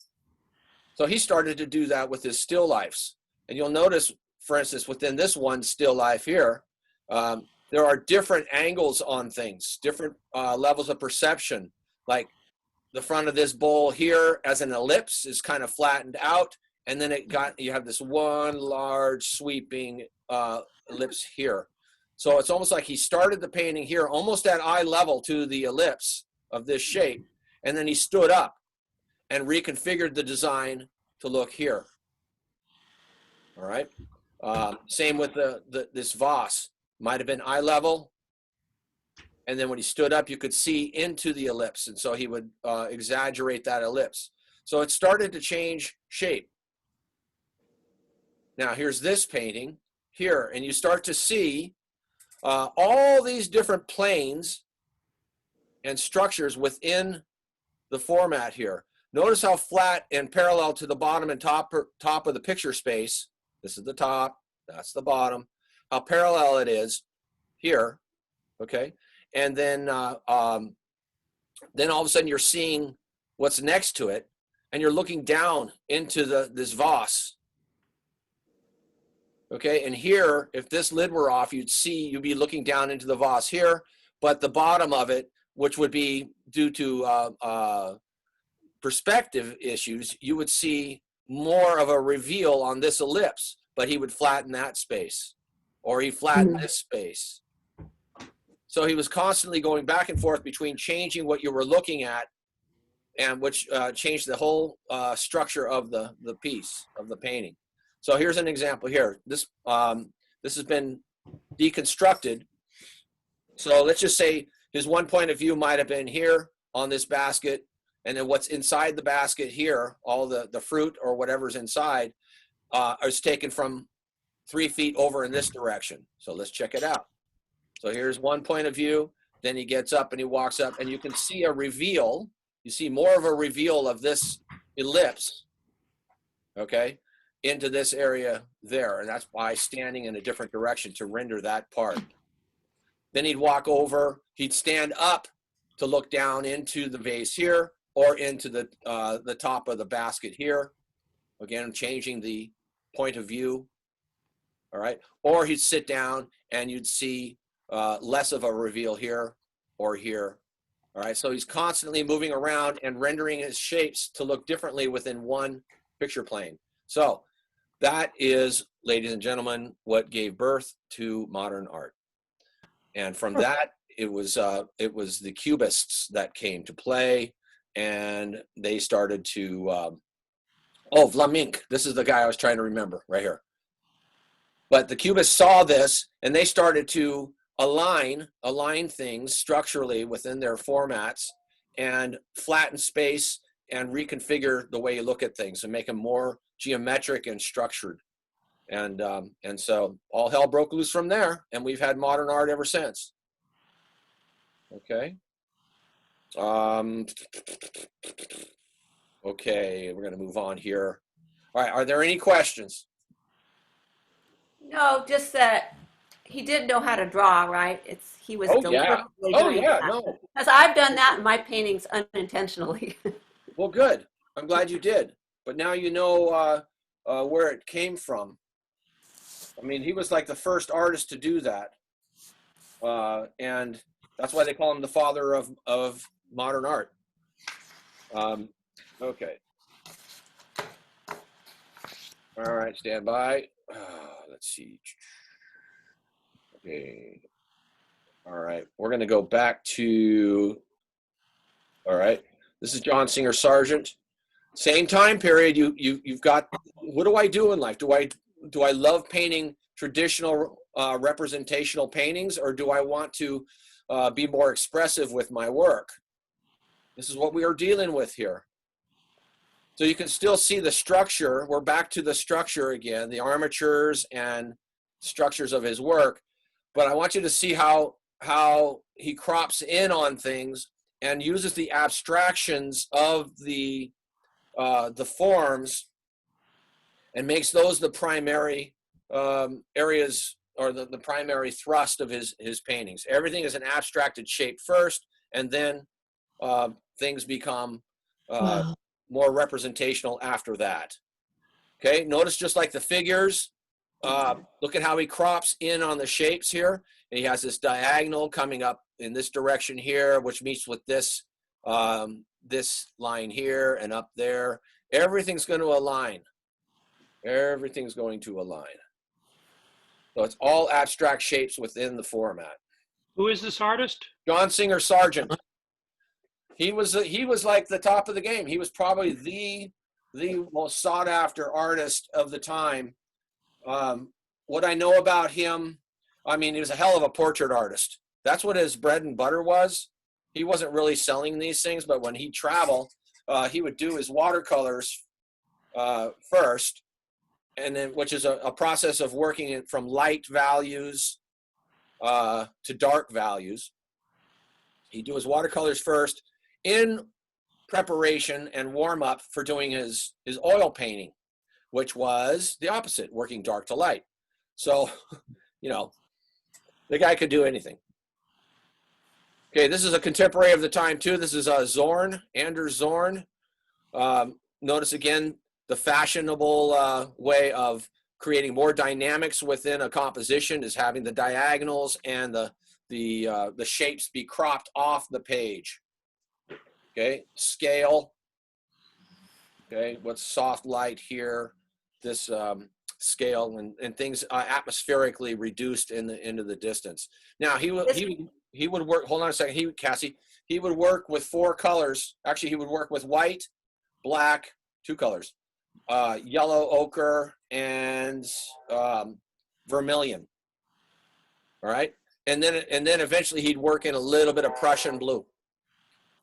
So he started to do that with his still lifes. And you'll notice, for instance, within this one still life here, there are different angles on things, different levels of perception. Like the front of this bowl here as an ellipse is kind of flattened out. And then you have this one large sweeping ellipse here. So it's almost like he started the painting here, almost at eye level to the ellipse of this shape. And then he stood up and reconfigured the design to look here. All right. Same with this vase. Might have been eye level. And then when he stood up, you could see into the ellipse. And so he would exaggerate that ellipse. So it started to change shape. Now here's this painting here, and you start to see all these different planes and structures within the format here. Notice how flat and parallel to the bottom and top of the picture space. This is the top, that's the bottom. How parallel it is here, okay? And then all of a sudden you're seeing what's next to it, and you're looking down into this vase. Okay, and here, if this lid were off, you'd be looking down into the vase here, but the bottom of it, which would be due to perspective issues, you would see more of a reveal on this ellipse, but he would flatten that space, or he flattened this space. So he was constantly going back and forth between changing what you were looking at, and which changed the whole structure of the piece, of the painting. So here's an example here. This has been deconstructed. So let's just say his one point of view might have been here on this basket, and then what's inside the basket here, all the fruit or whatever's inside, is taken from 3 feet over in this direction. So let's check it out. So here's one point of view. Then he gets up and he walks up, and you can see a reveal. You see more of a reveal of this ellipse, okay, into this area there. And that's by standing in a different direction to render that part. Then he'd walk over, he'd stand up to look down into the vase here, or into the top of the basket here. Again, changing the point of view, all right? Or he'd sit down and you'd see less of a reveal here or here, All right, so he's constantly moving around and rendering his shapes to look differently within one picture plane. So that is, ladies and gentlemen, what gave birth to modern art. And from that, it was the Cubists that came to play, and they started to, oh, Vlaminck, this is the guy I was trying to remember right here. But the Cubists saw this, and they started to align things structurally within their formats and flatten space and reconfigure the way you look at things and make them more geometric and structured. And so all hell broke loose from there, and we've had modern art ever since. Okay. Okay, we're going to move on here. All right, are there any questions? No, just that he did know how to draw, right? He was deliberately doing that. No. Because I've done that in my paintings unintentionally. Well, good. I'm glad you did. But now you know where it came from. I mean, he was like the first artist to do that. And that's why they call him the father of modern art. Okay. All right, stand by. Let's see. Okay. All right, we're going to go back to, all right, this is John Singer Sargent. Same time period. You've got, what do I do in life? Do I love painting traditional representational paintings, or do I want to be more expressive with my work? This is what we are dealing with here. So you can still see the structure. We're back to the structure again, the armatures and structures of his work. But I want you to see how he crops in on things and uses the abstractions of the forms and makes those the primary areas, or the primary thrust of his paintings. Everything is an abstracted shape first, and then things become more representational after that. Okay, notice just like the figures, look at how he crops in on the shapes here. And he has this diagonal coming up in this direction here, which meets with this this line here and up there. Everything's going to align. Everything's going to align. So it's all abstract shapes within the format. Who is this artist? John Singer Sargent. He was like the top of the game. He was probably the most sought after artist of the time. What I know about him, I mean, he was a hell of a portrait artist. That's what his bread and butter was. He wasn't really selling these things, but when he'd travel, he would do his watercolors first, and then, which is a process of working it from light values to dark values. He'd do his watercolors first in preparation and warm up for doing his oil painting, which was the opposite, working dark to light. So, you know, the guy could do anything. Okay, this is a contemporary of the time too. This is Zorn, Anders Zorn. Notice again the fashionable way of creating more dynamics within a composition is having the diagonals and the shapes be cropped off the page. Okay, scale. Okay, what's soft light here? This scale and things atmospherically reduced into the distance. Now he would work. Hold on a second, Cassie. He would work with 4 colors. Actually, he would work with white, black, 2 colors, yellow, ochre, and vermilion. All right, and then eventually he'd work in a little bit of Prussian blue.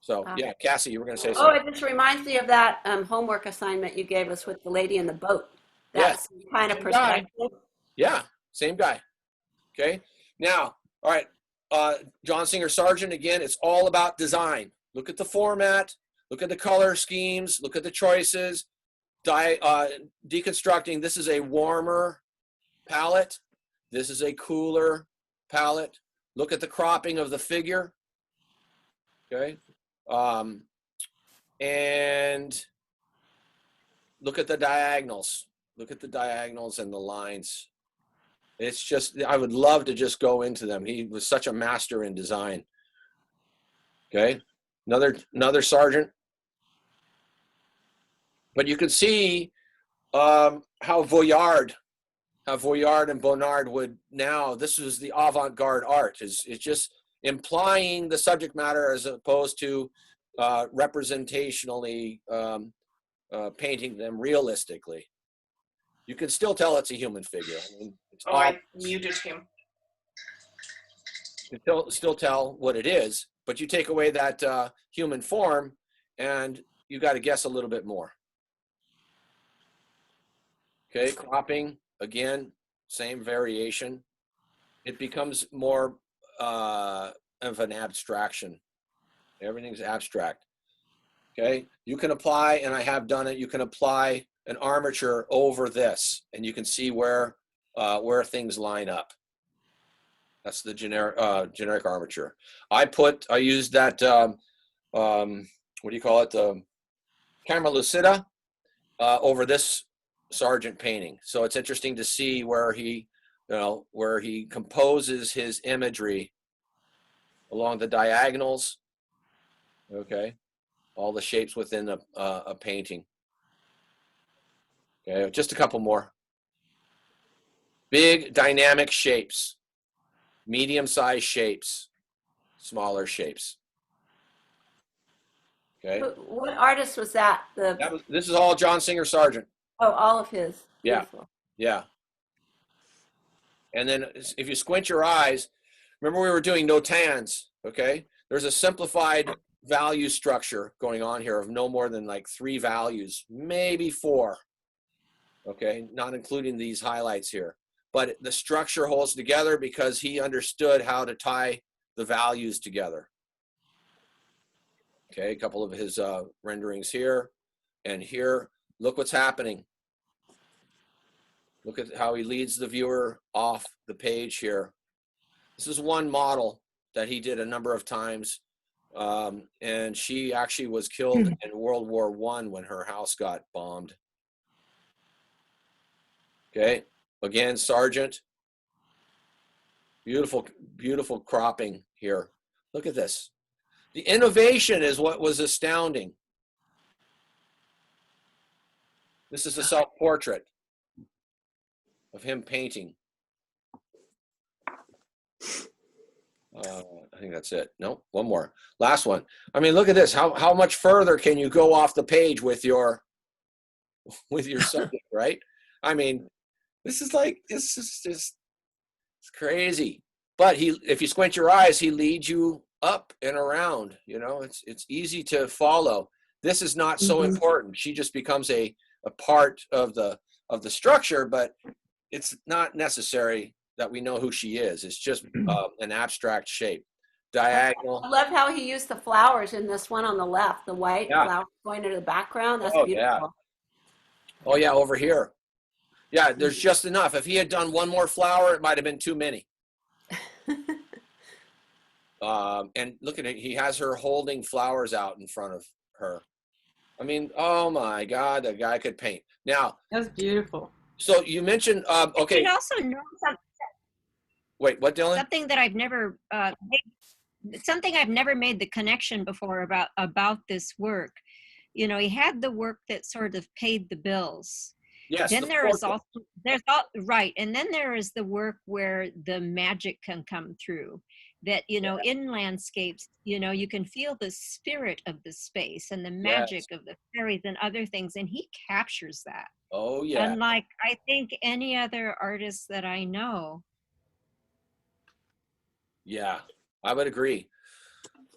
So yeah, Cassie, you were going to say something. Oh, it just reminds me of that homework assignment you gave us with the lady in the boat. That's kind of perspective. Yeah, same guy. Okay, now, all right, John Singer Sargent, again, it's all about design. Look at the format, look at the color schemes, look at the choices, deconstructing. This is a warmer palette. This is a cooler palette. Look at the cropping of the figure. Okay. And look at the diagonals. Look at the diagonals and the lines. It's just, I would love to just go into them. He was such a master in design. Okay. Another Sargent. But you can see how Voyard and Bonnard would now, this is the avant-garde art, it's just implying the subject matter as opposed to representationally painting them realistically. You can still tell it's a human figure. I mean, it's I muted him. You can still tell what it is, but you take away that human form and you got to guess a little bit more. Okay, cropping, again, same variation. It becomes more of an abstraction. Everything's abstract. Okay, you can apply, and I have done it, you can apply an armature over this, and you can see where things line up. That's the generic armature. I used that, what do you call it? Camera lucida over this Sargent painting. So it's interesting to see where he composes his imagery along the diagonals. Okay, all the shapes within a painting. Okay, just a couple more. Big dynamic shapes, medium-sized shapes, smaller shapes. Okay. What artist was that? This is all John Singer Sargent. Oh, all of his. Yeah. Beautiful. Yeah. And then if you squint your eyes, remember we were doing notans, okay? There's a simplified value structure going on here of no more than like 3 values, maybe 4, okay? Not including these highlights here. But the structure holds together because he understood how to tie the values together. Okay, a couple of his renderings here and here. Look what's happening. Look at how he leads the viewer off the page here. This is one model that he did a number of times. And she actually was killed in World War I when her house got bombed. Okay, again, Sargent. Beautiful, beautiful cropping here. Look at this. The innovation is what was astounding. This is a self-portrait of him painting. I think that's it. No, one more. Last one. I mean, look at this. How much further can you go off the page with your subject, right? I mean, this is just it's crazy. But if you squint your eyes, he leads you up and around. You know, it's easy to follow. This is not so important. She just becomes a part of the structure, but it's not necessary that we know who she is. It's just an abstract shape. Diagonal. I love how he used the flowers in this one on the left, the white flowers going into the background. That's beautiful. Yeah. Oh yeah, over here. Yeah, there's just enough. If he had done one more flower, it might have been too many. And look at it. He has her holding flowers out in front of her. I mean, oh my God, the guy could paint. Now. That's beautiful. So you mentioned, okay. You can also know something. Wait, what, Dylan? Something that I've never made the connection before about this work. You know, he had the work that sort of paid the bills. Yes. Then right, and then there is the work where the magic can come through. That, you know, in landscapes, you know, you can feel the spirit of the space and the magic of the fairies and other things, and he captures that. Oh yeah. Unlike, I think, any other artist that I know. Yeah, I would agree.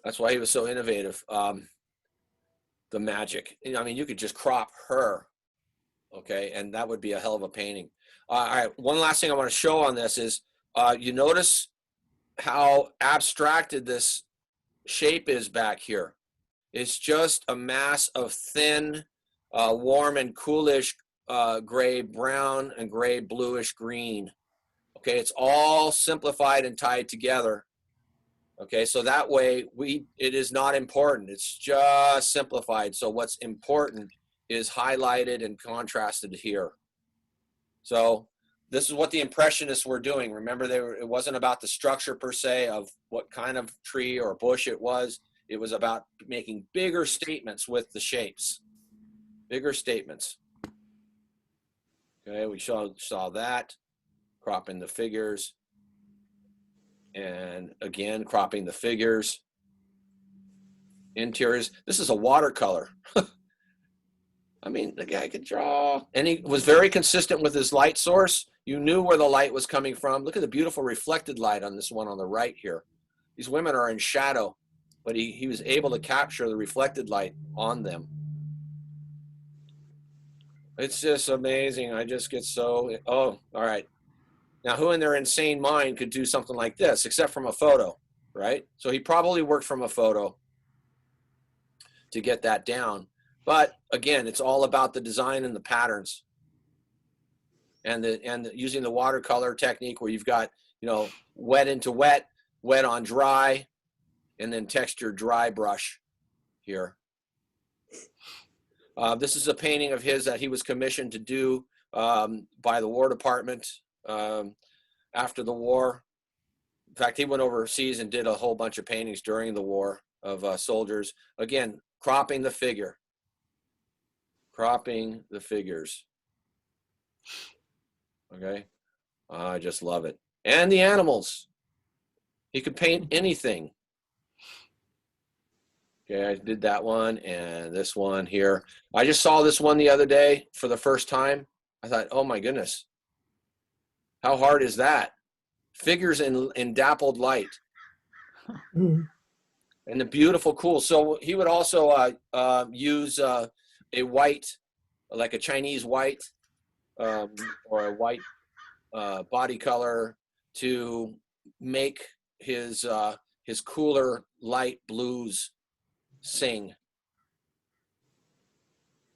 That's why he was so innovative. The magic. I mean, you could just crop her, okay, and that would be a hell of a painting. All right, one last thing I want to show on this is, you notice how abstracted this shape is back here. It's just a mass of thin, warm and coolish gray brown and gray bluish green. Okay, it's all simplified and tied together. Okay, so that way it is not important. It's just simplified. So what's important is highlighted and contrasted here. So this is what the Impressionists were doing. Remember, it wasn't about the structure per se of what kind of tree or bush it was. It was about making bigger statements with the shapes, bigger statements. Okay, we saw that, cropping the figures, and again, cropping the figures. Interiors, this is a watercolor. I mean, the guy could draw, and he was very consistent with his light source. You knew where the light was coming from. Look at the beautiful reflected light on this one on the right here. These women are in shadow, but he was able to capture the reflected light on them. It's just amazing. I just get so, oh, all right. Now, who in their insane mind could do something like this, except from a photo, right? So he probably worked from a photo to get that down. But again, it's all about the design and the patterns, and using the watercolor technique where you've got, you know, wet into wet, wet on dry, and then texture dry brush here. This is a painting of his that he was commissioned to do by the War Department after the war. In fact, he went overseas and did a whole bunch of paintings during the war of soldiers. Again, cropping the figure. Cropping the figures. Okay, I just love it. And the animals. He could paint anything. Okay, I did that one and this one here. I just saw this one the other day for the first time. I thought, oh my goodness, how hard is that? Figures in dappled light. And the beautiful, cool. So he would also use a white, like a Chinese white, or a white body color to make his cooler light blues sing.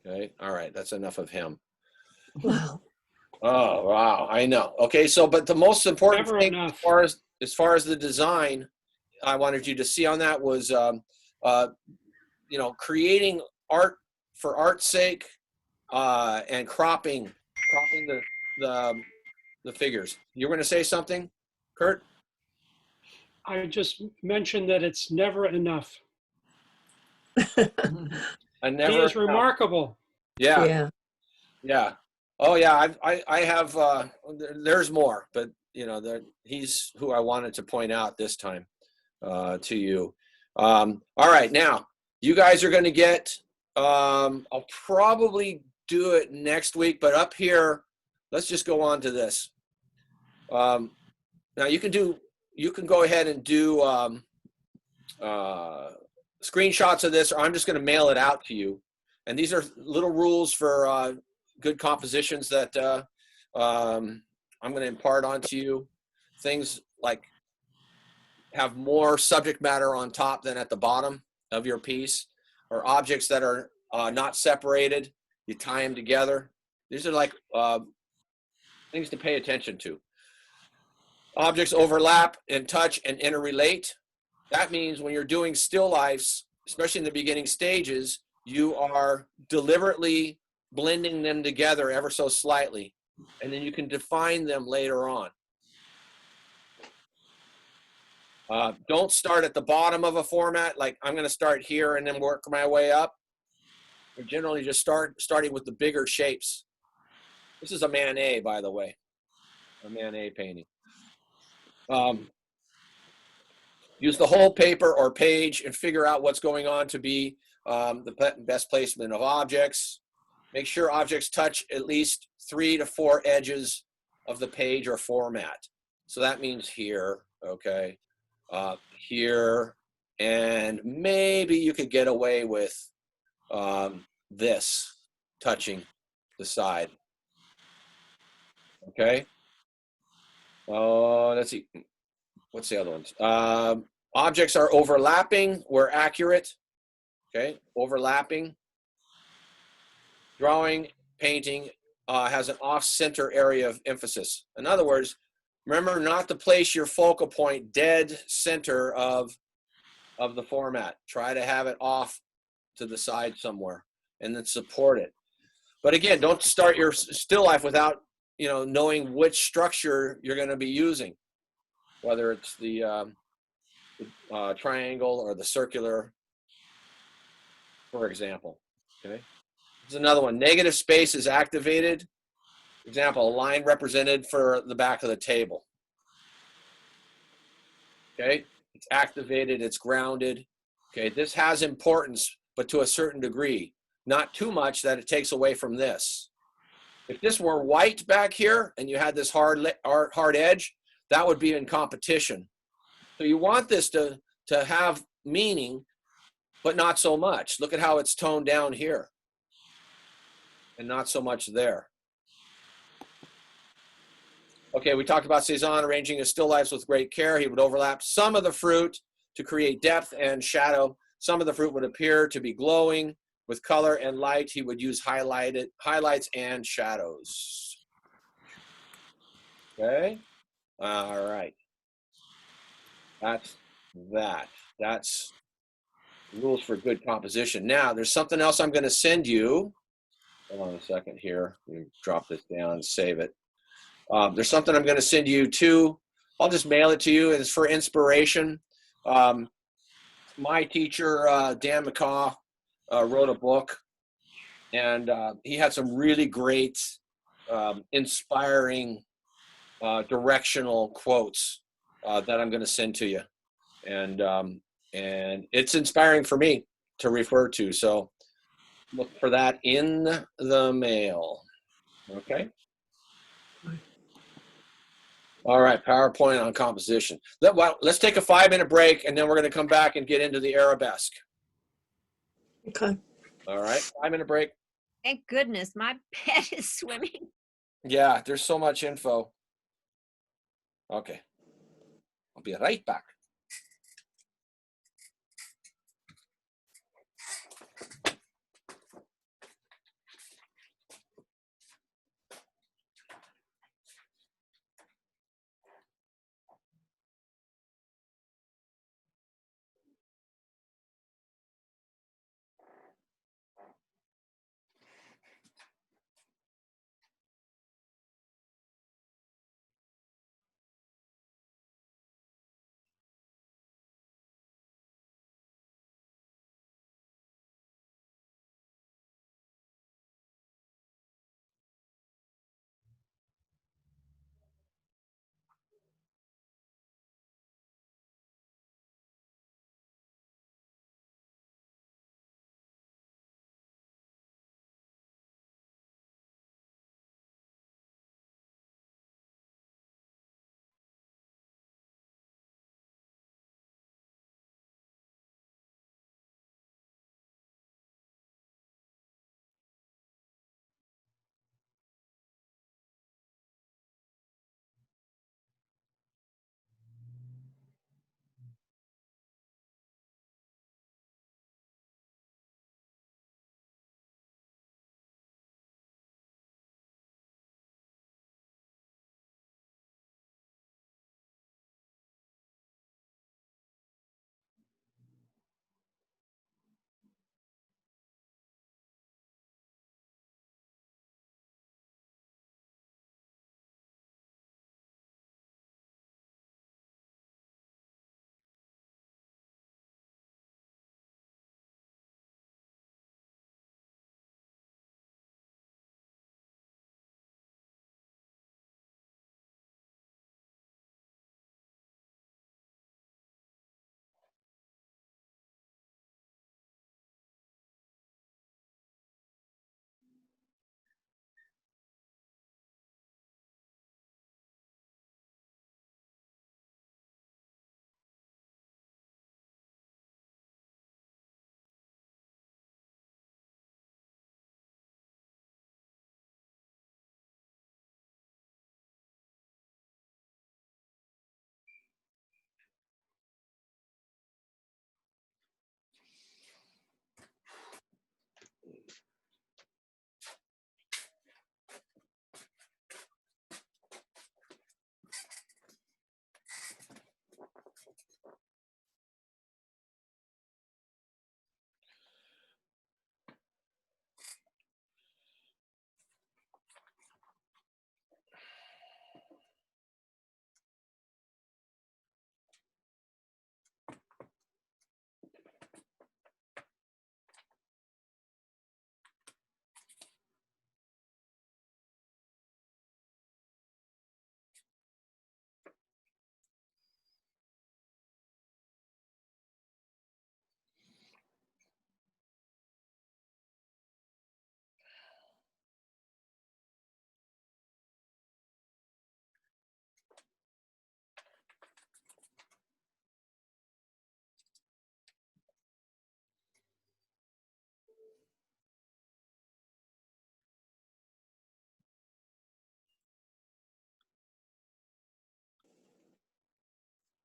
Okay, all right, that's enough of him. Wow. Oh wow, I know. Okay, so but the most important Never thing enough. as far as the design I wanted you to see on that was you know, creating art for art's sake, and cropping the figures. You were going to say something, Kurt? I just mentioned that it's never enough. I never. He is remarkable. Yeah. Yeah. Yeah. Oh yeah. I have. There's more, but you know, he's who I wanted to point out this time to you. All right, now you guys are going to get. I'll probably do it next week, but up here, let's just go on to this. Now you can go ahead and do screenshots of this, or I'm just going to mail it out to you. And these are little rules for good compositions that I'm going to impart onto you. Things like have more subject matter on top than at the bottom of your piece, or objects that are not separated. You tie them together. These are like things to pay attention to. Objects overlap and touch and interrelate. That means when you're doing still lifes, especially in the beginning stages, you are deliberately blending them together ever so slightly, and then you can define them later on. Don't start at the bottom of a format, like I'm going to start here and then work my way up. We're generally just starting with the bigger shapes. This is a Manet, by the way, a Manet painting. Use the whole paper or page and figure out what's going on to be the best placement of objects. Make sure objects touch at least 3 to 4 edges of the page or format. So that means here, okay, here, and maybe you could get away with this touching the side. Okay. Let's see. What's the other ones? Objects are overlapping where accurate. Okay, overlapping. Drawing, painting has an off-center area of emphasis. In other words, remember not to place your focal point dead center of the format. Try to have it off to the side somewhere, and then support it. But again, don't start your still life without knowing which structure you're going to be using, whether it's the triangle or the circular for example. Okay. There's another one. Negative space is activated. Example, a line represented for the back of the table. Okay. It's activated, it's grounded. Okay. This has importance, but to a certain degree. Not too much that it takes away from this. If this were white back here and you had this hard edge, that would be in competition. So you want this to have meaning, but not so much. Look at how it's toned down here and not so much there. Okay, we talked about Cezanne arranging his still lifes with great care. He would overlap some of the fruit to create depth and shadow. Some of the fruit would appear to be glowing with color and light. He would use highlights and shadows. Okay, all right. That's that. That's rules for good composition. Now, there's something else I'm going to send you. Hold on a second here. Let me drop this down and save it. There's something I'm going to send you too. I'll just mail it to you. It's for inspiration. My teacher, Dan McCaw, wrote a book, and he had some really great, inspiring, directional quotes that I'm going to send to you. And it's inspiring for me to refer to. So look for that in the mail. Okay. All right, PowerPoint on composition. Let's take a 5-minute break, and then we're going to come back and get into the Arabesque. Okay. All right, 5-minute break. Thank goodness, my pet is swimming. Yeah, there's so much info. Okay. I'll be right back.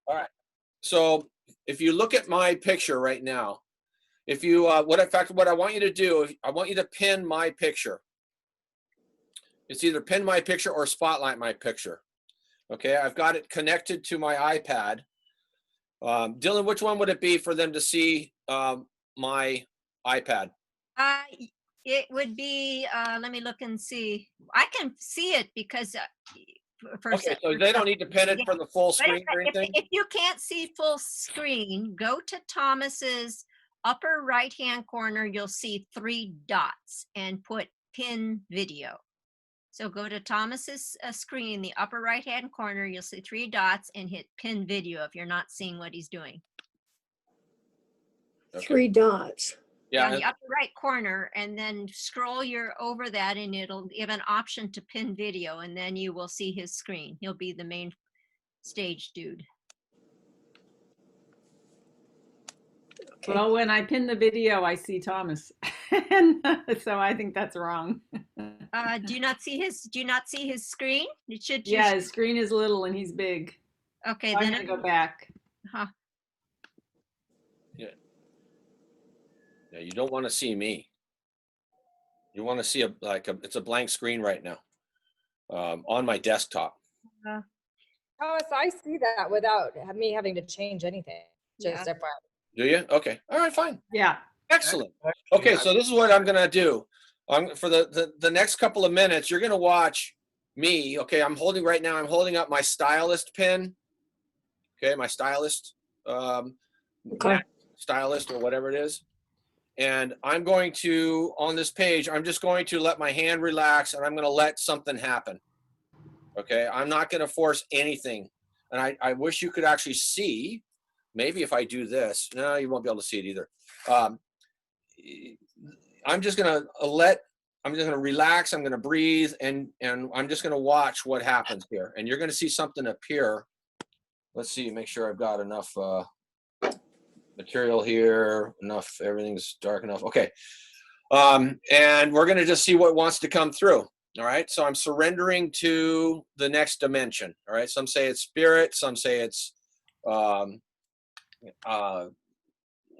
All right. So if you look at my picture right now, if you, what I want you to do, I want you to pin my picture. It's either pin my picture or spotlight my picture. Okay, I've got it connected to my iPad. Dylan, which one would it be for them to see my iPad? It would be, let me look and see. I can see it because okay, so they don't need to pin it for the full screen or anything? If you can't see full screen, go to Thomas's upper right-hand corner. You'll see 3 dots and put pin video. So go to Thomas's screen, the upper right-hand corner. You'll see 3 dots and hit pin video if you're not seeing what he's doing. Okay. 3 dots. Yeah, in the upper right corner, and then scroll over that, and it'll give an option to pin video, and then you will see his screen. He'll be the main stage dude. Okay. Well, when I pin the video, I see Thomas, and so I think that's wrong. Do you not see his screen? It should. Yeah, his screen is little and he's big. Okay, so then I'm gonna go back. Huh. Yeah. Yeah, you don't want to see me. You want to see it's a blank screen right now on my desktop. Oh, so I see that without me having to change anything. Just FYI. Do you? Okay. All right, fine. Yeah. Excellent. Okay, so this is what I'm going to do. For the next couple of minutes, you're going to watch me. Okay, I'm holding up my stylist pin. Okay, my stylist, stylist or whatever it is. And I'm going to, on this page, I'm just going to let my hand relax and I'm going to let something happen. Okay, I'm not going to force anything. And I wish you could actually see, maybe if I do this, no, you won't be able to see it either. I'm just going to relax, I'm going to breathe, and I'm just going to watch what happens here. And you're going to see something appear. Let's see, make sure I've got enough material here, everything's dark enough. Okay. And we're going to just see what wants to come through. All right. So I'm surrendering to the next dimension. All right. Some say it's spirit. Some say it's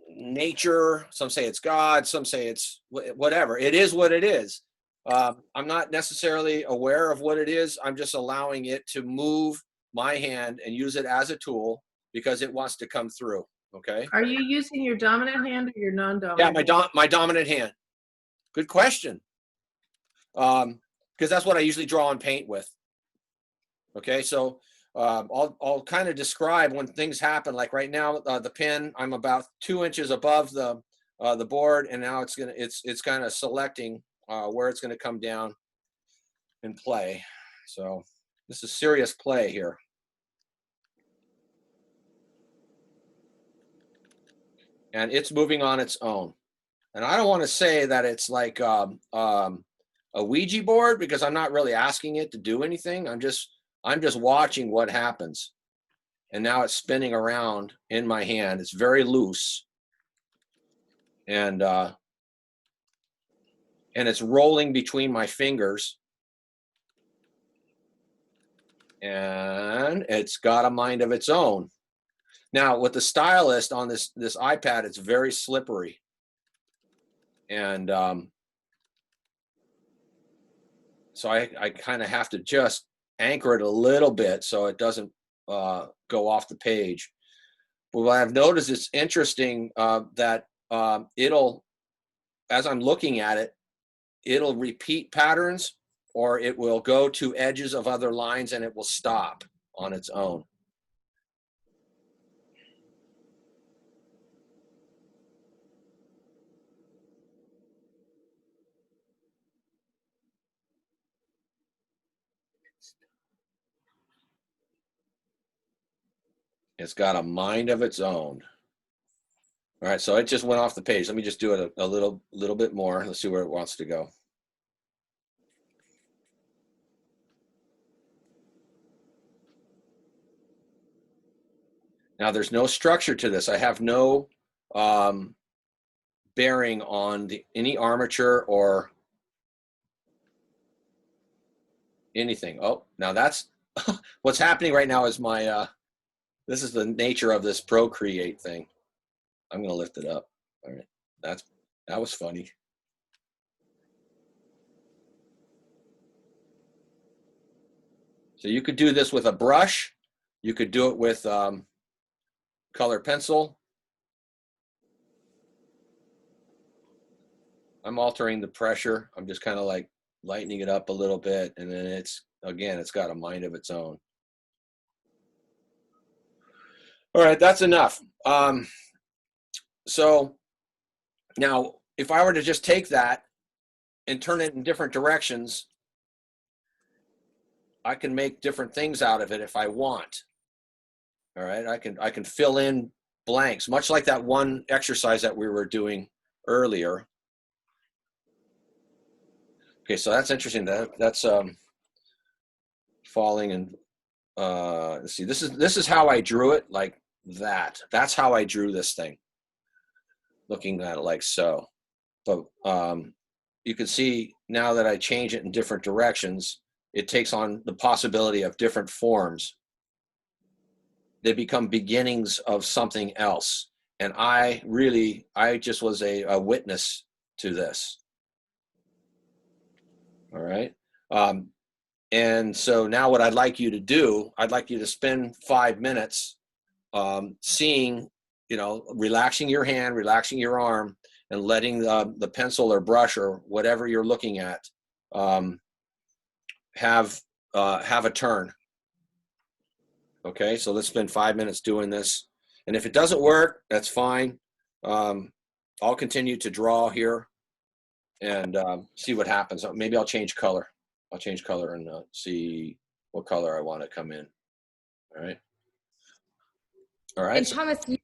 nature. Some say it's God. Some say it's whatever. It is what it is. I'm not necessarily aware of what it is. I'm just allowing it to move my hand and use it as a tool because it wants to come through. Okay. Are you using your dominant hand or your non-dominant? Yeah, my dominant hand. Good question. Because that's what I usually draw on paint with. Okay, so I'll kind of describe when things happen. Like right now, the pin, I'm about 2 inches above the board, and now it's kind of selecting where it's gonna come down and play. So this is serious play here. And it's moving on its own. And I don't want to say that it's like a Ouija board because I'm not really asking it to do anything. I'm just watching what happens. And now it's spinning around in my hand. It's very loose. And it's rolling between my fingers. And it's got a mind of its own. Now, with the stylist on this iPad, it's very slippery. And so I kind of have to just anchor it a little bit so it doesn't go off the page. But what I've noticed, it's interesting that it'll, as I'm looking at it, it'll repeat patterns or it will go to edges of other lines and it will stop on its own. It's got a mind of its own. All right, so it just went off the page. Let me just do it a little bit more. Let's see where it wants to go. Now there's no structure to this. I have no bearing on any armature or anything. Oh, now that's what's happening right now is my This is the nature of this Procreate thing. I'm going to lift it up. All right. That was funny. So you could do this with a brush. You could do it with color pencil. I'm altering the pressure. I'm just kind of like lightening it up a little bit. And then it's got a mind of its own. All right, that's enough. So now if I were to just take that and turn it in different directions, I can make different things out of it if I want. All right, I can fill in blanks, much like that one exercise that we were doing earlier. Okay, so that's interesting. That's falling and let's see. This is how I drew it, like that. That's how I drew this thing. Looking at it like so. But you can see now that I change it in different directions, it takes on the possibility of different forms. They become beginnings of something else. And I just was a witness to this. All right. And so now what I'd like you to do, I'd like you to spend 5 minutes seeing, relaxing your hand, relaxing your arm, and letting the pencil or brush or whatever you're looking at have a turn. Okay, so let's spend 5 minutes doing this. And if it doesn't work, that's fine. I'll continue to draw here and see what happens. Maybe I'll change color. I'll change color and see what color I want to come in. All right. All right. And Thomas, you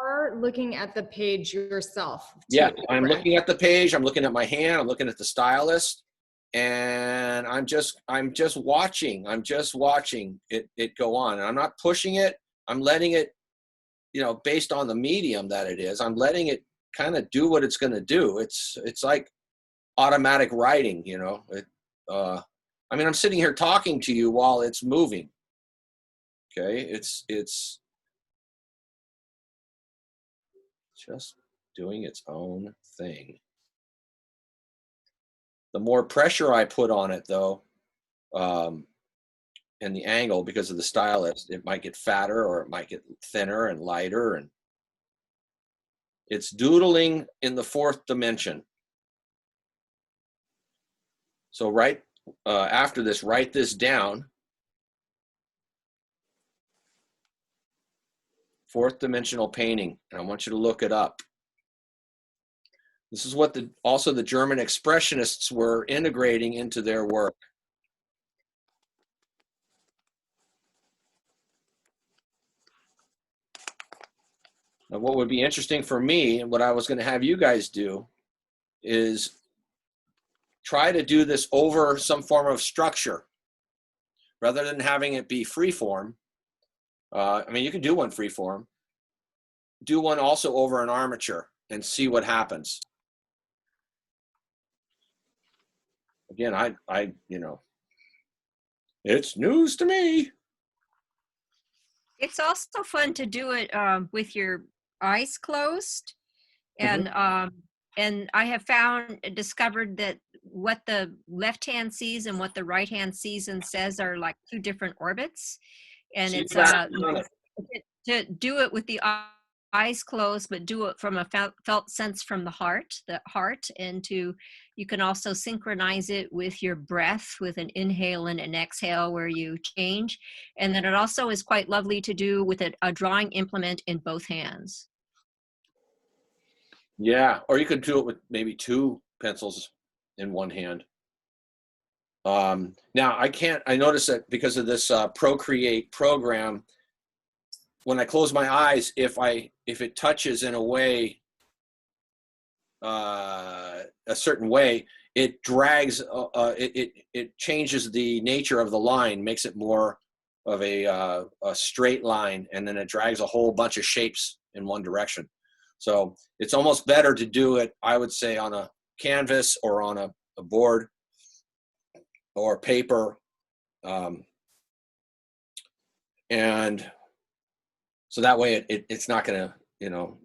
are looking at the page yourself. Yeah, I'm looking at the page. I'm looking at my hand. I'm looking at the stylist, and I'm just watching. I'm just watching it go on. And I'm not pushing it. I'm letting it, based on the medium that it is. I'm letting it kind of do what it's going to do. It's like automatic writing. I'm sitting here talking to you while it's moving. Okay, it's just doing its own thing. The more pressure I put on it, though, and the angle, because of the stylus, it might get fatter or it might get thinner and lighter, and it's doodling in the 4th dimension. So after this, write this down. 4th dimensional painting, and I want you to look it up. This is what also the German Expressionists were integrating into their work. Now, what would be interesting for me, and what I was going to have you guys do, is try to do this over some form of structure, rather than having it be free form. You can do one free form. Do one also over an armature and see what happens. Again, it's news to me. It's also fun to do it with your eyes closed. And and I have discovered that what the left hand sees and what the right hand sees and says are like 2 different orbits. And it's to do it with the eyes closed, but do it from a felt sense from the heart, and you can also synchronize it with your breath, with an inhale and an exhale where you change. And then it also is quite lovely to do with a drawing implement in both hands. Yeah, or you could do it with maybe 2 pencils in one hand. Now I noticed that because of this Procreate program, when I close my eyes, if it touches in a way, a certain way, it drags, it changes the nature of the line, makes it more of a straight line, and then it drags a whole bunch of shapes in one direction. So it's almost better to do it, I would say, on a canvas or on a board or paper. And So that way it's not going to, you know,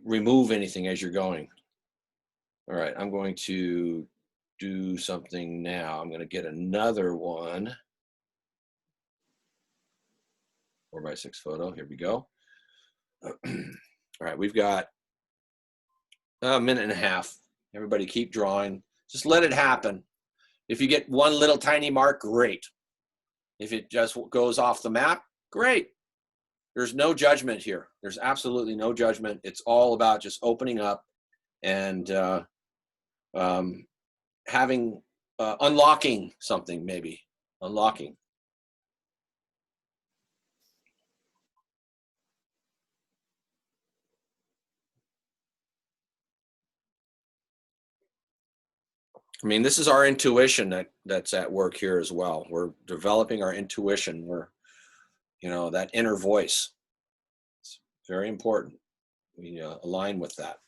remove anything as you're going. All right, I'm going to do something now. I'm going to get another one. 4x6 photo. Here we go. All right, we've got a minute and a half. Everybody keep drawing. Just let it happen. If you get one little tiny mark, great. If it just goes off the map, great. There's no judgment here. There's absolutely no judgment. It's all about just opening up and having, unlocking something, maybe. Unlocking. I mean, this is our intuition that's at work here as well. We're developing our intuition. We're, you know, that inner voice. It's very important. We align with that.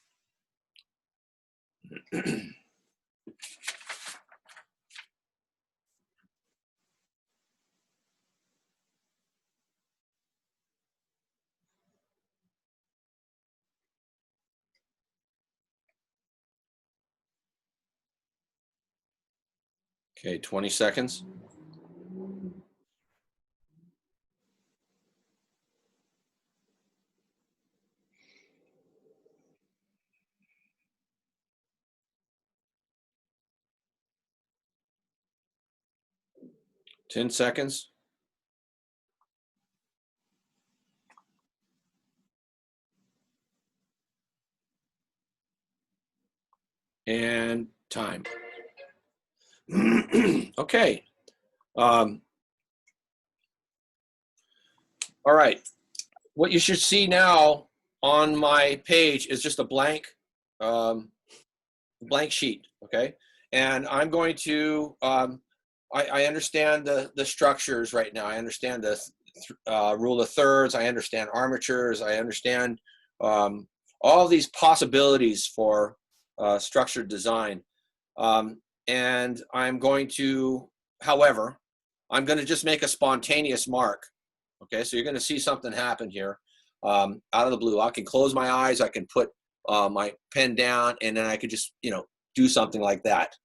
Okay, 20 seconds. Ten seconds. And time. Okay. All right. What you should see now on my page is just a blank sheet. Okay. And I'm going to, I understand the structures right now. I understand the rule of thirds. I understand armatures. I understand all these possibilities for structured design. And I'm going to, however, I'm going to just make a spontaneous mark. Okay, so you're going to see something happen here out of the blue. I can close my eyes. I can put my pen down, and then I could just, you know, do something like that.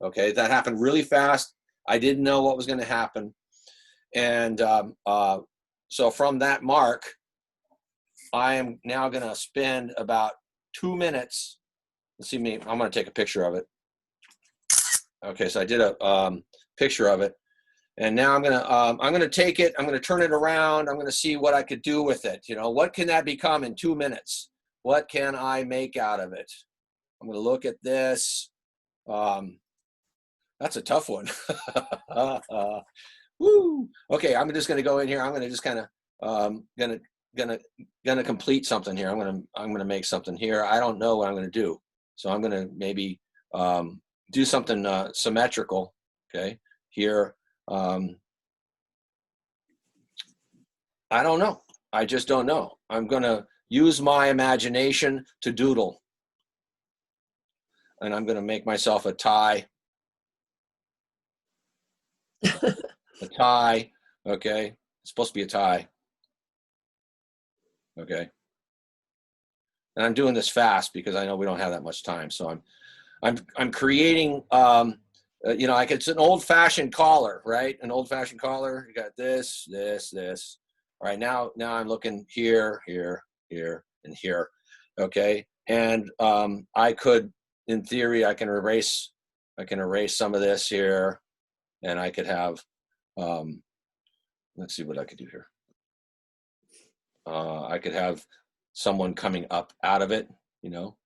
Okay, that happened really fast. I didn't know what was going to happen. And so from that mark, I am now going to spend about 2 minutes. Let's see me. I'm going to take a picture of it. Okay, so I did a picture of it, and now I'm gonna take it. I'm gonna turn it around. I'm gonna see what I could do with it. You know, what can that become in 2 minutes? What can I make out of it? I'm gonna look at this. That's a tough one. Woo. Okay, I'm just gonna go in here. I'm gonna just kind of gonna complete something here. I'm gonna make something here. I don't know what I'm gonna do, so I'm gonna maybe do something symmetrical. Okay, here. I don't know. I just don't know. I'm gonna use my imagination to doodle, and I'm gonna make myself a tie. A tie. Okay, it's supposed to be a tie. Okay, and I'm doing this fast because I know we don't have that much time. So I'm creating. You know, like it's an old-fashioned collar, right? An old-fashioned collar. You got this, this, this. All right, now I'm looking here, here, here, and here. Okay, and I could, in theory, I can erase some of this here, and I could have. Let's see what I could do here. I could have someone coming up out of it. You know.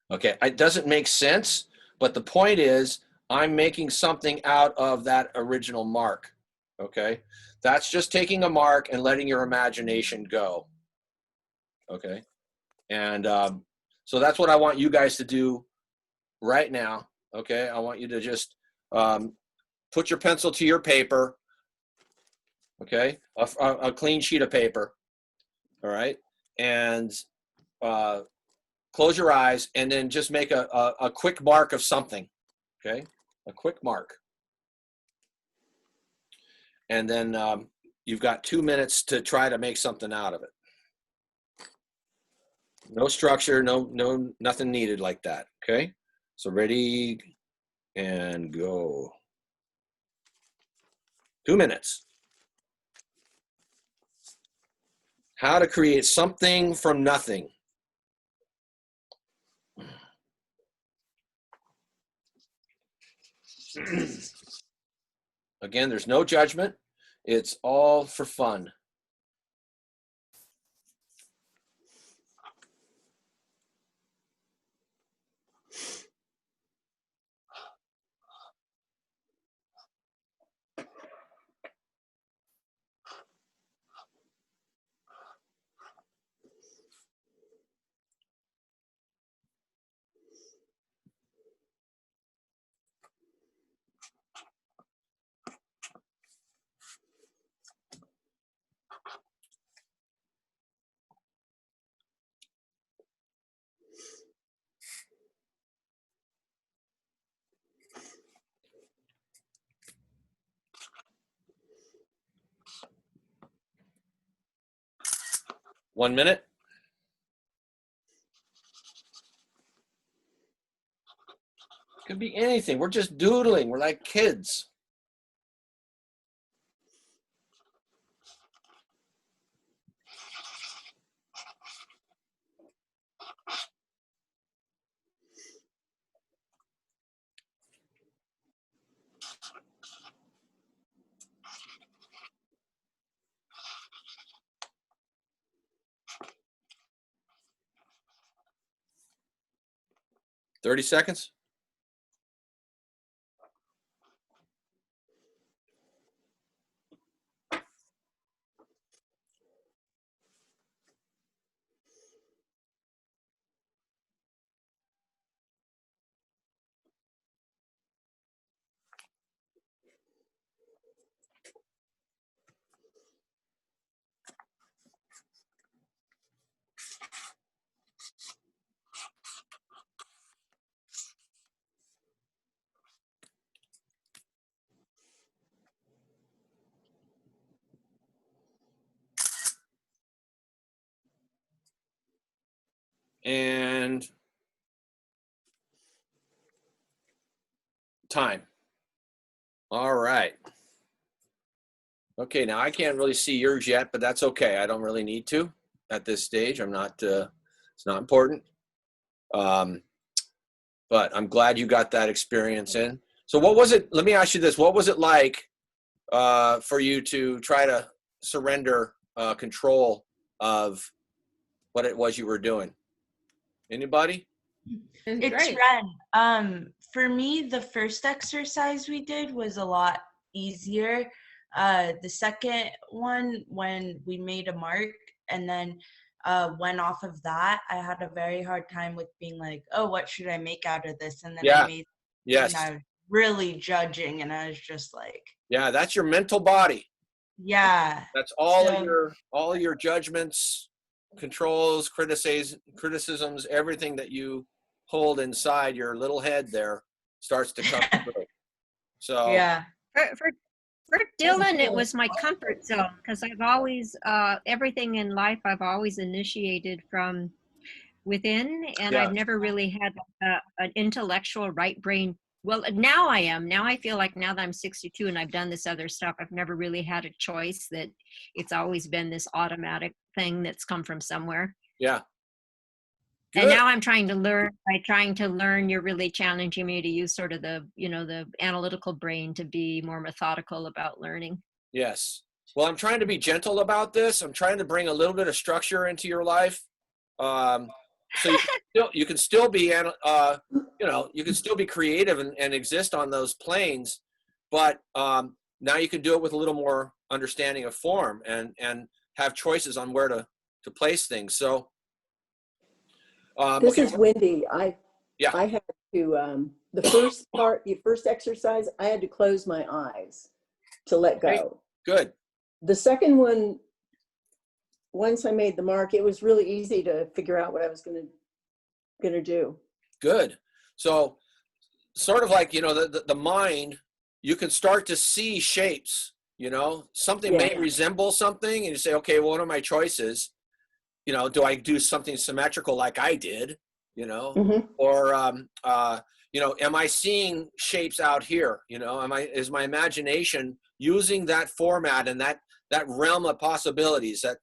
Okay, it doesn't make sense, but the point is I'm making something out of that original mark, okay? That's just taking a mark and letting your imagination go, okay? And so that's what I want you guys to do right now, okay? I want you to just put your pencil to your paper, okay? A clean sheet of paper, all right? And close your eyes, and then just make a quick mark of something, okay? A quick mark. And then you've got 2 minutes to try to make something out of it. No structure, nothing needed like that, okay? So ready and go. 2 minutes. How to create something from nothing. Again, there's no judgment. It's all for fun. One minute. Could be anything. We're just doodling. We're like kids. Thirty seconds. And time. All right. Okay, now I can't really see yours yet, but that's okay. I don't really need to at this stage. I'm not, it's not important. But I'm glad you got that experience in. So what was it, let me ask you this, what was it like for you to try to surrender control of what it was you were doing? Anybody? It's Ren. For me, the first exercise we did was a lot easier. The second one, when we made a mark and then went off of that, I had a very hard time with being like, oh, what should I make out of this? And then I made, yes, and I was really judging, and I was just like, yeah, that's your mental body. Yeah. That's all your judgments, controls, criticisms, everything that you hold inside your little head there starts to come through. So yeah. For Dylan, it was my comfort zone because I've always, everything in life I've always initiated from within, and I've never really had an intellectual right brain. Well, now I am. Now I feel like now that I'm 62 and I've done this other stuff, I've never really had a choice, that it's always been this automatic thing that's come from somewhere. Yeah. Good. And now I'm trying to learn, you're really challenging me to use sort of the, the analytical brain to be more methodical about learning. Yes. Well, I'm trying to be gentle about this. I'm trying to bring a little bit of structure into your life. So you can still be, you can still be creative and exist on those planes, but now you can do it with a little more understanding of form and have choices on where to place things. So this is Wendy. I had to, the first exercise, I had to close my eyes to let go. Okay. Good. The second one, once I made the mark, it was really easy to figure out what I was going to gonna do. Good. So sort of like, you know, the mind, you can start to see shapes, you know, something Yeah. may resemble something and you say, okay, well, what are my choices? You know, do I do something symmetrical like I did, you know, or, you know, am I seeing shapes out here? You know, is my imagination using that format and that realm of possibilities, that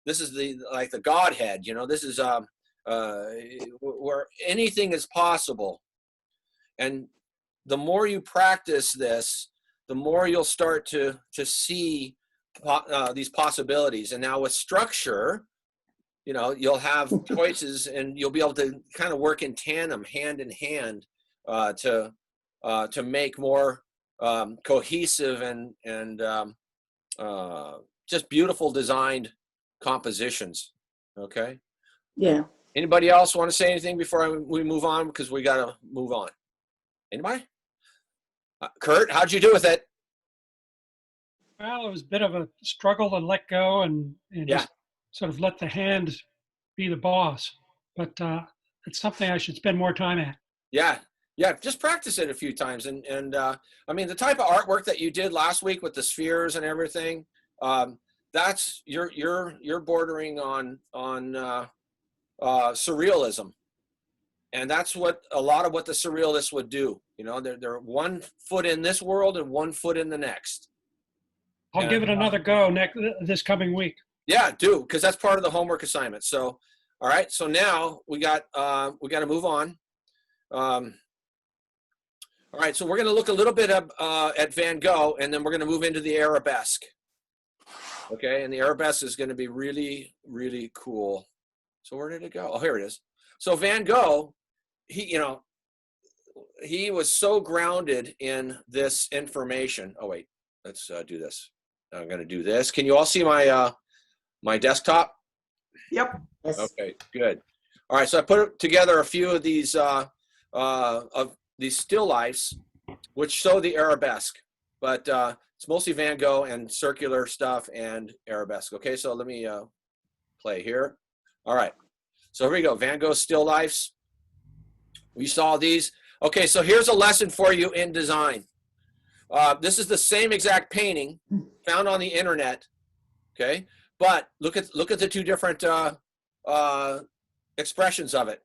this is like the Godhead, you know, this is where anything is possible. And the more you practice this, the more you'll start to see these possibilities. And now with structure, you know, you'll have choices and you'll be able to kind of work in tandem, hand in hand, to make more cohesive and just beautiful designed compositions. Okay. Yeah. Anybody else want to say anything before we move on? Because we got to move on. Anybody? Kurt, how'd you do with it? Well, it was a bit of a struggle to let go and just sort of let the hand be the boss. But it's something I should spend more time at. Yeah. Just practice it a few times. And I mean, the type of artwork that you did last week with the spheres and everything, that's you're bordering on surrealism. And that's what a lot of what the surrealists would do. You know, they're 1 foot in this world and 1 foot in the next. I'll give it another go this coming week. Yeah, do, because that's part of the homework assignment. So, all right. So now we got to move on. All right. So we're going to look a little bit at Van Gogh, and then we're going to move into the Arabesque. Okay, and the Arabesque is going to be really, really cool. So where did it go? Oh, here it is. So Van Gogh, he was so grounded in this information. Oh wait, let's do this. I'm going to do this. Can you all see my my desktop? Yep. Okay, good. All right, so I put together a few of these still lifes, which show the Arabesque, but it's mostly Van Gogh and circular stuff and Arabesque. Okay, so let me play here. All right, so here we go. Van Gogh still lifes. We saw these. Okay, so here's a lesson for you in design. This is the same exact painting found on the internet. Okay, but look at the two different expressions of it.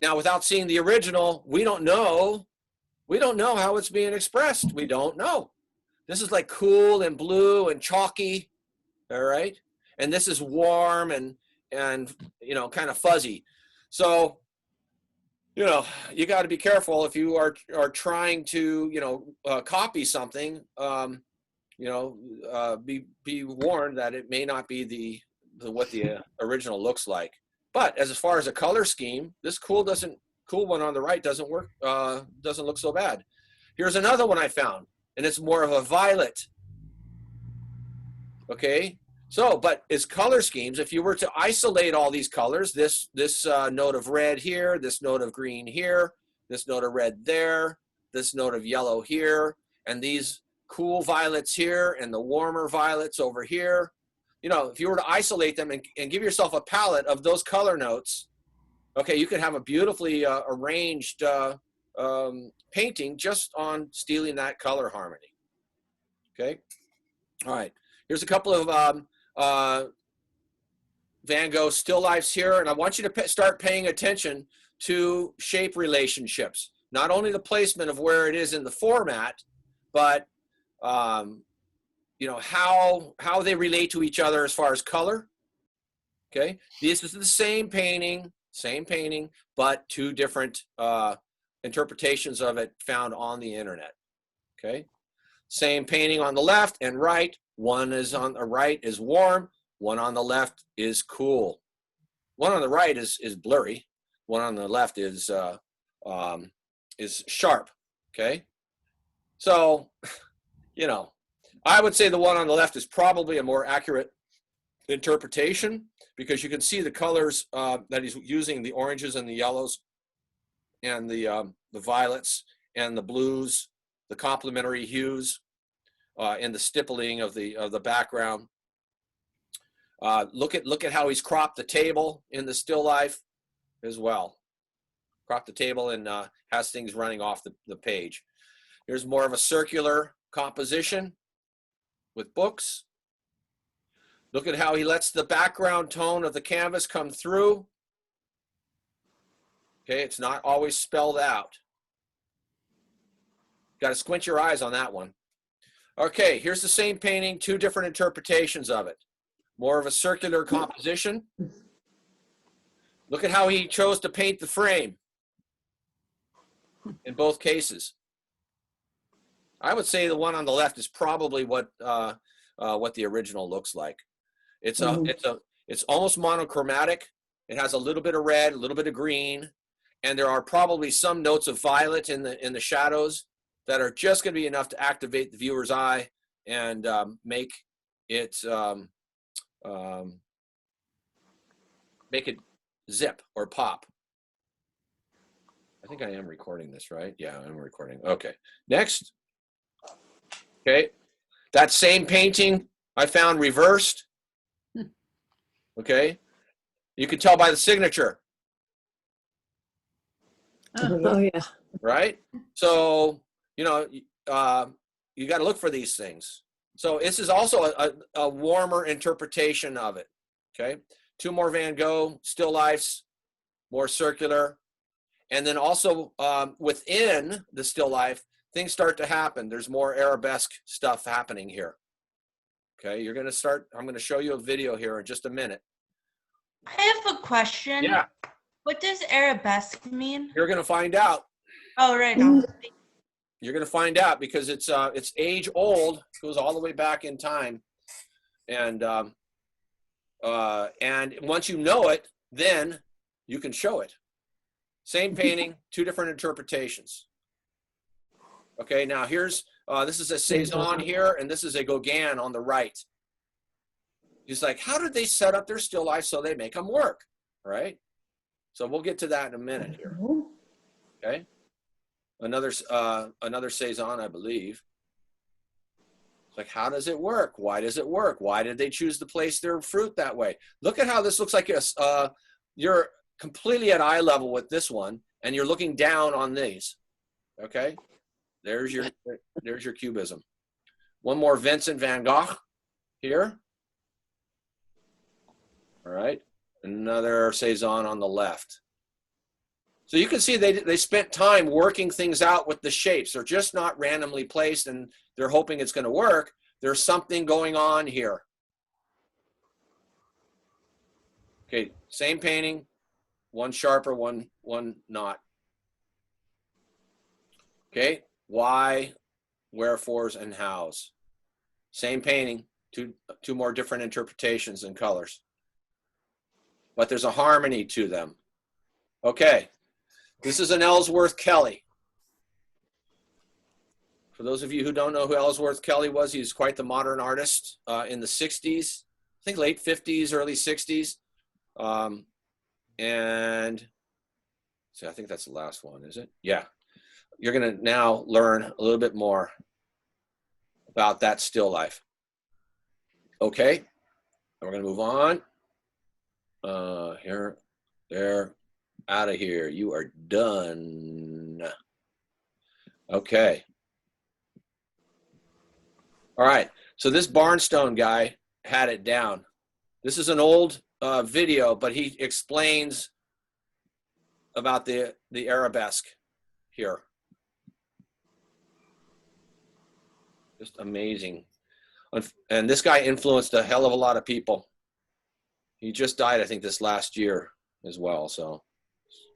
Now, without seeing the original, we don't know how it's being expressed. We don't know. This is like cool and blue and chalky, all right? And this is warm and you know, kind of fuzzy. So, you know, you got to be careful if you are trying to, you know, copy something. You know, be warned that it may not be what the original looks like. But as far as a color scheme, this cool one on the right doesn't work. Doesn't look so bad. Here's another one I found, and it's more of a violet. Okay, so but as color schemes, if you were to isolate all these colors, this note of red here, this note of green here, this note of red there, this note of yellow here, and these cool violets here, and the warmer violets over here. You know, if you were to isolate them and give yourself a palette of those color notes, okay, you could have a beautifully arranged painting just on stealing that color harmony. Okay, all right. Here's a couple of Van Gogh still lifes here, and I want you to start paying attention to shape relationships. Not only the placement of where it is in the format, but you know, how they relate to each other as far as color. Okay, this is the same painting, but two different interpretations of it found on the internet. Okay, same painting on the left and right. One is on the right is warm, one on the left is cool. One on the right is blurry, one on the left is sharp. Okay, so you know, I would say the one on the left is probably a more accurate interpretation, because you can see the colors that he's using, the oranges and the yellows and the violets and the blues, the complementary hues, and the stippling of the background. Look at how he's cropped the table in the still life as well. Cropped the table and has things running off the page. Here's more of a circular composition with books. Look at how he lets the background tone of the canvas come through. Okay, it's not always spelled out. Got to squint your eyes on that one. Okay, here's the same painting, two different interpretations of it. More of a circular composition. Look at how he chose to paint the frame in both cases. I would say the one on the left is probably what the original looks like. It's almost monochromatic. It has a little bit of red, a little bit of green, and there are probably some notes of violet in the shadows that are just going to be enough to activate the viewer's eye and make it zip or pop. I think I am recording this, right? Yeah, I'm recording. Okay, next. Okay, that same painting I found reversed. Okay, you can tell by the signature. Oh yeah. Right? So, you know, you got to look for these things. So this is also a warmer interpretation of it. Okay, two more Van Gogh still lifes, more circular. And then also within the still life, things start to happen. There's more Arabesque stuff happening here. Okay, you're going to start, I'm going to show you a video here in just a minute. I have a question. Yeah. What does Arabesque mean? You're going to find out. Oh, right now. You're going to find out because it's age old, goes all the way back in time. And once you know it, then you can show it. Same painting, two different interpretations. Okay, now here's, this is a Cezanne here, and this is a Gauguin on the right. He's like, how did they set up their still life so they make them work, right? So we'll get to that in a minute here. Okay, another Cezanne, I believe. It's like, how does it work? Why does it work? Why did they choose to place their fruit that way? Look at how this looks like you're completely at eye level with this one, and you're looking down on these. Okay, there's your cubism. One more Vincent van Gogh here. All right, another Cezanne on the left. So you can see they spent time working things out with the shapes. They're just not randomly placed and they're hoping it's going to work. There's something going on here. Okay, same painting, one sharper, one not. Okay, why, wherefores, and hows. Same painting, two more different interpretations and colors. But there's a harmony to them. Okay, this is an Ellsworth Kelly. For those of you who don't know who Ellsworth Kelly was, he's quite the modern artist in the 60s, I think late 50s, early 60s. And so I think that's the last one, is it? Yeah. You're going to now learn a little bit more about that still life. Okay, we're going to move on. Here, there, out of here. You are done. Okay. All right, so this Barnstone guy had it down. This is an old video, but he explains about the Arabesque here. Just amazing. And this guy influenced a hell of a lot of people. He just died, I think, this last year as well, so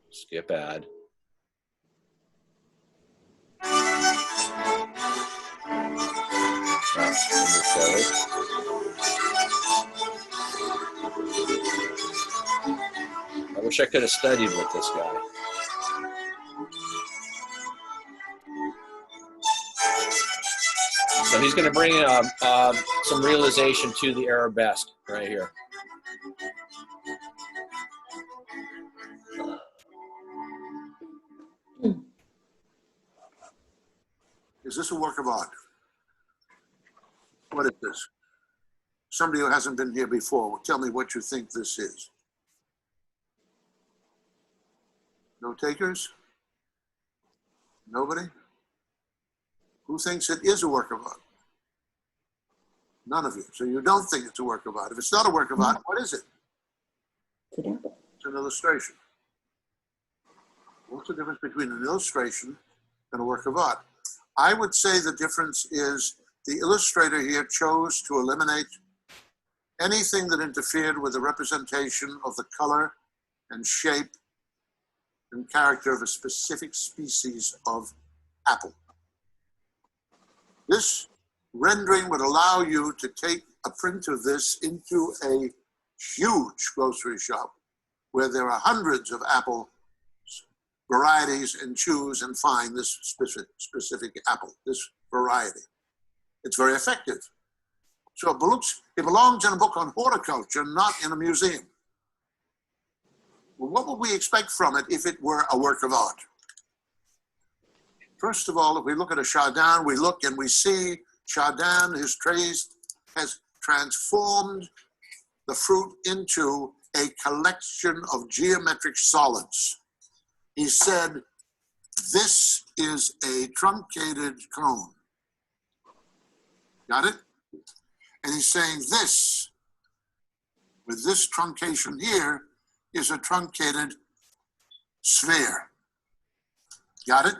skip ad. I wish I could have studied with this guy. So he's going to bring some realization to the Arabesque right here. Is this a work of art? What is this? Somebody who hasn't been here before, tell me what you think this is. No takers? Nobody? Who thinks it is a work of art? None of you. So you don't think it's a work of art. If it's not a work of art, what is it? It's an illustration. What's the difference between an illustration and a work of art? I would say the difference is the illustrator here chose to eliminate anything that interfered with the representation of the color and shape and character of a specific species of apple. This rendering would allow you to take a print of this into a huge grocery shop where there are hundreds of apple varieties and choose and find this specific apple, this variety. It's very effective. So it belongs in a book on horticulture, not in a museum. Well, what would we expect from it if it were a work of art? First of all, if we look at a Chardin, we look and we see Chardin, his trays, has transformed the fruit into a collection of geometric solids. He said, this is a truncated cone. Got it? And he's saying this, with this truncation here, is a truncated sphere. Got it?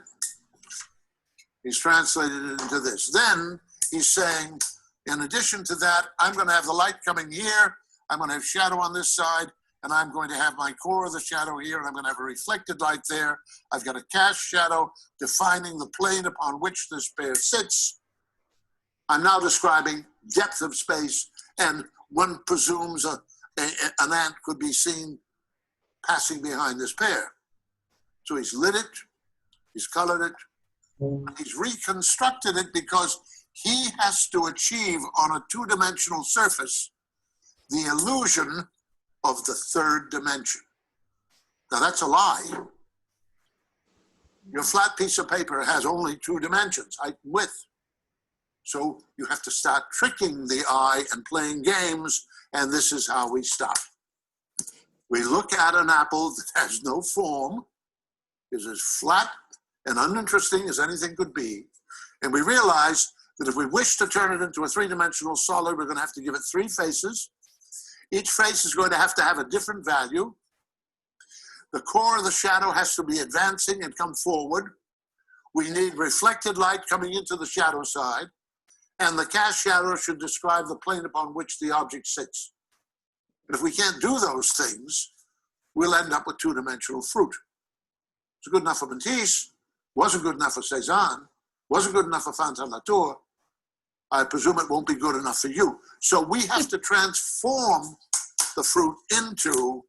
He's translated it into this. Then he's saying, in addition to that, I'm going to have the light coming here, I'm going to have shadow on this side, and I'm going to have my core of the shadow here, and I'm going to have a reflected light there. I've got a cast shadow defining the plane upon which this pair sits. I'm now describing depth of space, and one presumes an ant could be seen passing behind this pair. So he's lit it, he's colored it, he's reconstructed it because he has to achieve on a two-dimensional surface the illusion of the third dimension. Now that's a lie. Your flat piece of paper has only two dimensions, height and width. So you have to start tricking the eye and playing games, and this is how we start. We look at an apple that has no form, is as flat and uninteresting as anything could be, and we realize that if we wish to turn it into a three-dimensional solid, we're going to have to give it three faces. Each face is going to have a different value. The core of the shadow has to be advancing and come forward. We need reflected light coming into the shadow side, and the cast shadow should describe the plane upon which the object sits. But if we can't do those things, we'll end up with two-dimensional fruit. It's good enough for Matisse, wasn't good enough for Cezanne, wasn't good enough for Fantin-Latour. I presume it won't be good enough for you. So we have to transform the fruit into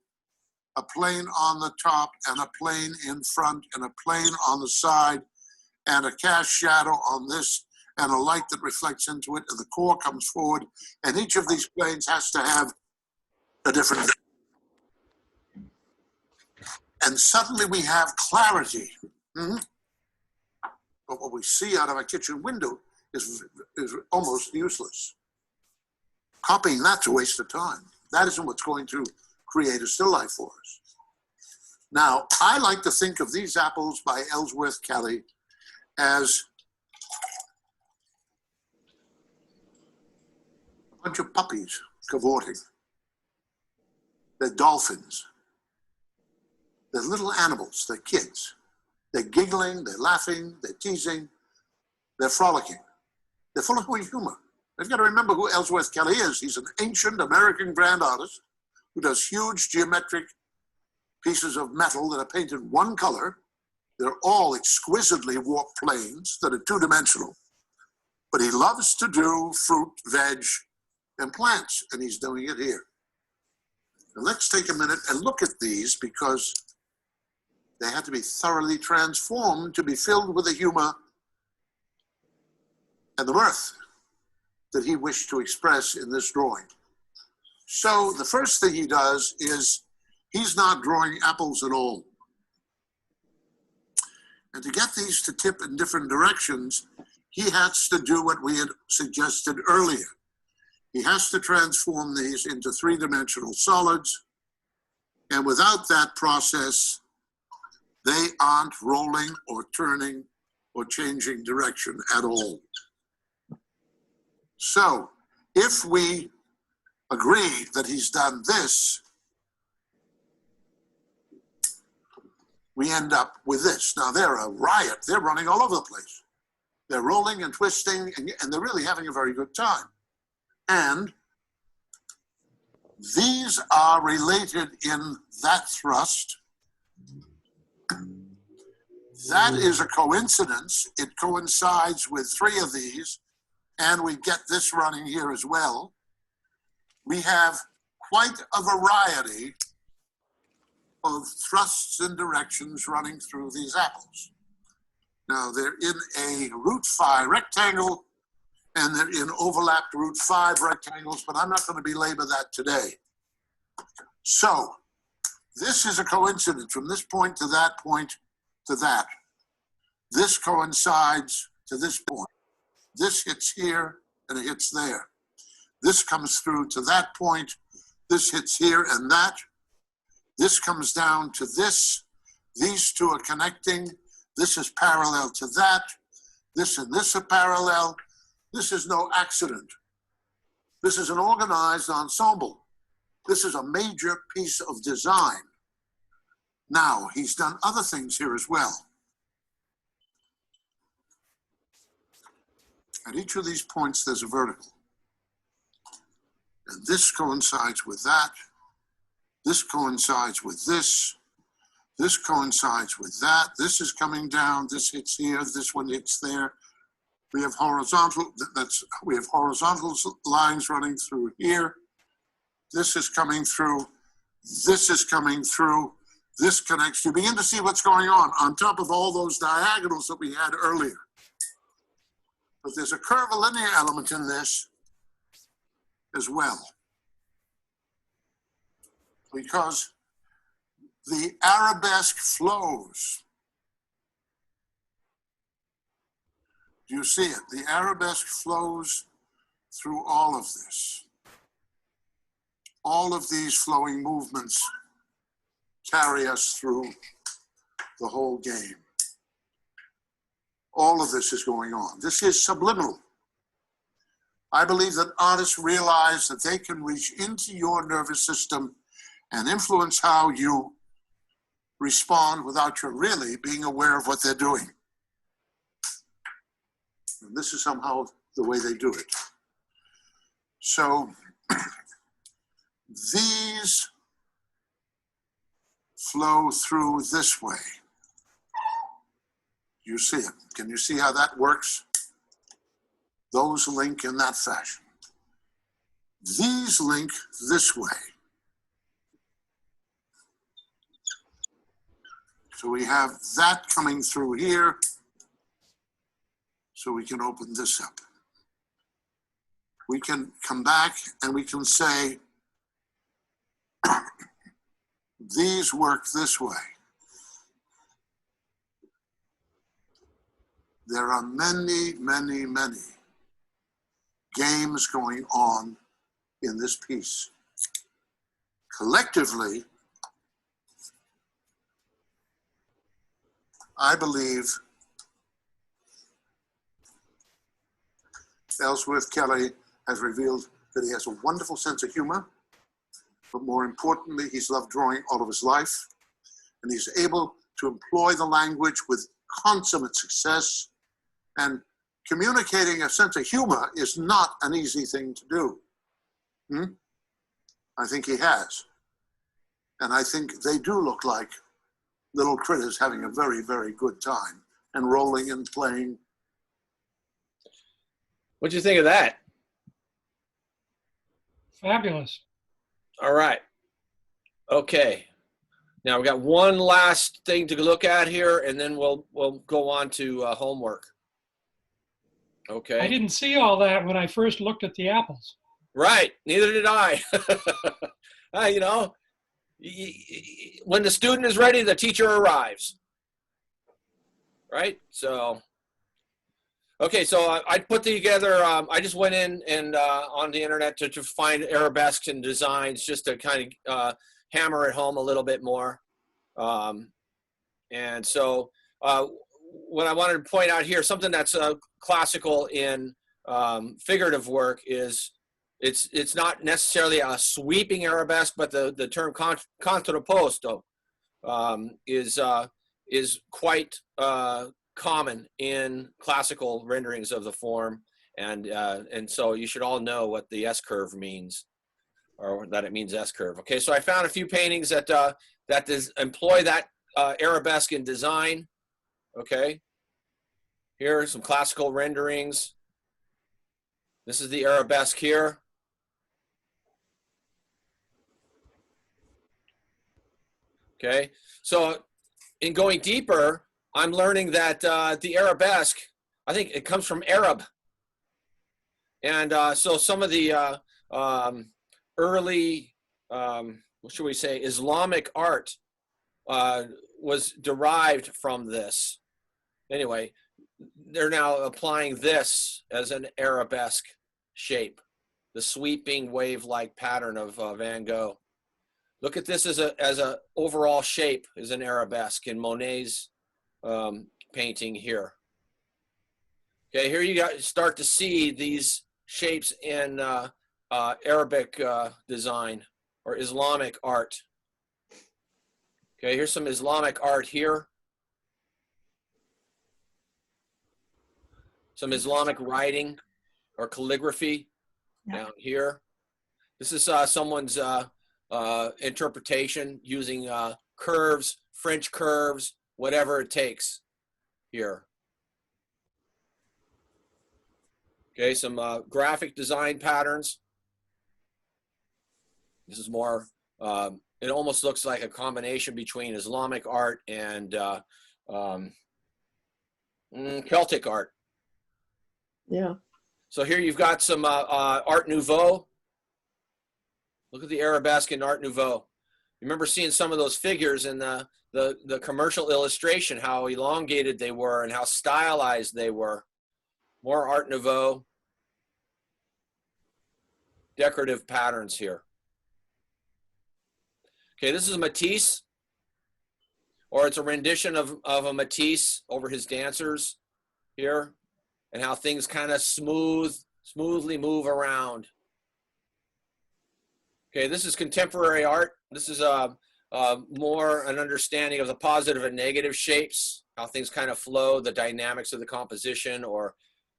a plane on the top and a plane in front and a plane on the side and a cast shadow on this and a light that reflects into it, and the core comes forward, and each of these planes has to have a different. And suddenly we have clarity. But what we see out of our kitchen window is almost useless. Copying that's a waste of time. That isn't what's going to create a still life for us. Now, I like to think of these apples by Ellsworth Kelly as a bunch of puppies cavorting. They're dolphins. They're little animals. They're kids. They're giggling, they're laughing, they're teasing, they're frolicking. They're full of humor. You've got to remember who Ellsworth Kelly is. He's an ancient American grand artist who does huge geometric pieces of metal that are painted one color. They're all exquisitely warped planes that are two-dimensional. But he loves to do fruit, veg, and plants, and he's doing it here. Now let's take a minute and look at these because they had to be thoroughly transformed to be filled with the humor and the mirth that he wished to express in this drawing. So the first thing he does is he's not drawing apples at all. And to get these to tip in different directions, he has to do what we had suggested earlier. He has to transform these into three-dimensional solids. And without that process, they aren't rolling or turning or changing direction at all. So if we agree that he's done this, we end up with this. Now they're a riot. They're running all over the place. They're rolling and twisting, and they're really having a very good time. And these are related in that thrust. That is a coincidence. It coincides with three of these, and we get this running here as well. We have quite a variety of thrusts and directions running through these apples. Now they're in a root 5 rectangle, and they're in overlapped root 5 rectangles, but I'm not going to belabor that today. So this is a coincidence from this point to that point to that. This coincides to this point. This hits here and it hits there. This comes through to that point. This hits here and that. This comes down to this. These two are connecting. This is parallel to that. This and this are parallel. This is no accident. This is an organized ensemble. This is a major piece of design. Now, he's done other things here as well. At each of these points, there's a vertical. And this coincides with that. This coincides with this. This coincides with that. This is coming down. This hits here. This one hits there. We have horizontal. We have horizontal lines running through here. This is coming through. This is coming through. This connects. You begin to see what's going on top of all those diagonals that we had earlier. But there's a curvilinear element in this as well, because the arabesque flows. Do you see it? The arabesque flows through all of this. All of these flowing movements carry us through the whole game. All of this is going on. This is subliminal. I believe that artists realize that they can reach into your nervous system and influence how you respond without you really being aware of what they're doing. And this is somehow the way they do it. So these flow through this way. You see it. Can you see how that works? Those link in that fashion. These link this way. So we have that coming through here. So we can open this up. We can come back and we can say, these work this way. There are many, many, many games going on in this piece. Collectively, I believe Ellsworth Kelly has revealed that he has a wonderful sense of humor, but more importantly, he's loved drawing all of his life, and he's able to employ the language with consummate success. And communicating a sense of humor is not an easy thing to do. I think he has. And I think they do look like little critters having a very, very good time and rolling and playing. What'd you think of that? Fabulous. All right. Okay. Now we got one last thing to look at here, and then we'll go on to homework. Okay. I didn't see all that when I first looked at the apples. Right. Neither did I. You know, when the student is ready, the teacher arrives. Right? So, Okay, so I put together, I just went in and on the internet to find arabesques and designs just to kind of hammer it home a little bit more. And so what I wanted to point out here, something that's classical in figurative work is it's not necessarily a sweeping arabesque, but the term contrapposto is quite common in classical renderings of the form, and so you should all know what the S-curve means, or that it means S-curve. Okay, so I found a few paintings that employ that arabesque in design. Okay, here are some classical renderings. This is the arabesque here. Okay, so in going deeper, I'm learning that the arabesque, I think it comes from Arab. And so some of the early, what should we say, Islamic art was derived from this. Anyway, they're now applying this as an arabesque shape, the sweeping wave-like pattern of Van Gogh. Look at this as a overall shape, as an arabesque in Monet's painting here. Okay, here you start to see these shapes in Arabic design or Islamic art. Okay, here's some Islamic art here. Some Islamic writing or calligraphy down here. This is someone's interpretation using curves, French curves, whatever it takes here. Okay, some graphic design patterns. This is more, it almost looks like a combination between Islamic art and Celtic art. Yeah. So here you've got some Art Nouveau. Look at the arabesque in Art Nouveau. You remember seeing some of those figures in the commercial illustration, how elongated they were and how stylized they were. More Art Nouveau. Decorative patterns here. Okay, this is Matisse, or it's a rendition of a Matisse over his dancers here, and how things kind of smoothly move around. Okay, this is contemporary art. This is more an understanding of the positive and negative shapes, how things kind of flow, the dynamics of the composition, or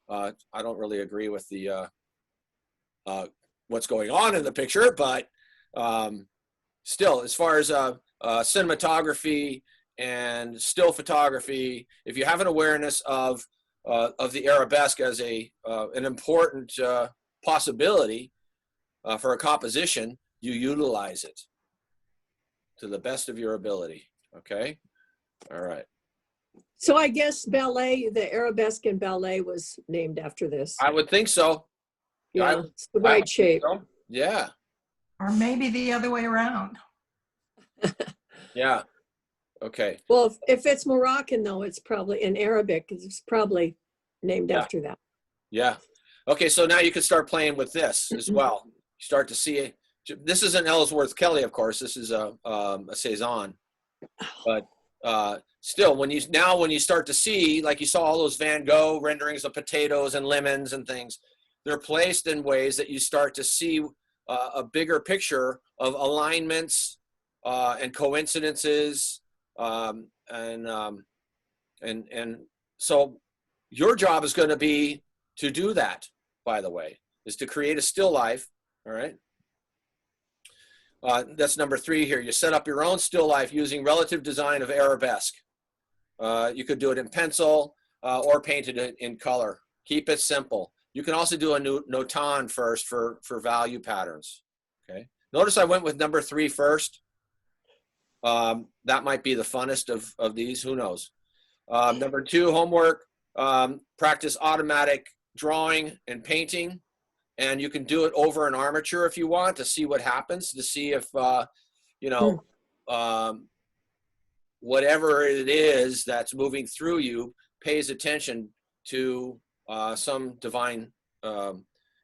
I don't really agree with the what's going on in the picture, but still, as far as cinematography and still photography, if you have an awareness of the arabesque as an important possibility for a composition, you utilize it to the best of your ability. Okay, all right. So I guess ballet, the arabesque in ballet was named after this. I would think so. Yeah, it's the right shape. So. Yeah. Or maybe the other way around. Yeah. Okay. Well, if it's Moroccan, though, it's probably in Arabic. It's probably named after that. Yeah. Okay, so now you can start playing with this as well. You start to see it. This isn't Ellsworth Kelly, of course. This is a Cezanne. But still, when you start to see, like you saw all those Van Gogh renderings of potatoes and lemons and things, they're placed in ways that you start to see a bigger picture of alignments and coincidences, and so your job is going to be to do that. By the way, is to create a still life. All right. That's number 3 here. You set up your own still life using relative design of arabesque. You could do it in pencil or paint it in color. Keep it simple. You can also do a notan first for value patterns. Okay. Notice I went with number 3 first. That might be the funnest of these. Who knows? Number 2, homework. Practice automatic drawing and painting. And you can do it over an armature if you want to see what happens, to see if, whatever it is that's moving through you pays attention to some divine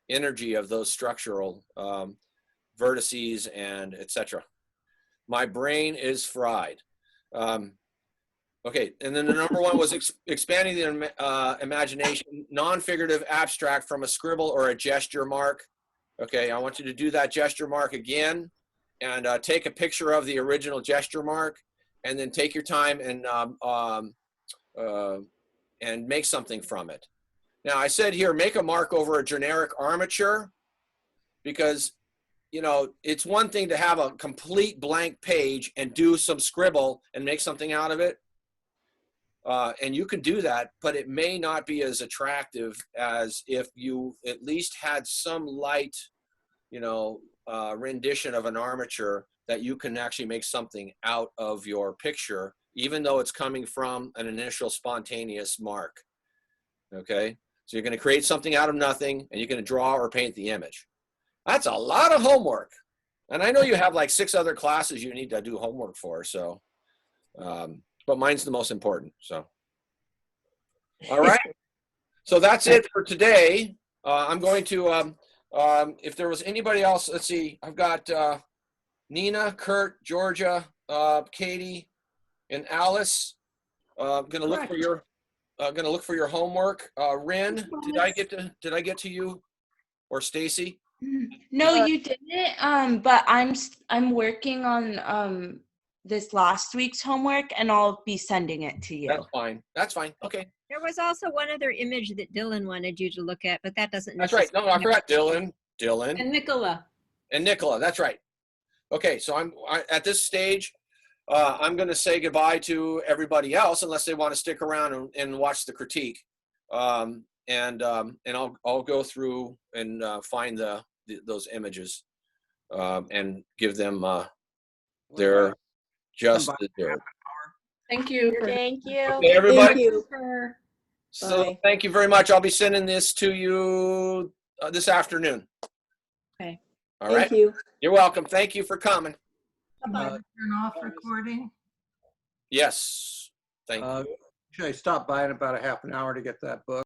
energy of those structural vertices and etc. My brain is fried. Okay, and then the number one was expanding the imagination, non-figurative abstract from a scribble or a gesture mark. Okay, I want you to do that gesture mark again and take a picture of the original gesture mark and then take your time and make something from it. Now I said here, make a mark over a generic armature because, you know, it's one thing to have a complete blank page and do some scribble and make something out of it. And you can do that, but it may not be as attractive as if you at least had some light, you know, rendition of an armature that you can actually make something out of your picture, even though it's coming from an initial spontaneous mark. Okay, so you're going to create something out of nothing, and you're going to draw or paint the image. That's a lot of homework, and I know you have like 6 other classes you need to do homework for. So, but mine's the most important. So, all right. So that's it for today. I'm going to. If there was anybody else, let's see. I've got Nina, Kurt, Georgia, Katie, and Alice. I'm going to look for your. Going to look for your homework. Rin, did I get to you, or Stacy? No, you didn't. But I'm working on this last week's homework, and I'll be sending it to you. That's fine. That's fine. Okay. There was also one other image that Dylan wanted you to look at, but that doesn't. That's right. No, I forgot Dylan. And Nicola. And Nicola. That's right. Okay, so I'm at this stage. I'm going to say goodbye to everybody else unless they want to stick around and watch the critique, and I'll go through and find those images and give them their just due. Thank you. Thank you. Okay, everybody. Thank you. So Bye. thank you very much. I'll be sending this to you this afternoon. Okay. All right. Thank you. You're welcome. Thank you for coming. Turn off recording. Yes. Thank you. Should I stop by in about a half an hour to get that book?